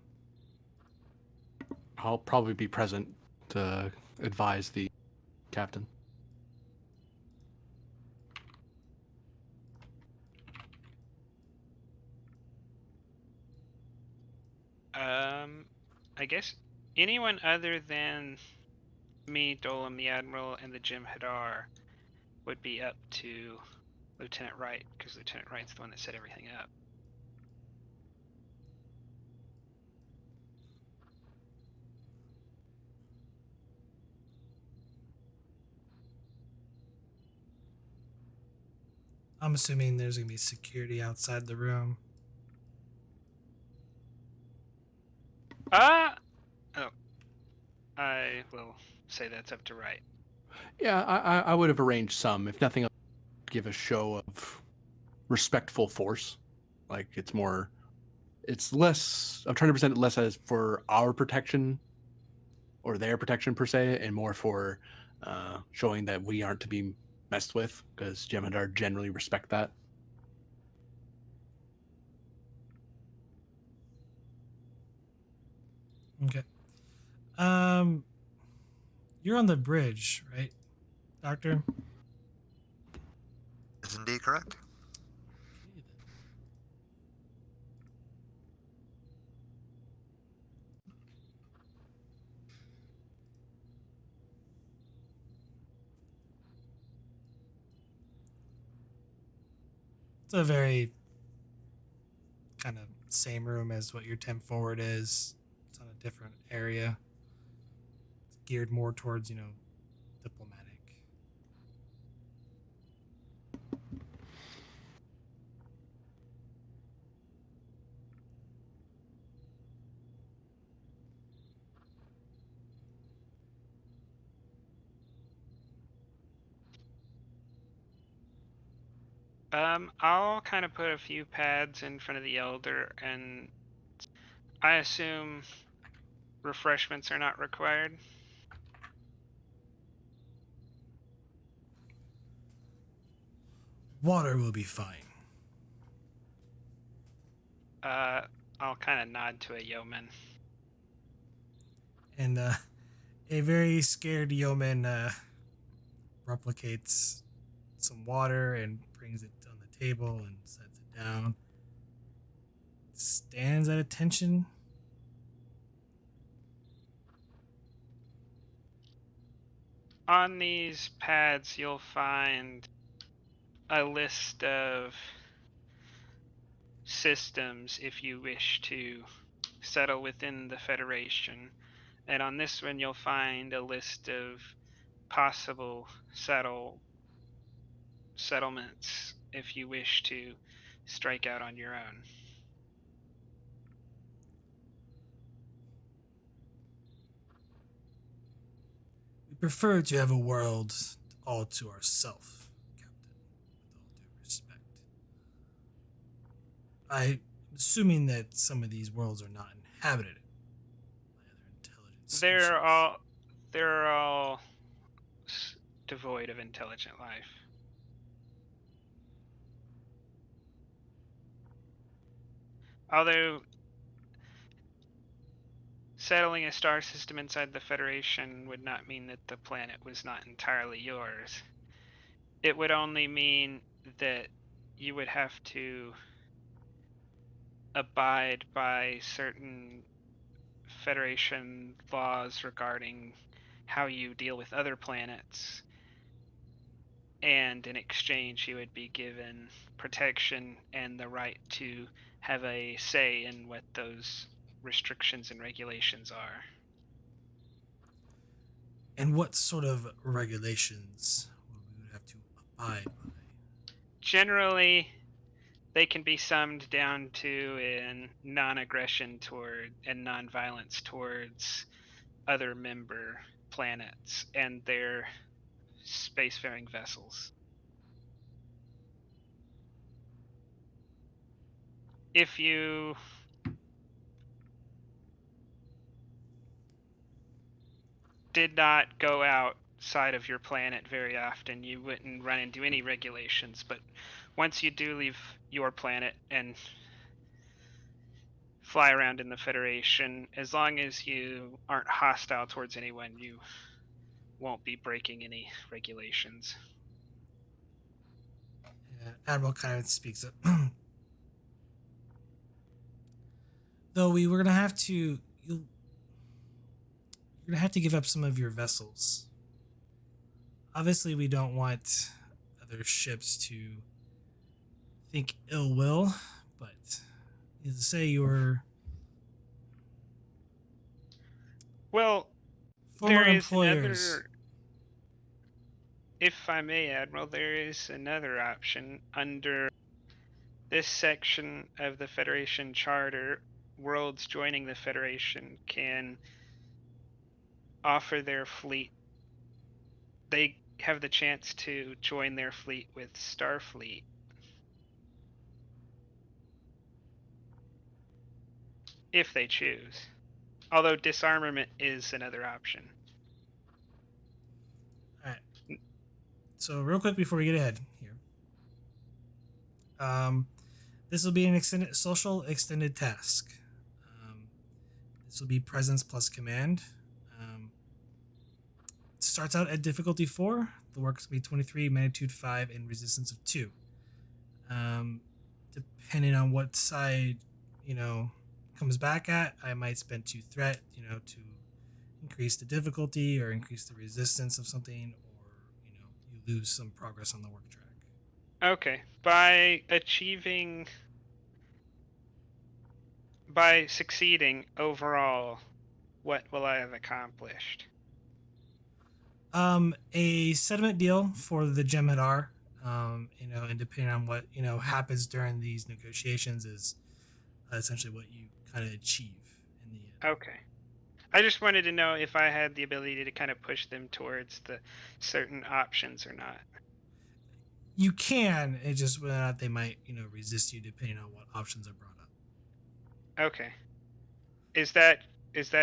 I'll probably be present to advise the captain. I guess anyone other than me, Dolan, the Admiral, and the Jem'Hadar would be up to Lieutenant Wright, because Lieutenant Wright's the one that set everything up. I'm assuming there's going to be security outside the room. Oh, I will say that's up to right. Yeah, I would have arranged some, if nothing else, give a show of respectful force. Like it's less. I'm trying to present it less as for our protection or their protection per se, and more for showing that we aren't to be messed with, because Jem'Hadar generally respect that. Okay. You're on the bridge, right, Doctor? Is indeed correct. Okay, then. It's a very kind of same room as what your 10 forward is. It's on a different area. It's geared more towards, diplomatic. I'll kind of put a few pads in front of the elder, and I assume refreshments are not required. Water will be fine. I'll kind of nod to a yeoman. And a very scared yeoman replicates some water and brings it on the table and sets it down. Stands at attention. On these pads, you'll find a list of systems if you wish to settle within the Federation. And on this one, you'll find a list of possible settlements if you wish to strike out on your own. We prefer to have a world all to ourselves, Captain, with all due respect. I'm assuming that some of these worlds are not inhabited by other intelligent species. They're all devoid of intelligent life. Although settling a star system inside the Federation would not mean that the planet was not entirely yours. It would only mean that you would have to abide by certain Federation laws regarding how you deal with other planets, and in exchange you would be given protection and the right to have a say in what those restrictions and regulations are. And what sort of regulations we would have to abide by? Generally, they can be summed down to in non-aggression toward and non-violence towards other member planets and their spacefaring vessels. If you did not go outside of your planet very often, you wouldn't run into any regulations. But once you do leave your planet and fly around in the Federation, as long as you aren't hostile towards anyone, you won't be breaking any regulations. Admiral kind of speaks up. Though we were gonna have to, you're gonna have to give up some of your vessels. Obviously, we don't want other ships to think ill will, but you say you're Well, former there is employers. another, if I may, Admiral, there is another option under this section of the Federation Charter worlds joining the Federation can offer their fleet. They have the chance to join their fleet with Starfleet. If they choose. Although disarmament is another option. All right. So real quick before we get ahead here, this will be an social extended task. This will be presence plus command. It starts out at difficulty 4. The work is going to be 23, magnitude 5, and resistance of 2. Depending on what side, comes back at, I might spend 2 threat, to increase the difficulty or increase the resistance of something, or, you lose some progress on the work track. Okay. By succeeding overall, what will I have accomplished? A sediment deal for the Jem'Hadar, and depending on what, happens during these negotiations is essentially what you kind of achieve in the end. Okay. I just wanted to know if I had the ability to kind of push them towards the certain options or not. You can, it's just whether or not they might, resist you depending on what options are brought up. Okay. Is that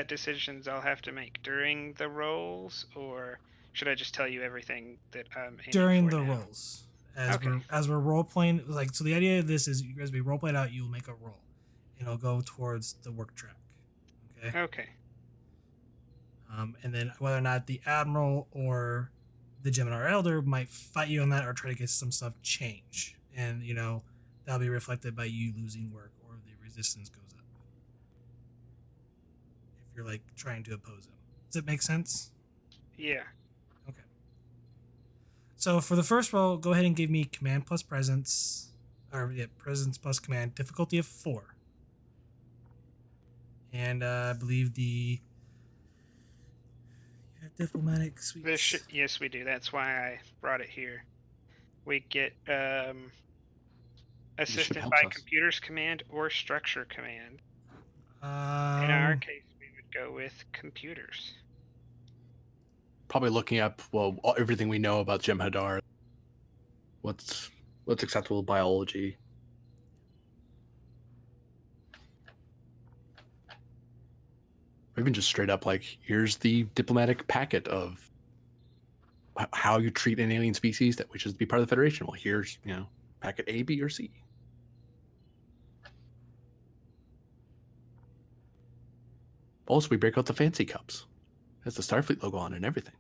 decisions I'll have to make during the rolls, or should I just tell you everything that I'm aiming During for the now? rolls, as Okay. we're role playing, like, so the idea of this is you guys be role played out. You'll make a roll, and it'll go towards the work track. Okay. Okay. And then whether or not the admiral or the Gemini Elder might fight you on that or try to get some stuff changed, and that'll be reflected by you losing work or the resistance goes up if you're like trying to oppose them. Does it make sense? Yeah. Okay. So for the first roll, go ahead and give me command plus presence, presence plus command, difficulty of 4, and I believe you have diplomatic suites. Yes, we do. That's why I brought it here. We get assistant helps by us. computers command or structure command. In Um, our case, we would go with computers. Probably looking up everything we know about Jem'Hadar. What's acceptable biology? Or even just straight up, like, here's the diplomatic packet of how you treat an alien species that wishes to be part of the Federation. Well, here's, packet A, B, or C. Also, we break out the fancy cups. It has the Starfleet logo on it and everything.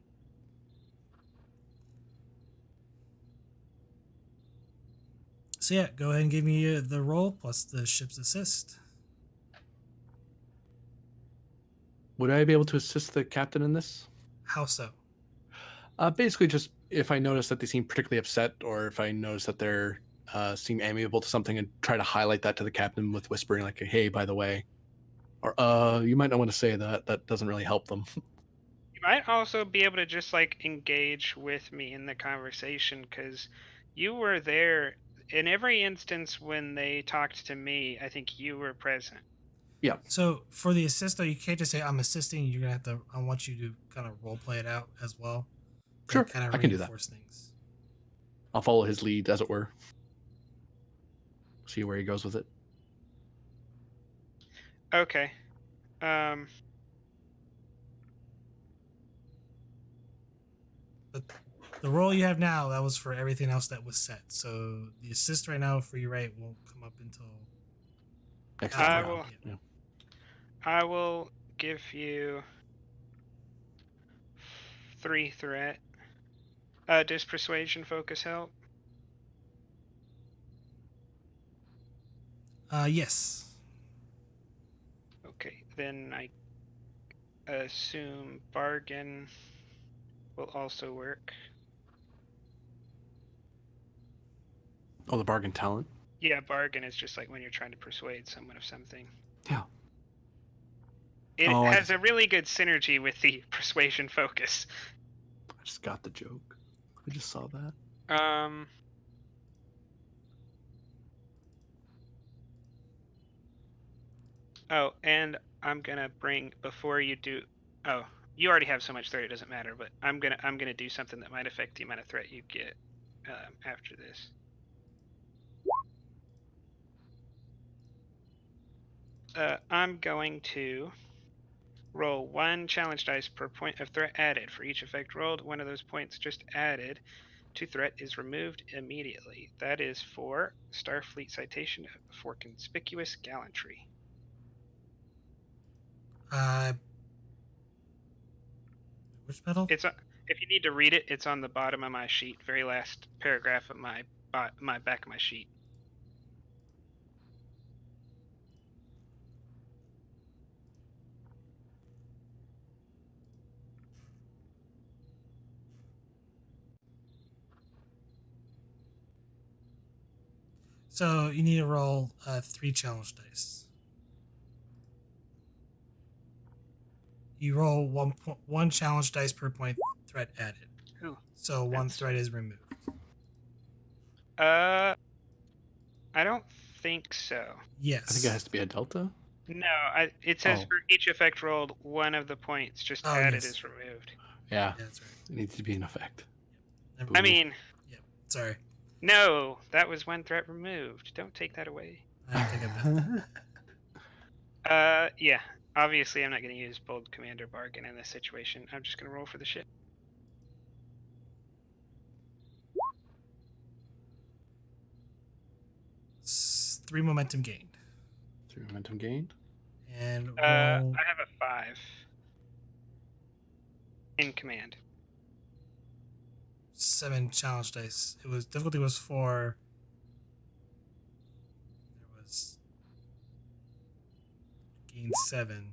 So yeah, go ahead and give me the roll plus the ship's assist. Would I be able to assist the captain in this? How so? Basically, just if I notice that they seem particularly upset, or if I notice that they're seem amiable to something, and try to highlight that to the captain with whispering, like, "Hey, by the way," or you might not want to say that. That doesn't really help them. You might also be able to just like engage with me in the conversation, because you were there in every instance when they talked to me. I think you were present. Yeah. So for the assist, though, you can't just say I'm assisting. You're gonna have to. I want you to kind of role play it out as well. Sure, Kind of I can do that. reinforce things. I'll follow his lead, as it were. See where he goes with it. Okay. But the role you have now, that was for everything else that was set. So the assist right now for you, right, won't come up until Next I time will. around. Yeah. I will give you 3 threat. Does persuasion focus help? Yes. Okay, then I assume bargain will also work. Oh, the bargain talent. Yeah, bargain is just like when you're trying to persuade someone of something. Yeah. It Oh, has a really good synergy with the persuasion focus. I just got the joke. I just saw that. Oh, and I'm gonna bring before you do. Oh, you already have so much threat; it doesn't matter. But I'm gonna do something that might affect the amount of threat you get after this. I'm going to roll 1 challenge dice per point of threat added. For each effect rolled, one of those points just added to threat is removed immediately. That is for Starfleet citation for conspicuous gallantry. Which medal? It's if you need to read it, it's on the bottom of my sheet, very last paragraph of my back of my sheet. So you need to roll 3 challenge dice. You roll one challenge dice per point threat added. Ooh, So one threat is removed. I don't think so. Yes. I think it has to be a delta. No, it says Oh. for each effect rolled, one of the points just added yes. is removed. Yeah. Yeah, that's right. It needs to be an effect. Never I mind. mean, Yep. Sorry. no, that was 1 threat removed. Don't take that away. I take it back. Yeah. Obviously, I'm not going to use bold commander bargain in this situation. I'm just going to roll for the ship. It's 3 momentum gained. 3 momentum gained. And roll. I have a 5 in command. 7 challenge dice. It was difficulty was 4. There was gain 7.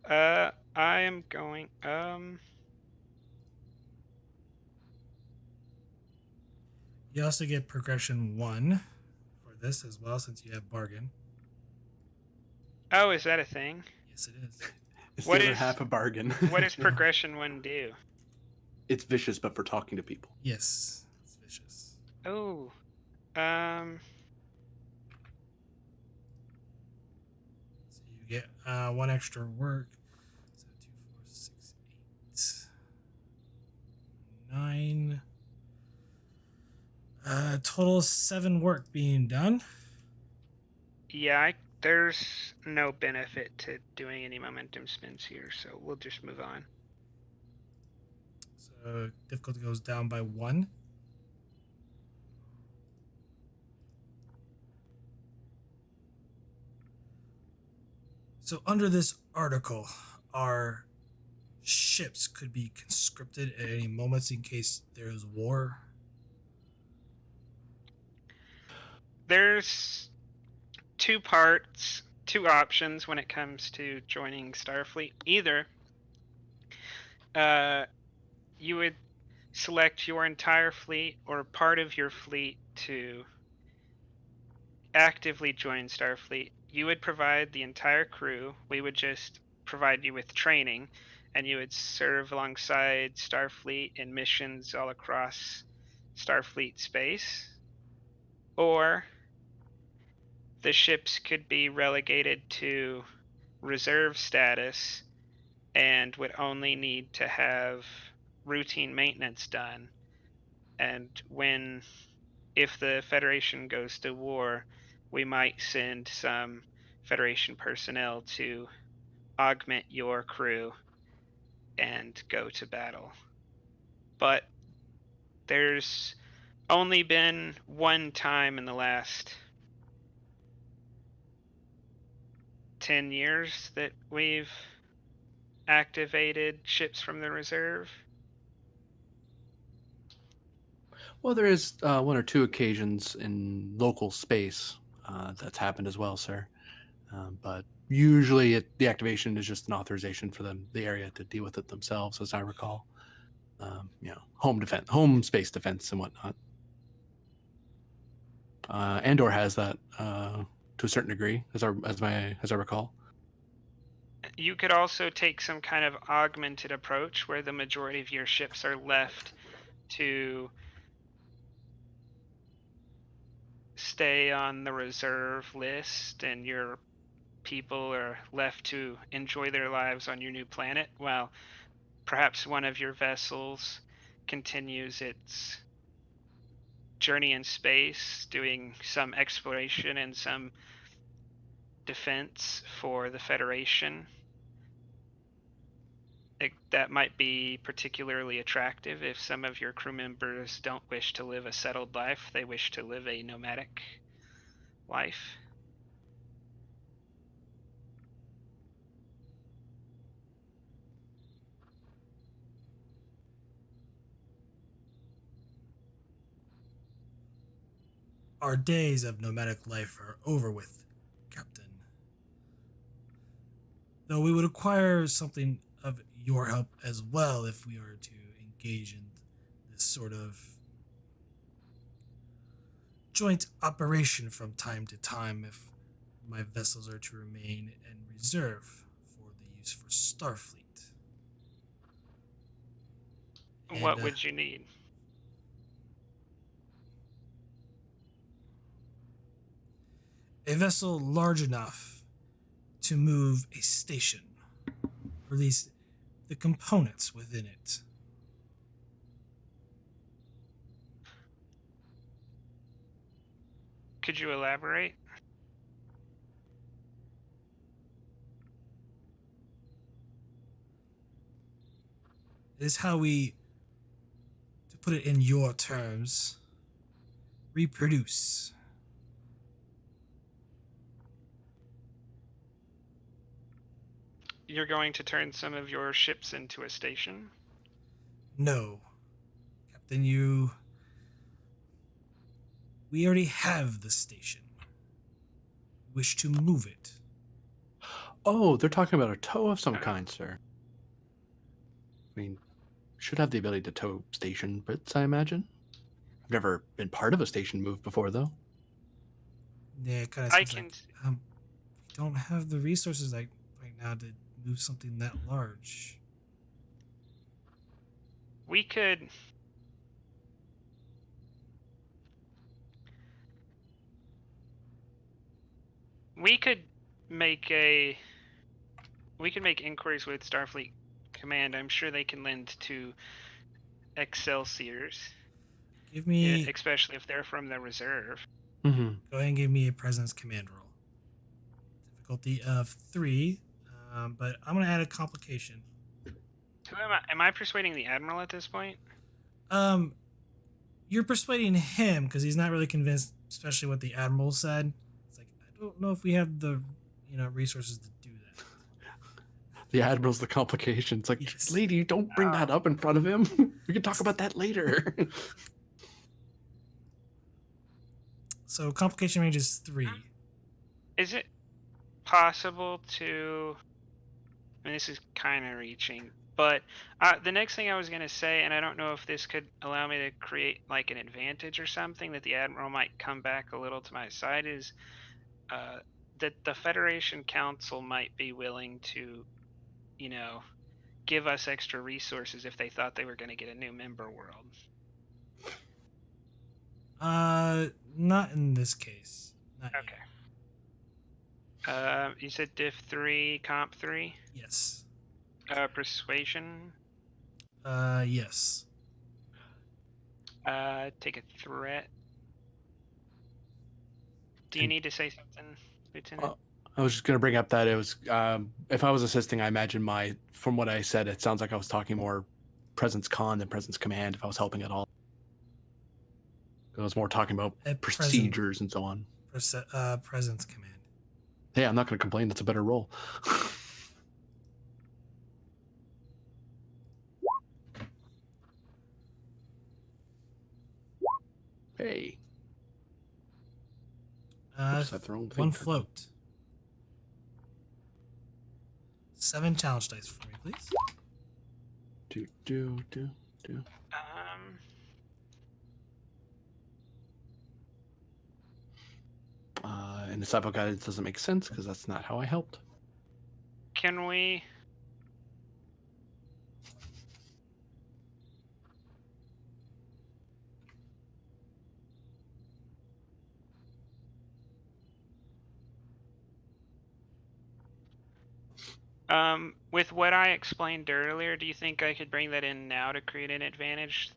I am going. You also get progression 1 for this as well, since you have bargain. Oh, is that a thing? Yes, it is. It's What the other is- half of bargain. What does progression 1 do? It's vicious, but for talking to people. Yes, it's vicious. Oh, So you get 1 extra work. So 2, 4, 6, 8, 9. Total 7 work being done. yeah. There's no benefit to doing any momentum spins here, so we'll just move on. So difficulty goes down by 1. So under this article, our ships could be conscripted at any moments in case there's war. There's 2 options when it comes to joining Starfleet. Either you would select your entire fleet or part of your fleet to actively join Starfleet. You would provide the entire crew. We would just provide you with training, and you would serve alongside Starfleet in missions all across Starfleet space. Or the ships could be relegated to reserve status and would only need to have routine maintenance done. And if the Federation goes to war, we might send some Federation personnel to augment your crew and go to battle. But there's only been one time in the last 10 years that we've activated ships from the reserve. Well, there is 1 or 2 occasions in local space that's happened as well, sir. But usually the activation is just an authorization for the area to deal with it themselves, as I recall. Home space defense and whatnot. Andor has that to a certain degree, as I recall. You could also take some kind of augmented approach where the majority of your ships are left to stay on the reserve list and your people are left to enjoy their lives on your new planet while perhaps one of your vessels continues its journey in space, doing some exploration and some defense for the Federation. That might be particularly attractive if some of your crew members don't wish to live a settled life, they wish to live a nomadic life. Our days of nomadic life are over with, Captain. Though we would require something of your help as well if we are to engage in this sort of joint operation from time to time if my vessels are to remain in reserve for the use for Starfleet. What would you need? A vessel large enough to move a station, or at least the components within it. Could you elaborate? It is how we, to put it in your terms, reproduce. You're going to turn some of your ships into a station? No, Captain, we already have the station. We wish to move it. Oh, they're talking about a tow of some kind, sir. I mean, should have the ability to tow station bits, I imagine. I've never been part of a station move before, though. Yeah, it kind of I seems can. like we don't have the resources right now to move something that large. We could. We could make a. We could make inquiries with Starfleet Command. I'm sure they can lend to Excelsiors, Give me, especially if they're from the reserve. Mm-hmm. go ahead and give me a presence command roll. Difficulty of 3, but I'm going to add a complication. Who am I? Am I persuading the Admiral at this point? You're persuading him because he's not really convinced, especially what the Admiral said. It's like, I don't know if we have the, resources to do that. The Admiral's the complication. It's like, Yes. lady, don't bring that up in front of him. We can talk about that later. So complication range is 3. Is it possible to? I mean, this is kind of reaching, but the next thing I was going to say, and I don't know if this could allow me to create like an advantage or something that the Admiral might come back a little to my side, is that the Federation Council might be willing to, give us extra resources if they thought they were going to get a new member world. Not in this case. Not Okay. You said Diff 3, Comp 3? Yet. Yes. Persuasion? Yes. Take a threat. Do you need to say something, Lieutenant? I was just going to bring up that it was, if I was assisting, I imagine from what I said, it sounds like I was talking more presence con than presence command if I was helping at all. I was more talking about procedures and so on. Presence command. Hey, I'm not going to complain. That's a better role. Hey. One float. 7 challenge dice for me, please. Do. And the disciple guidance doesn't make sense because that's not how I helped. Can we? With what I explained earlier, do you think I could bring that in now to create an advantage?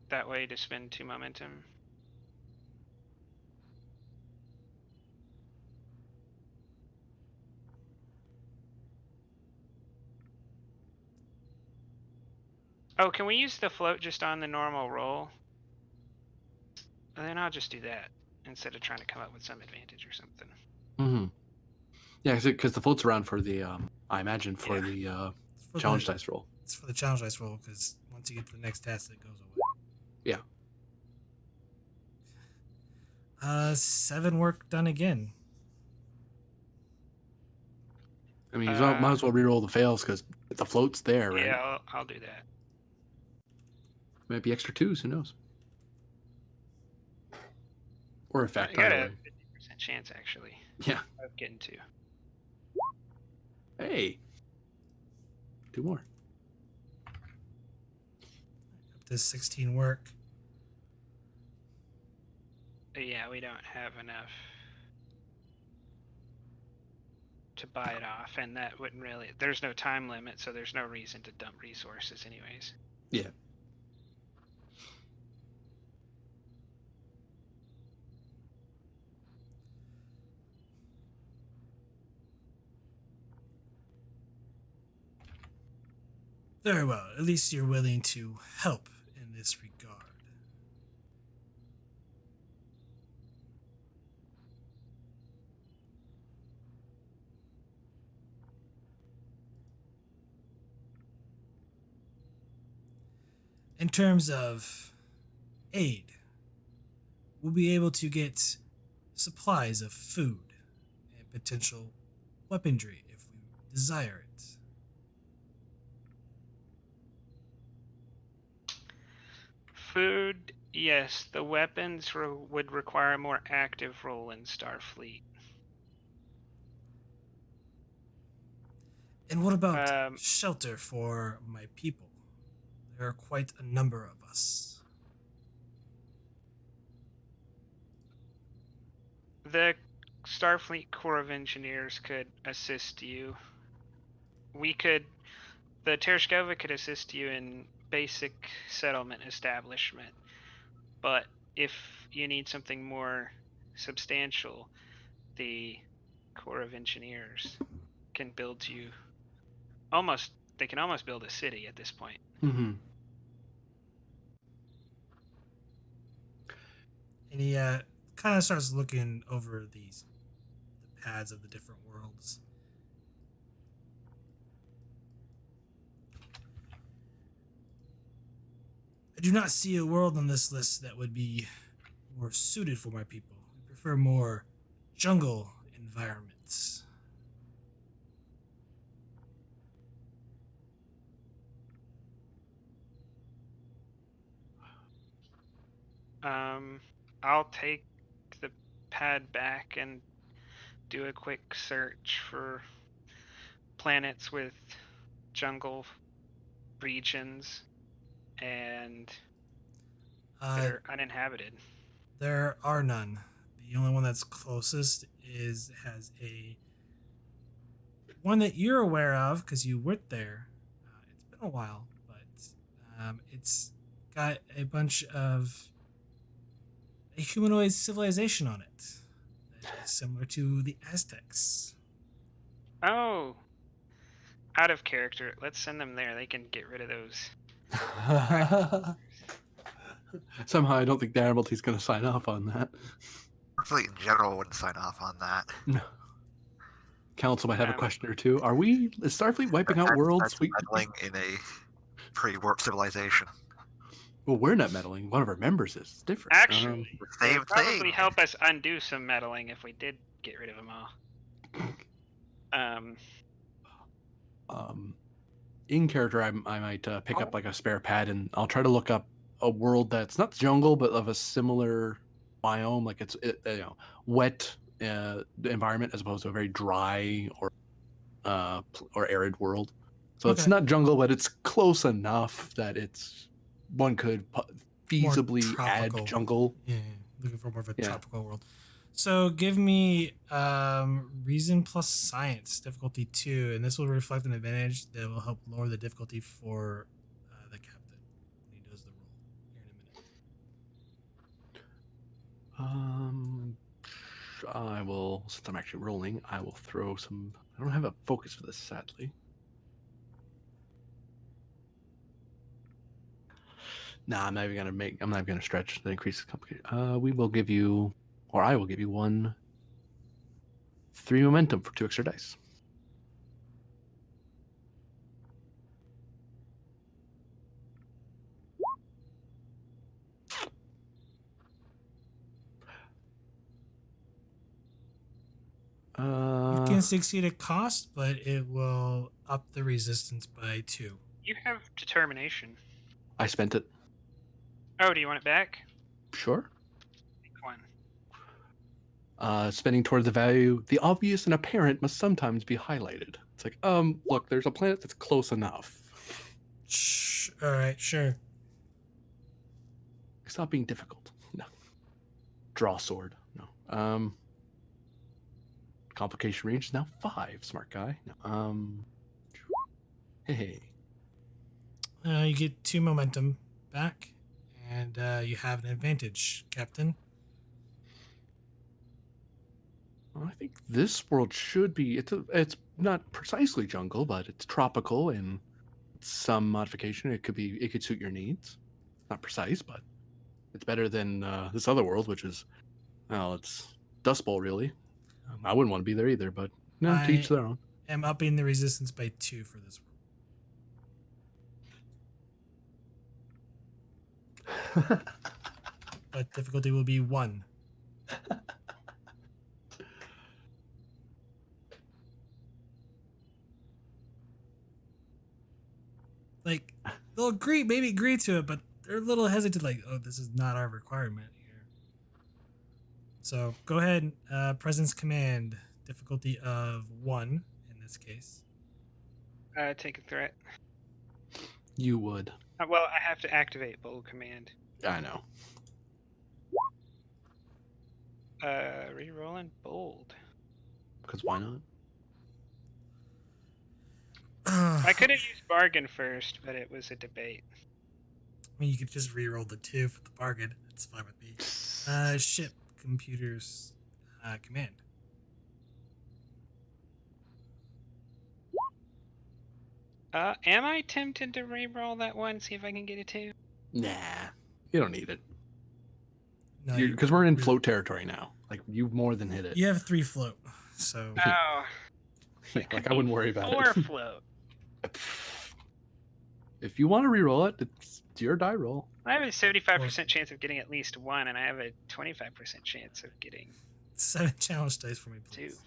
That way to spend 2 momentum? Oh, can we use the float just on the normal roll? And then I'll just do that instead of trying to come up with some advantage or something. Mm-hmm. Yeah, because the float's around for the I imagine for Yeah. the For challenge the, dice roll. It's for the challenge dice roll because once you get to the next test, it goes away. Yeah. 7 work done again. I mean, you might as well reroll the fails because the float's there, right? Yeah, I'll do that. Might be extra 2s. Who knows? Or effect, I got either a way. 50% chance actually Yeah. of getting 2. Hey. 2 more. Up to 16 work. Yeah, we don't have enough to buy it off, and that wouldn't really. There's no time limit, so there's no reason to dump resources, anyways. Yeah. Very well. At least you're willing to help in this regard. In terms of aid, we'll be able to get supplies of food and potential weaponry if we desire it. Food, yes. The weapons would require a more active role in Starfleet. And what about shelter for my people? There are quite a number of us. The Starfleet Corps of Engineers could assist you. The Tereshkova could assist you in basic settlement establishment, but if you need something more substantial, the Corps of Engineers can build you they can almost build a city at this point. Mm-hmm. And he kind of starts looking over the pads of the different worlds. I do not see a world on this list that would be more suited for my people. We prefer more jungle environments. I'll take the pad back and do a quick search for planets with jungle regions and that are uninhabited. There are none. The only one that's closest has a one that you're aware of because you weren't there. It's been a while, but it's got a bunch of a humanoid civilization on it that is similar to the Aztecs. Oh, out of character. Let's send them there. They can get rid of those. Somehow, I don't think the Admiralty's going to sign off on that. Fleet in general wouldn't sign off on that. No. Council might have a question or two. Is Starfleet wiping out worlds? That's meddling in a pre-warp civilization. Well, we're not meddling. One of our members is. It's different. Actually, it Same would probably thing. help us undo some meddling if we did get rid of them all. In character, I might pick up like a spare pad and I'll try to look up a world that's not jungle but of a similar biome, like it's wet environment as opposed to a very dry or arid world. So It's not jungle, but it's close enough that one could feasibly add jungle. Yeah, looking for more of a tropical world. So give me reason plus science, difficulty 2, and this will reflect an advantage that will help lower the difficulty for the captain when he does the roll here in a minute. I will, since I'm actually rolling, I will throw some. I don't have a focus for this, sadly. Nah, I'm not even gonna make. I'm not gonna stretch. That increases complication. We will give you, or I will give you 3 momentum for 2 extra dice. You can succeed at cost, but it will up the resistance by 2. You have determination. I spent it. Oh, do you want it back? Sure. Take one. Spending towards the value, the obvious and apparent must sometimes be highlighted. It's like, look, there's a planet that's close enough. All right, sure. Stop being difficult. No. Draw sword. No. Complication range is now 5, smart guy. No. Hey. You get 2 momentum back, and you have an advantage, Captain. Well, I think this world should be. It's not precisely jungle, but it's tropical and some modification. It could suit your needs. Not precise, but it's better than this other world, which is, well, it's Dust Bowl really. I wouldn't want to be there either, but no, to each their own. I'm upping the resistance by 2 for this world. But difficulty will be 1. Like, they'll maybe agree to it, but they're a little hesitant, like, oh, this is not our requirement here. So go ahead, presence command, difficulty of 1 in this case. Take a threat. You would. Well, I have to activate bold command. I know. Rerolling bold. Because why not? I could have used bargain first, but it was a debate. I mean, you could just re-roll the 2 for the bargain. It's fine with me. Ship computers command. Am I tempted to re-roll that one, see if I can get a 2? Nah, you don't need it. No, Because we're in float territory now. Like, you've more than hit it. You have 3 float, so... Oh. Yeah, like, I wouldn't worry about 4 it. float. If you want to re-roll it, it's your die roll. I have a 75% chance of getting at least 1, and I have a 25% chance of getting 7 challenge dice for me, please. 2.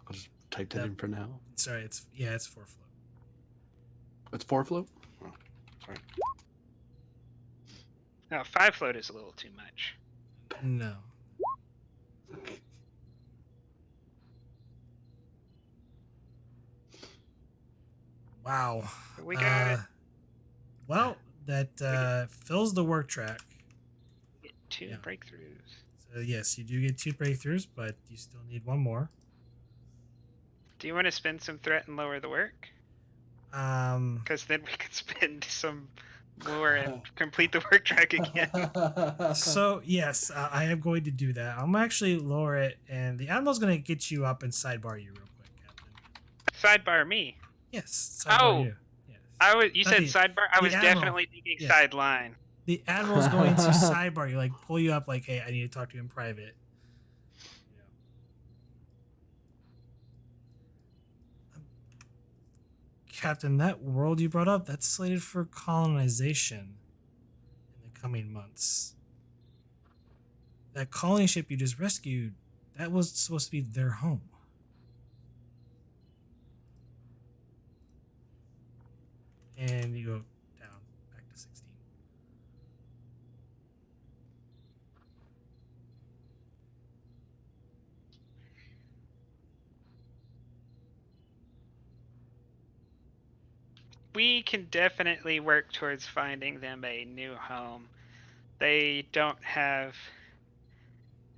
I'll just type that in for now. Sorry, it's 4 float. It's 4 float? Oh, sorry. No, 5 float is a little too much. No. Wow. We got it. Well, that fills the work track. We get 2 breakthroughs. So yes, you do get 2 breakthroughs, but you still need 1 more. Do you want to spend some threat and lower the work? Because then we could spend some more and complete the work track again. So yes, I am going to do that. I'm actually lower it, and the animal's going to get you up and sidebar you real quick, Captain. Sidebar me. Yes. Sidebar you. Yes. You said sidebar. I was animal. Definitely thinking sideline. The admiral's going to sidebar you, like pull you up, like, hey, I need to talk to you in private. Captain, that world you brought up, that's slated for colonization in the coming months. That colony ship you just rescued, that was supposed to be their home. And you go down, back to 16. We can definitely work towards finding them a new home. They don't have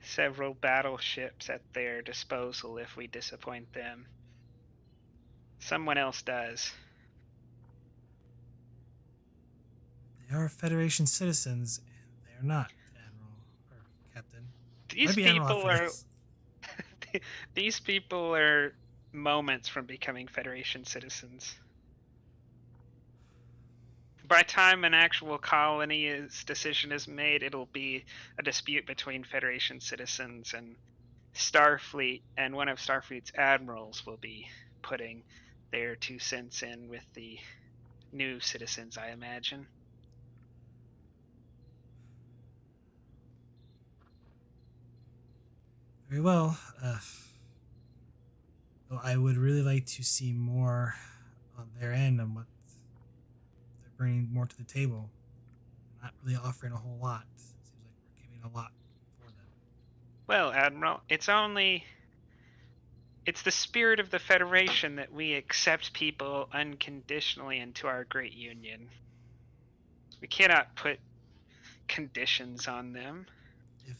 several battleships at their disposal if we disappoint them. Someone else does. They are Federation citizens, and they are not, Admiral or Captain. These Might be Admiral people after are this. these people are moments from becoming Federation citizens. By the time an actual colony's decision is made, it'll be a dispute between Federation citizens and Starfleet, and one of Starfleet's admirals will be putting their 2 cents in with the new citizens, I imagine. Very well. Though I would really like to see more on their end and what they're bringing more to the table. Not really offering a whole lot. Seems like we're giving a lot for them. Well, Admiral, it's the spirit of the Federation that we accept people unconditionally into our great union. We cannot put conditions on them. If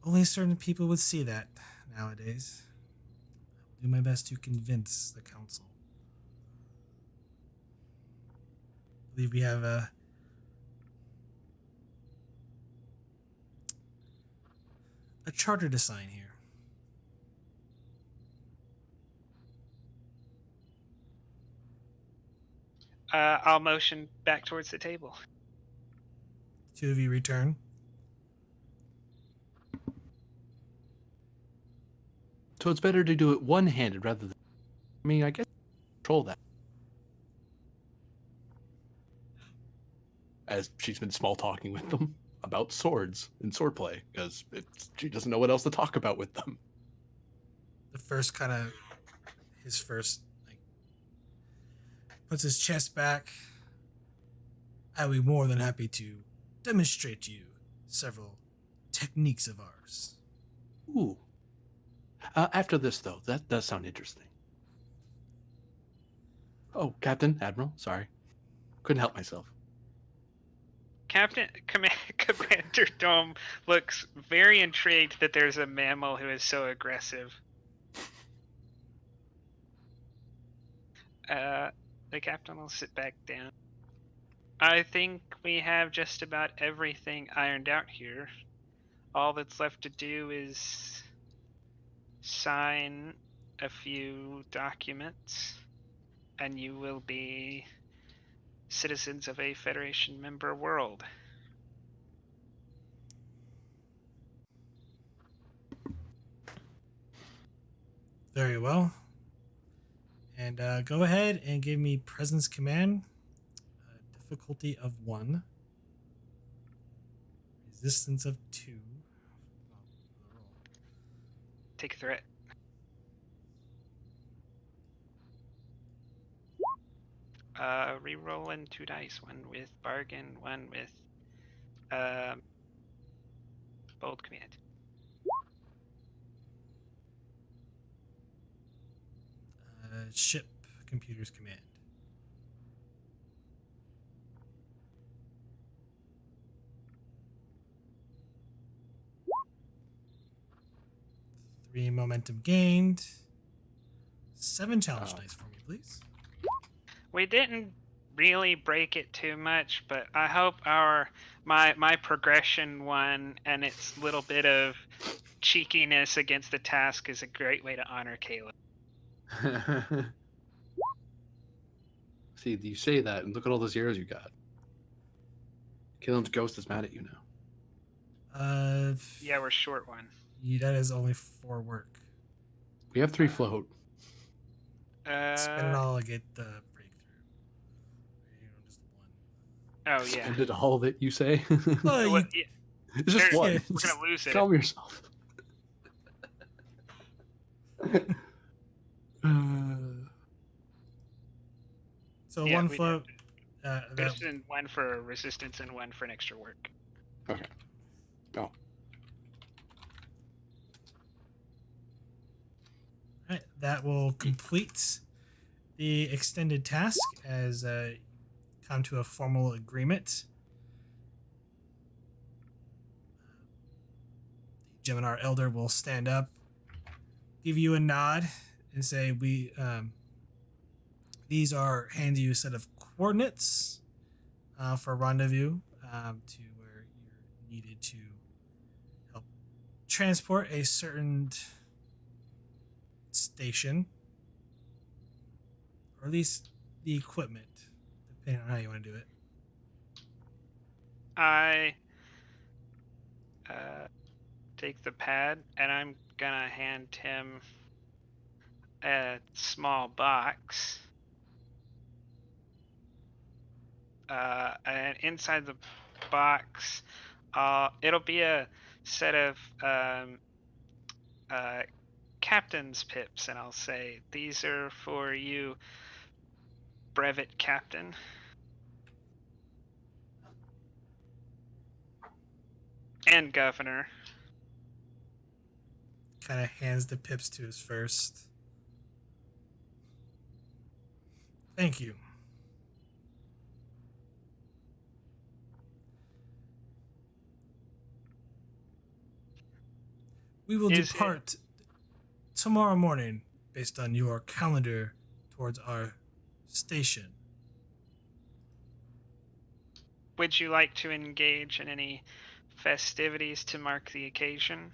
only certain people would see that nowadays. I'll do my best to convince the council. I believe we have a charter to sign here. I'll motion back towards the table. Two of you return. So it's better to do it one-handed rather than. I mean, I guess control that. As she's been small talking with them about swords and swordplay, because she doesn't know what else to talk about with them. The first kind of his first like puts his chest back. I'll be more than happy to demonstrate to you several techniques of ours. Ooh. After this, though, that does sound interesting. Oh, Captain, Admiral, sorry. Couldn't help myself. Commander Dome looks very intrigued that there's a mammal who is so aggressive. The captain will sit back down. I think we have just about everything ironed out here. All that's left to do is sign a few documents, and you will be citizens of a Federation member world. Very well. And go ahead and give me presence command. Difficulty of 1. Resistance of 2. Take a threat. Rerolling 2 dice. 1 with bargain, 1 with bold command. Ship computers command. Three momentum gained. 7 challenge dice for me, please. We didn't really break it too much, but I hope my progression one and its little bit of cheekiness against the task is a great way to honor Caleb. See, you say that, and look at all the zeros you got. Caleb's ghost is mad at you now. Yeah, we're short one. That is only 4 work. We have 3 float. Spend it all to get the breakthrough. Just 1. Oh yeah. Spend it all that you say? Well, Well, you, yeah, It's just one. we're gonna lose it. Calm yourself. so Yeah, 1 we float. There's 1 for resistance and 1 for an extra work. Okay. Go. Right, that will complete the extended task as come to a formal agreement. The Geminar Elder will stand up, give you a nod, and say, these are hand you a set of coordinates for rendezvous to where you're needed to help transport a certain station, or at least the equipment, depending on how you want to do it. I take the pad and I'm gonna hand him a small box. And inside the box, it'll be a set of captain's pips, and I'll say, these are for you, brevet captain. And governor. Kind of hands the pips to his first. Thank you. We will depart tomorrow morning based on your calendar towards our station. Would you like to engage in any festivities to mark the occasion?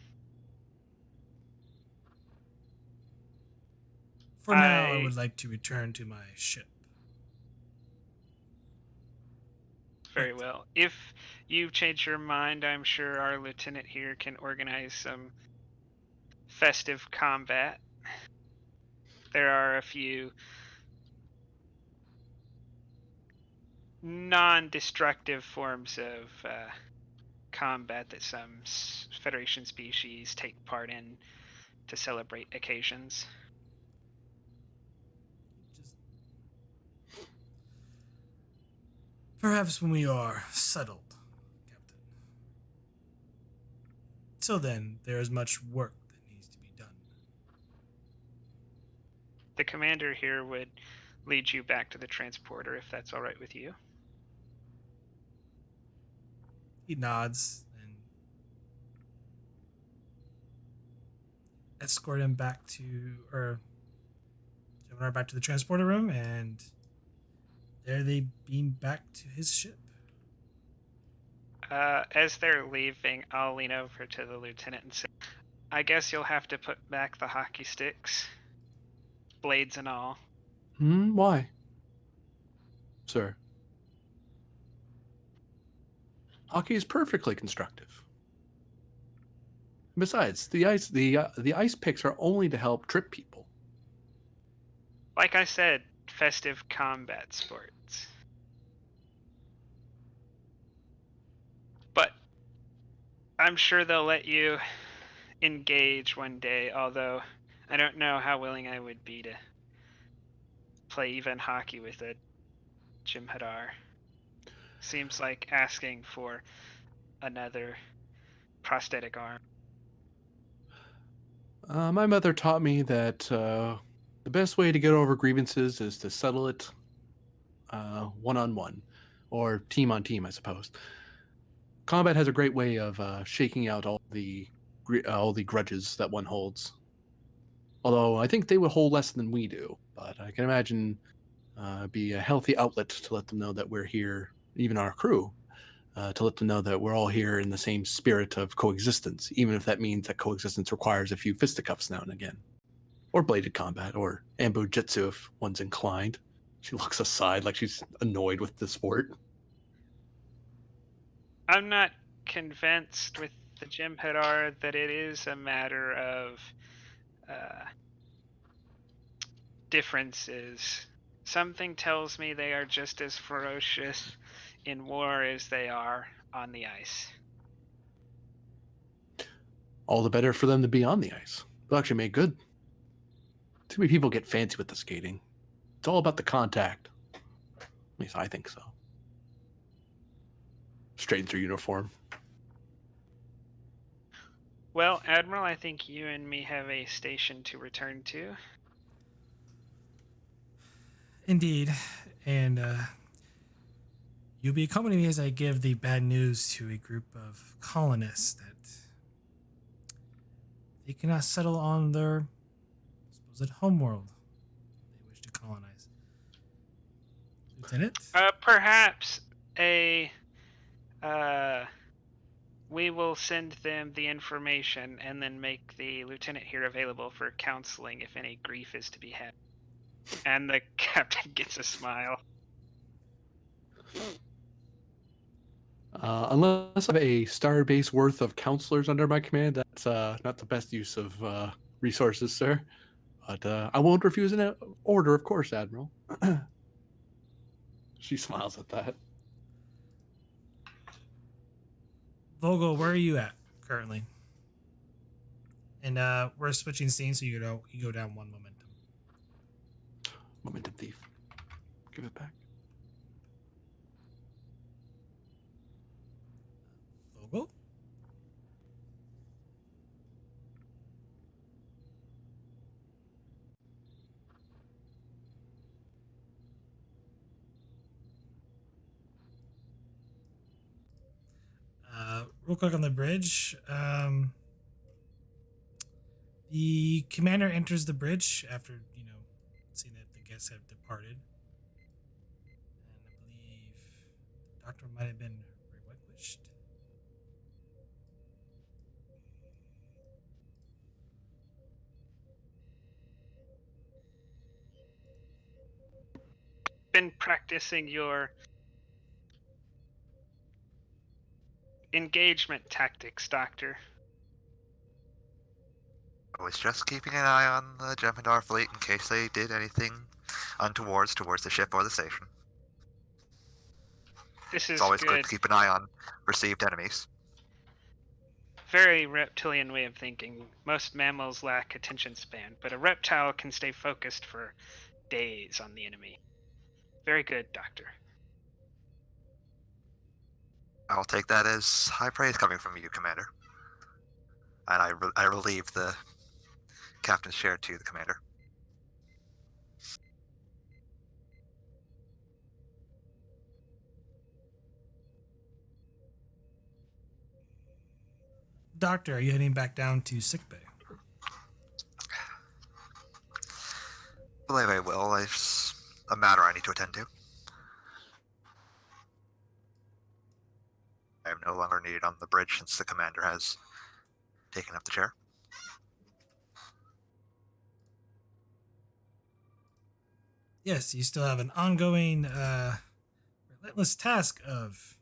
For now, I would like to return to my ship. Very well. If you change your mind, I'm sure our lieutenant here can organize some festive combat. There are a few non-destructive forms of combat that some Federation species take part in to celebrate occasions. Perhaps when we are settled, Captain. Till then, there is much work that needs to be done. The commander here would lead you back to the transporter if that's all right with you. He nods and escort him back to, or Gemini back to the transporter room, and there they beam back to his ship. As they're leaving, I'll lean over to the lieutenant and say, I guess you'll have to put back the hockey sticks, blades and all. Why? Sir. Hockey is perfectly constructive. Besides, the ice picks are only to help trip people. Like I said, festive combat sports. But I'm sure they'll let you engage one day, although I don't know how willing I would be to play even hockey with a Jim'Hadar. Seems like asking for another prosthetic arm. My mother taught me that the best way to get over grievances is to settle it one-on-one, or team-on-team, I suppose. Combat has a great way of shaking out all the grudges that one holds. Although I think they would hold less than we do, but I can imagine be a healthy outlet to let them know that we're here, even our crew, to let them know that we're all here in the same spirit of coexistence, even if that means that coexistence requires a few fisticuffs now and again. Or bladed combat, or ambu jitsu if one's inclined. She looks aside like she's annoyed with the sport. I'm not convinced with the Jim'Hadar that it is a matter of differences. Something tells me they are just as ferocious in war as they are on the ice. All the better for them to be on the ice. They'll actually make good. Too many people get fancy with the skating. It's all about the contact. At least I think so. Straightens her uniform. Well, Admiral, I think you and me have a station to return to. Indeed, and you'll be accompanying me as I give the bad news to a group of colonists that they cannot settle on their supposed homeworld they wish to colonize. Lieutenant? Perhaps a we will send them the information and then make the lieutenant here available for counseling if any grief is to be had. And the captain gets a smile. Unless I have a starbase worth of counselors under my command, that's not the best use of resources, sir. But I won't refuse an order, of course, Admiral. She smiles at that. Vogel, where are you at currently? And we're switching scenes, so you go down one momentum. Momentum thief. Give it back. Vogel? Real quick on the bridge. The commander enters the bridge after, seeing that the guests have departed. And I believe the doctor might have been relinquished. Been practicing your engagement tactics, Doctor. I was just keeping an eye on the Jem'Hadar fleet in case they did anything untowards towards the ship or the station. This is It's always good good. to keep an eye on perceived enemies. Very reptilian way of thinking. Most mammals lack attention span, but a reptile can stay focused for days on the enemy. Very good, Doctor. I'll take that as high praise coming from you, Commander. And I relieve the captain's share to the Commander. Doctor, are you heading back down to sickbay? I believe I will. It's a matter I need to attend to. I am no longer needed on the bridge since the Commander has taken up the chair. Yes, you still have an ongoing, relentless task of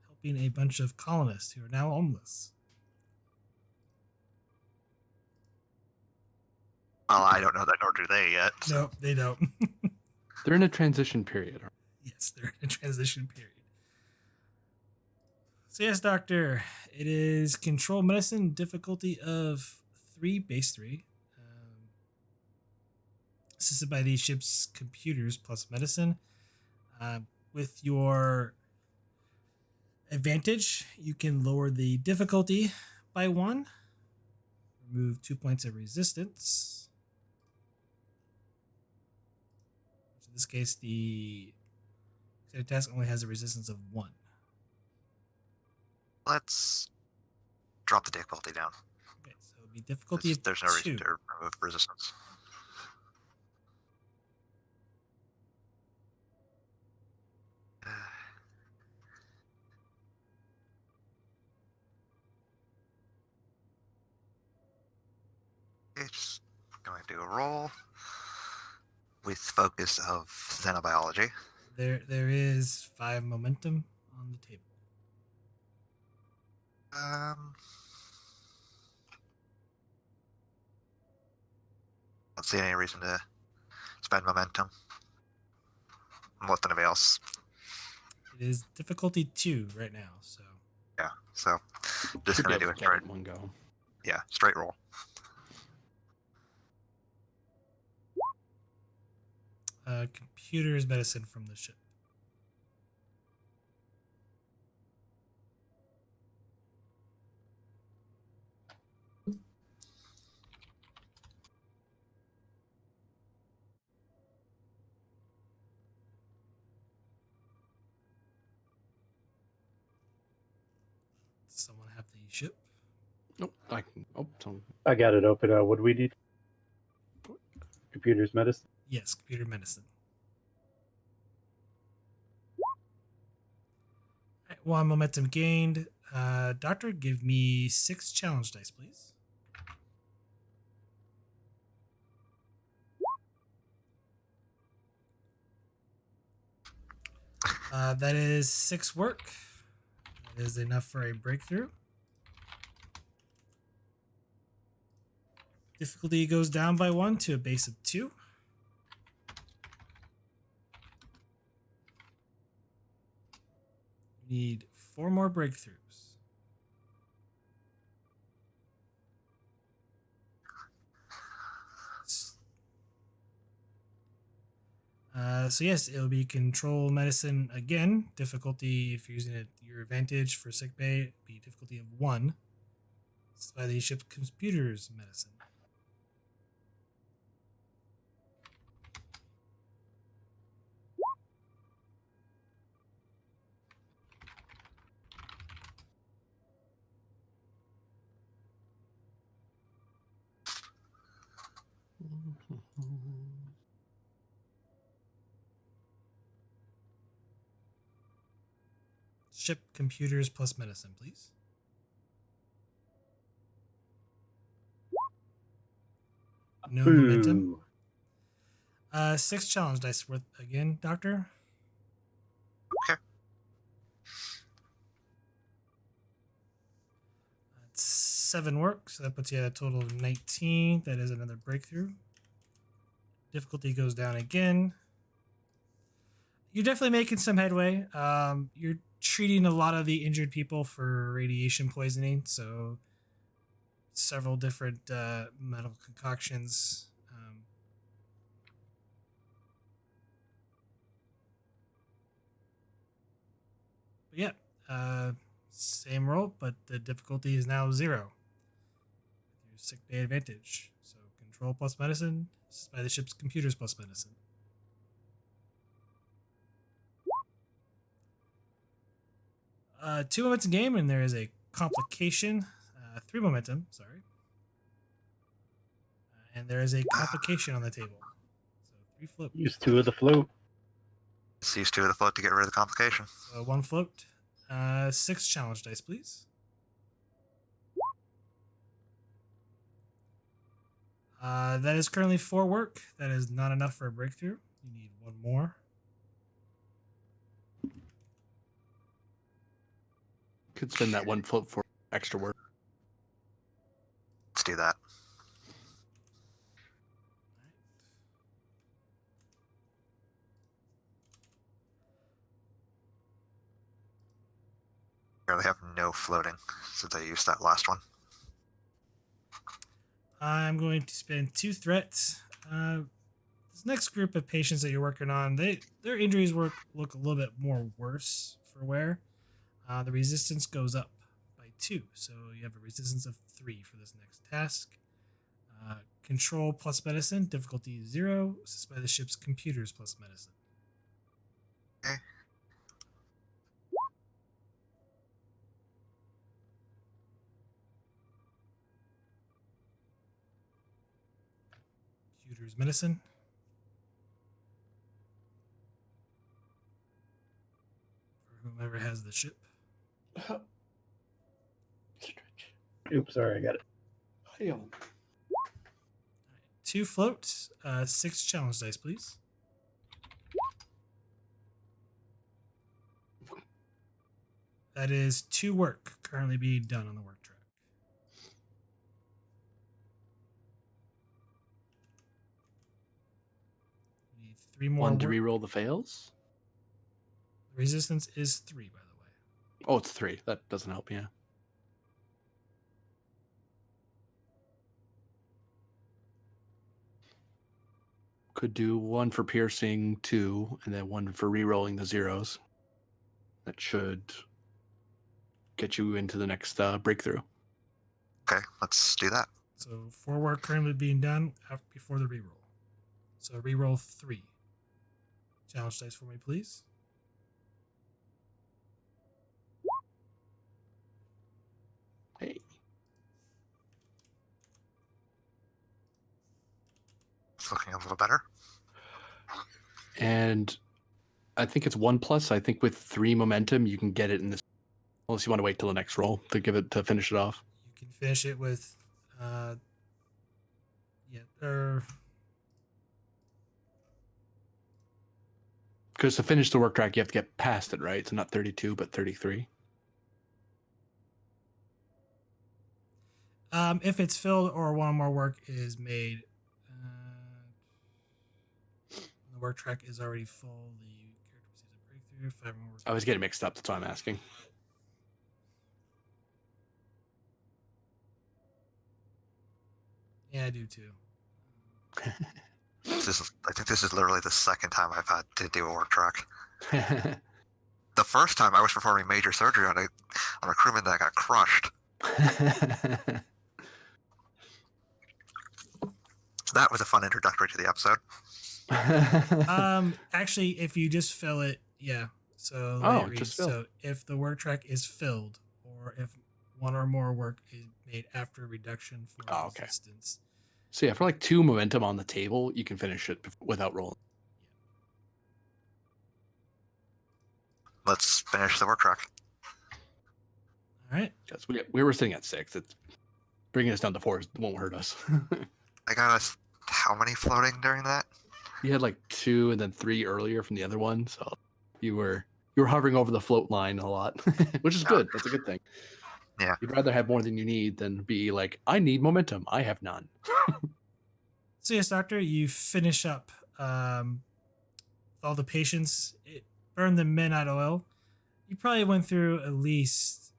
helping a bunch of colonists who are now homeless. Well, I don't know that, nor do they yet. So. Nope, they don't. They're in a transition period. Yes, they're in a transition period. So yes, Doctor, it is control medicine, difficulty of 3, base 3. Assisted by the ship's computers plus medicine. With your advantage, you can lower the difficulty by 1. Remove 2 points of resistance. In this case, the task only has a resistance of 1. Let's drop the difficulty down. Okay, so it'll be difficulty of There's no 2. reason to remove resistance. Okay, just going to do a roll with focus of xenobiology. There is 5 momentum on the table. Don't see any reason to spend momentum. What than anybody else? It is difficulty 2 right now, so Yeah, so just Should be gonna do able a to get straight. it in one go. Yeah, straight roll. Computers medicine from the ship. Does someone have the ship? Nope. I can. Oh, so I got it open. What do we need? Computers medicine. Yes, computer medicine. All right, 1 momentum gained. Doctor, give me 6 challenge dice, please. That is 6 work. That is enough for a breakthrough. Difficulty goes down by 1 to a base of 2. You need 4 more breakthroughs. So yes, it'll be control medicine again. Difficulty, if you're using it your advantage for sick bay, be difficulty of 1. This is by the ship computers medicine. Ship computers plus medicine, please. No momentum. Boo. 6 challenge dice worth again, Doctor. Okay. That's 7 work, so that puts you at a total of 19. That is another breakthrough. Difficulty goes down again. You're definitely making some headway. You're treating a lot of the injured people for radiation poisoning, so several different medical concoctions. But yeah, same roll, but the difficulty is now 0. Your sick bay advantage. So control plus medicine. This is by the ship's computers plus medicine. Two momentum game, and there is a complication. 3 momentum, sorry. And there is a complication on the table. So 3 float. Use 2 of the float. Just use 2 of the float to get rid of the complication. So 1 float. 6 challenge dice, please. That is currently 4 work. That is not enough for a breakthrough. You need 1 more. could spend that 1 float for extra work. Let's do that. Currently have no floating since I used that last one. I'm going to spend 2 threats. This next group of patients that you're working on, their injuries look a little bit more worse for wear. The resistance goes up by 2, so you have a resistance of 3 for this next task. Control plus medicine, difficulty is 0. This is by the ship's computers plus medicine. Okay. Computers medicine. For whomever has the ship. Oops, sorry, I got it. 2 floats, 6 challenge dice, please. That is 2 work currently being done on the work track. You need 3 more. 1 to work. reroll the fails. The resistance is 3, by the way. Oh, it's 3. That doesn't help, yeah. Could do 1 for piercing, 2, and then 1 for rerolling the zeros. That should get you into the next breakthrough. Okay, let's do that. So 4 work currently being done before the reroll. So reroll 3. Challenge dice for me, please. Hey. It's looking a little better. And I think it's 1+. I think with 3 momentum, you can get it in this. Unless you want to wait till the next roll to finish it off. You can finish it with, Because to finish the work track, you have to get past it, right? So not 32, but 33. If it's filled or one more work is made, the work track is already full. The character receives a breakthrough. 5 more work. I was getting mixed up. That's why I'm asking. Yeah, I do too. I think this is literally the second time I've had to do a work track. The first time I was performing major surgery on a crewman that got crushed. So that was a fun introductory to the episode. Actually, if you just fill it, yeah. So just fill. So if the work track is filled, or if one or more work is made after reduction for resistance. So yeah, for like 2 momentum on the table, you can finish it without rolling. Let's finish the work track. All right. Because we were sitting at 6. It's bringing us down to 4 won't hurt us. I got us how many floating during that? You had like 2 and then 3 earlier from the other one, so you were hovering over the float line a lot, which is good. That's a good thing. Yeah. You'd rather have more than you need than be like, I need momentum. I have none. So yes, doctor, you finish up all the patients. It burned the midnight oil. You probably went through at least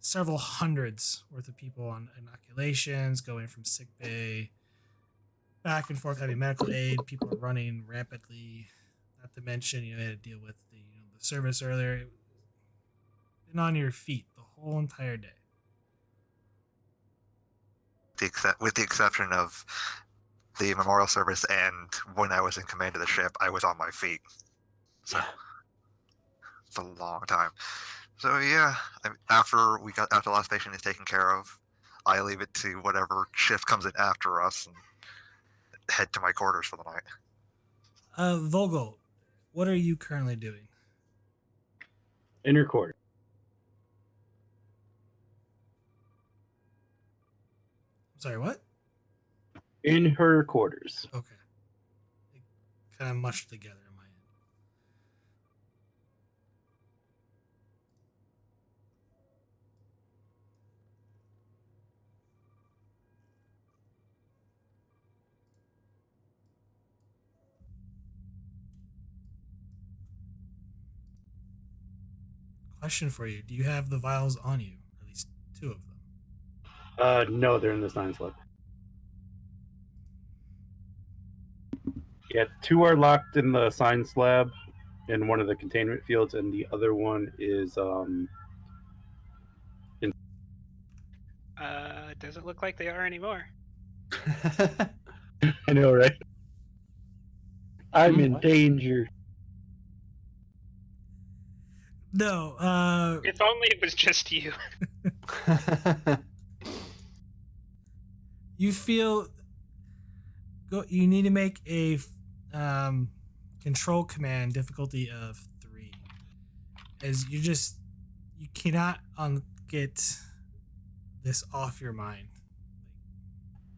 several hundreds worth of people on inoculations, going from sick bay back and forth, having medical aid. People are running rampantly. Not to mention, you had to deal with the service earlier. Been on your feet the whole entire day. With the exception of the memorial service and when I was in command of the ship, I was on my feet. So it's a long time. So yeah, after the last patient is taken care of, I leave it to whatever shift comes in after us and head to my quarters for the night. Vogel, what are you currently doing? Inner quarter. I'm sorry, what? In her quarters. Okay. It kind of mushed together in my end. Question for you. Do you have the vials on you? At least 2 of them. No, they're in the science lab. Yeah, 2 are locked in the science lab in one of the containment fields, and the other one is It doesn't look like they are anymore. I know, right? I'm in danger. No, If only it was just you. you feel you need to make a control command difficulty of 3, as you cannot get this off your mind.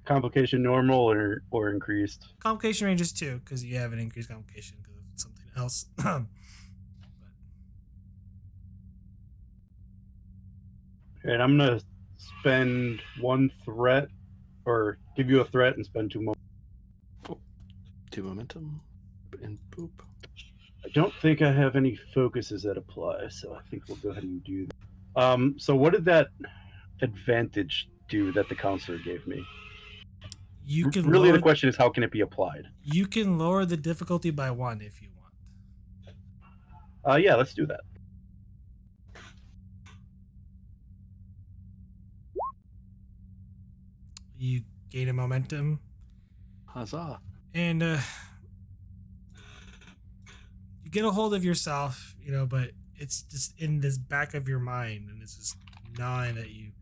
Complication normal or increased? Complication range is 2 because you have an increased complication because of something else. And I'm gonna spend 1 threat, or give you a threat and spend 2 more. 2 momentum and boop. I don't think I have any focuses that apply, so I think we'll go ahead and do that. So what did that advantage do that the counselor gave me? You can the question is, how can it be applied? You can lower the difficulty by 1 if you want. Yeah, let's do that. You gain a momentum. Huzzah. And you get a hold of yourself, but it's just in this back of your mind, and it's just gnawing that you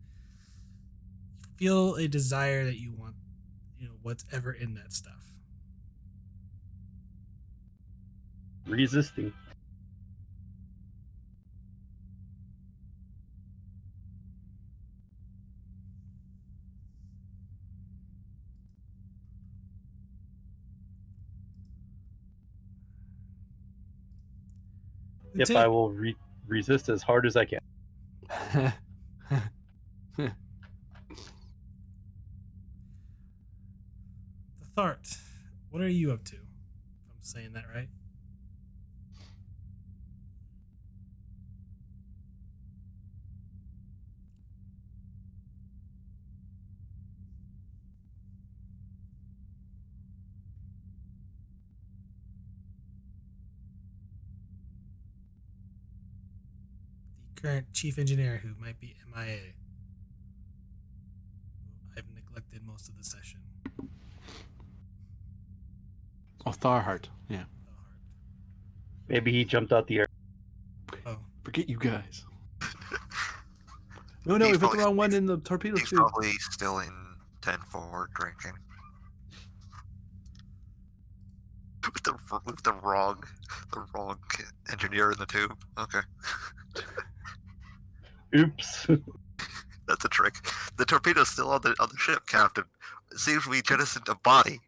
feel a desire that you want, what's ever in that stuff. Resisting. If I will resist as hard as I can. The Thart, what are you up to? If I'm saying that right. The current chief engineer who might be MIA. I've neglected most of the session. Oh, Tharhart. Yeah. Maybe he jumped out the air. Oh, Forget you guys. No, we He's put the probably- wrong one in the torpedo He's tube. probably still in 10-4 drinking. With the wrong engineer in the tube. Okay. Oops. That's a trick. The torpedo's still on the ship, Captain. It seems we jettisoned a body.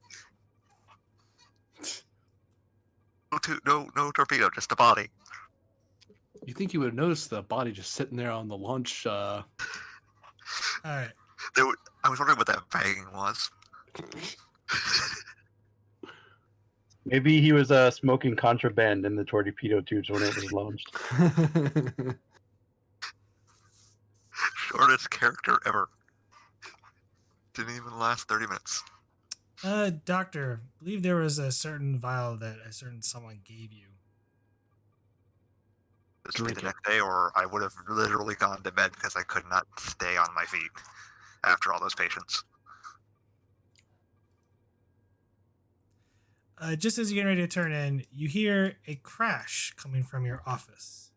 No torpedo, just a body. You think you would have noticed the body just sitting there on the launch? all right. I was wondering what that banging was. Maybe he was smoking contraband in the torpedo tubes when it was launched. Shortest character ever. Didn't even last 30 minutes. Doctor, I believe there was a certain vial that a certain someone gave you. This would be the Drink next day, or I would have literally gone to bed because I could not stay on my feet after all those patients. Just as you're getting ready to turn in, you hear a crash coming from your office.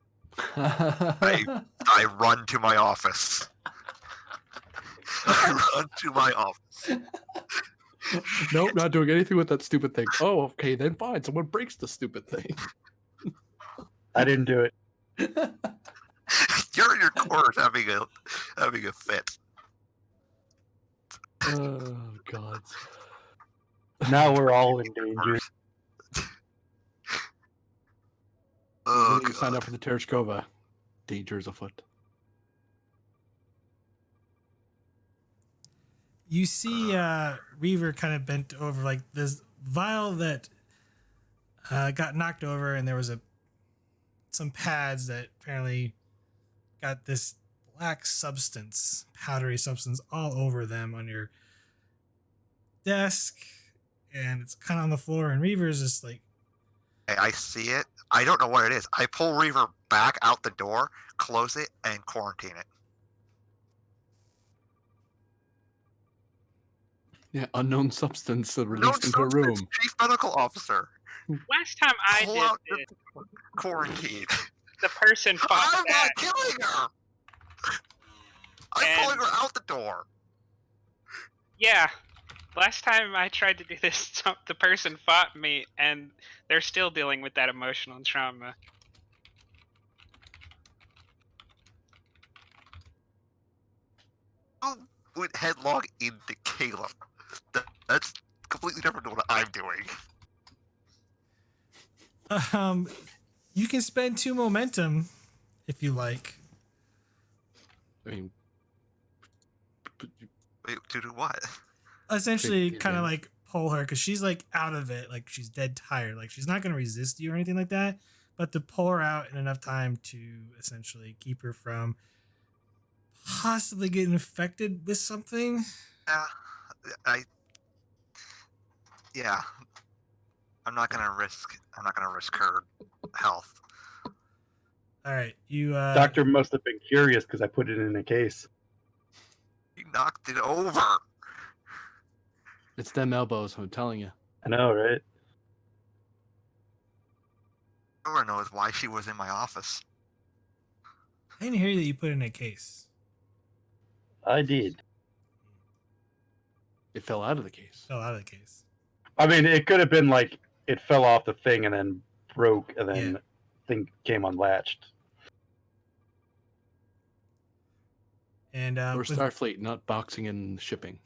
I run to my office. I run to my office. Nope, not doing anything with that stupid thing. Oh, okay, then fine. Someone breaks the stupid thing. I didn't do it. You're in your quarters having a fit. Oh, God. Now we're all in danger. Oh, You signed God. up for the Tereshkova. Danger is afoot. You see Reaver kind of bent over, like this vial that got knocked over, and there was some pads that apparently got this black substance, powdery substance, all over them on your desk, and it's kind of on the floor. And Reaver's just like, I see it. I don't know what it is. I pull Reaver back out the door, close it, and quarantine it. Yeah, unknown substance No released into a substance, room. Chief Medical Officer. Last time I Pull did out this, your quarantine. the person fought I'm back. not killing her. I'm And- pulling her out the door. Yeah. Last time I tried to do this, the person fought me, and they're still dealing with that emotional trauma. I went headlong into Caleb. That's completely different than what I'm doing. you can spend 2 momentum if you like. I mean, Wait, to do what? Essentially, Big kind of damage. like pull her because she's like out of it, like she's dead tired, like she's not going to resist you or anything like that, but to pull her out in enough time to essentially keep her from possibly getting infected with something. Yeah. I'm not gonna risk her health. All right, you Doctor must have been curious because I put it in a case. You knocked it over. it's them elbows, I'm telling you. I know, right? Nora knows why she was in my office. I didn't hear that you put it in a case. I did. It fell out of the case. Fell out of the case. I mean, it could have been like it fell off the thing and then broke, and then Yeah. thing came unlatched. And Or with Starfleet not boxing and shipping.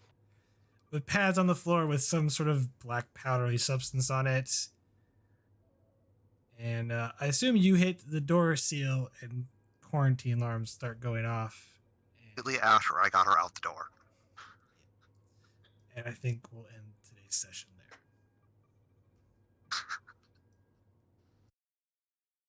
pads on the floor with some sort of black powdery substance on it. And I assume you hit the door seal and quarantine alarms start going off. Immediately after I got her out the door. And I think we'll end today's session there.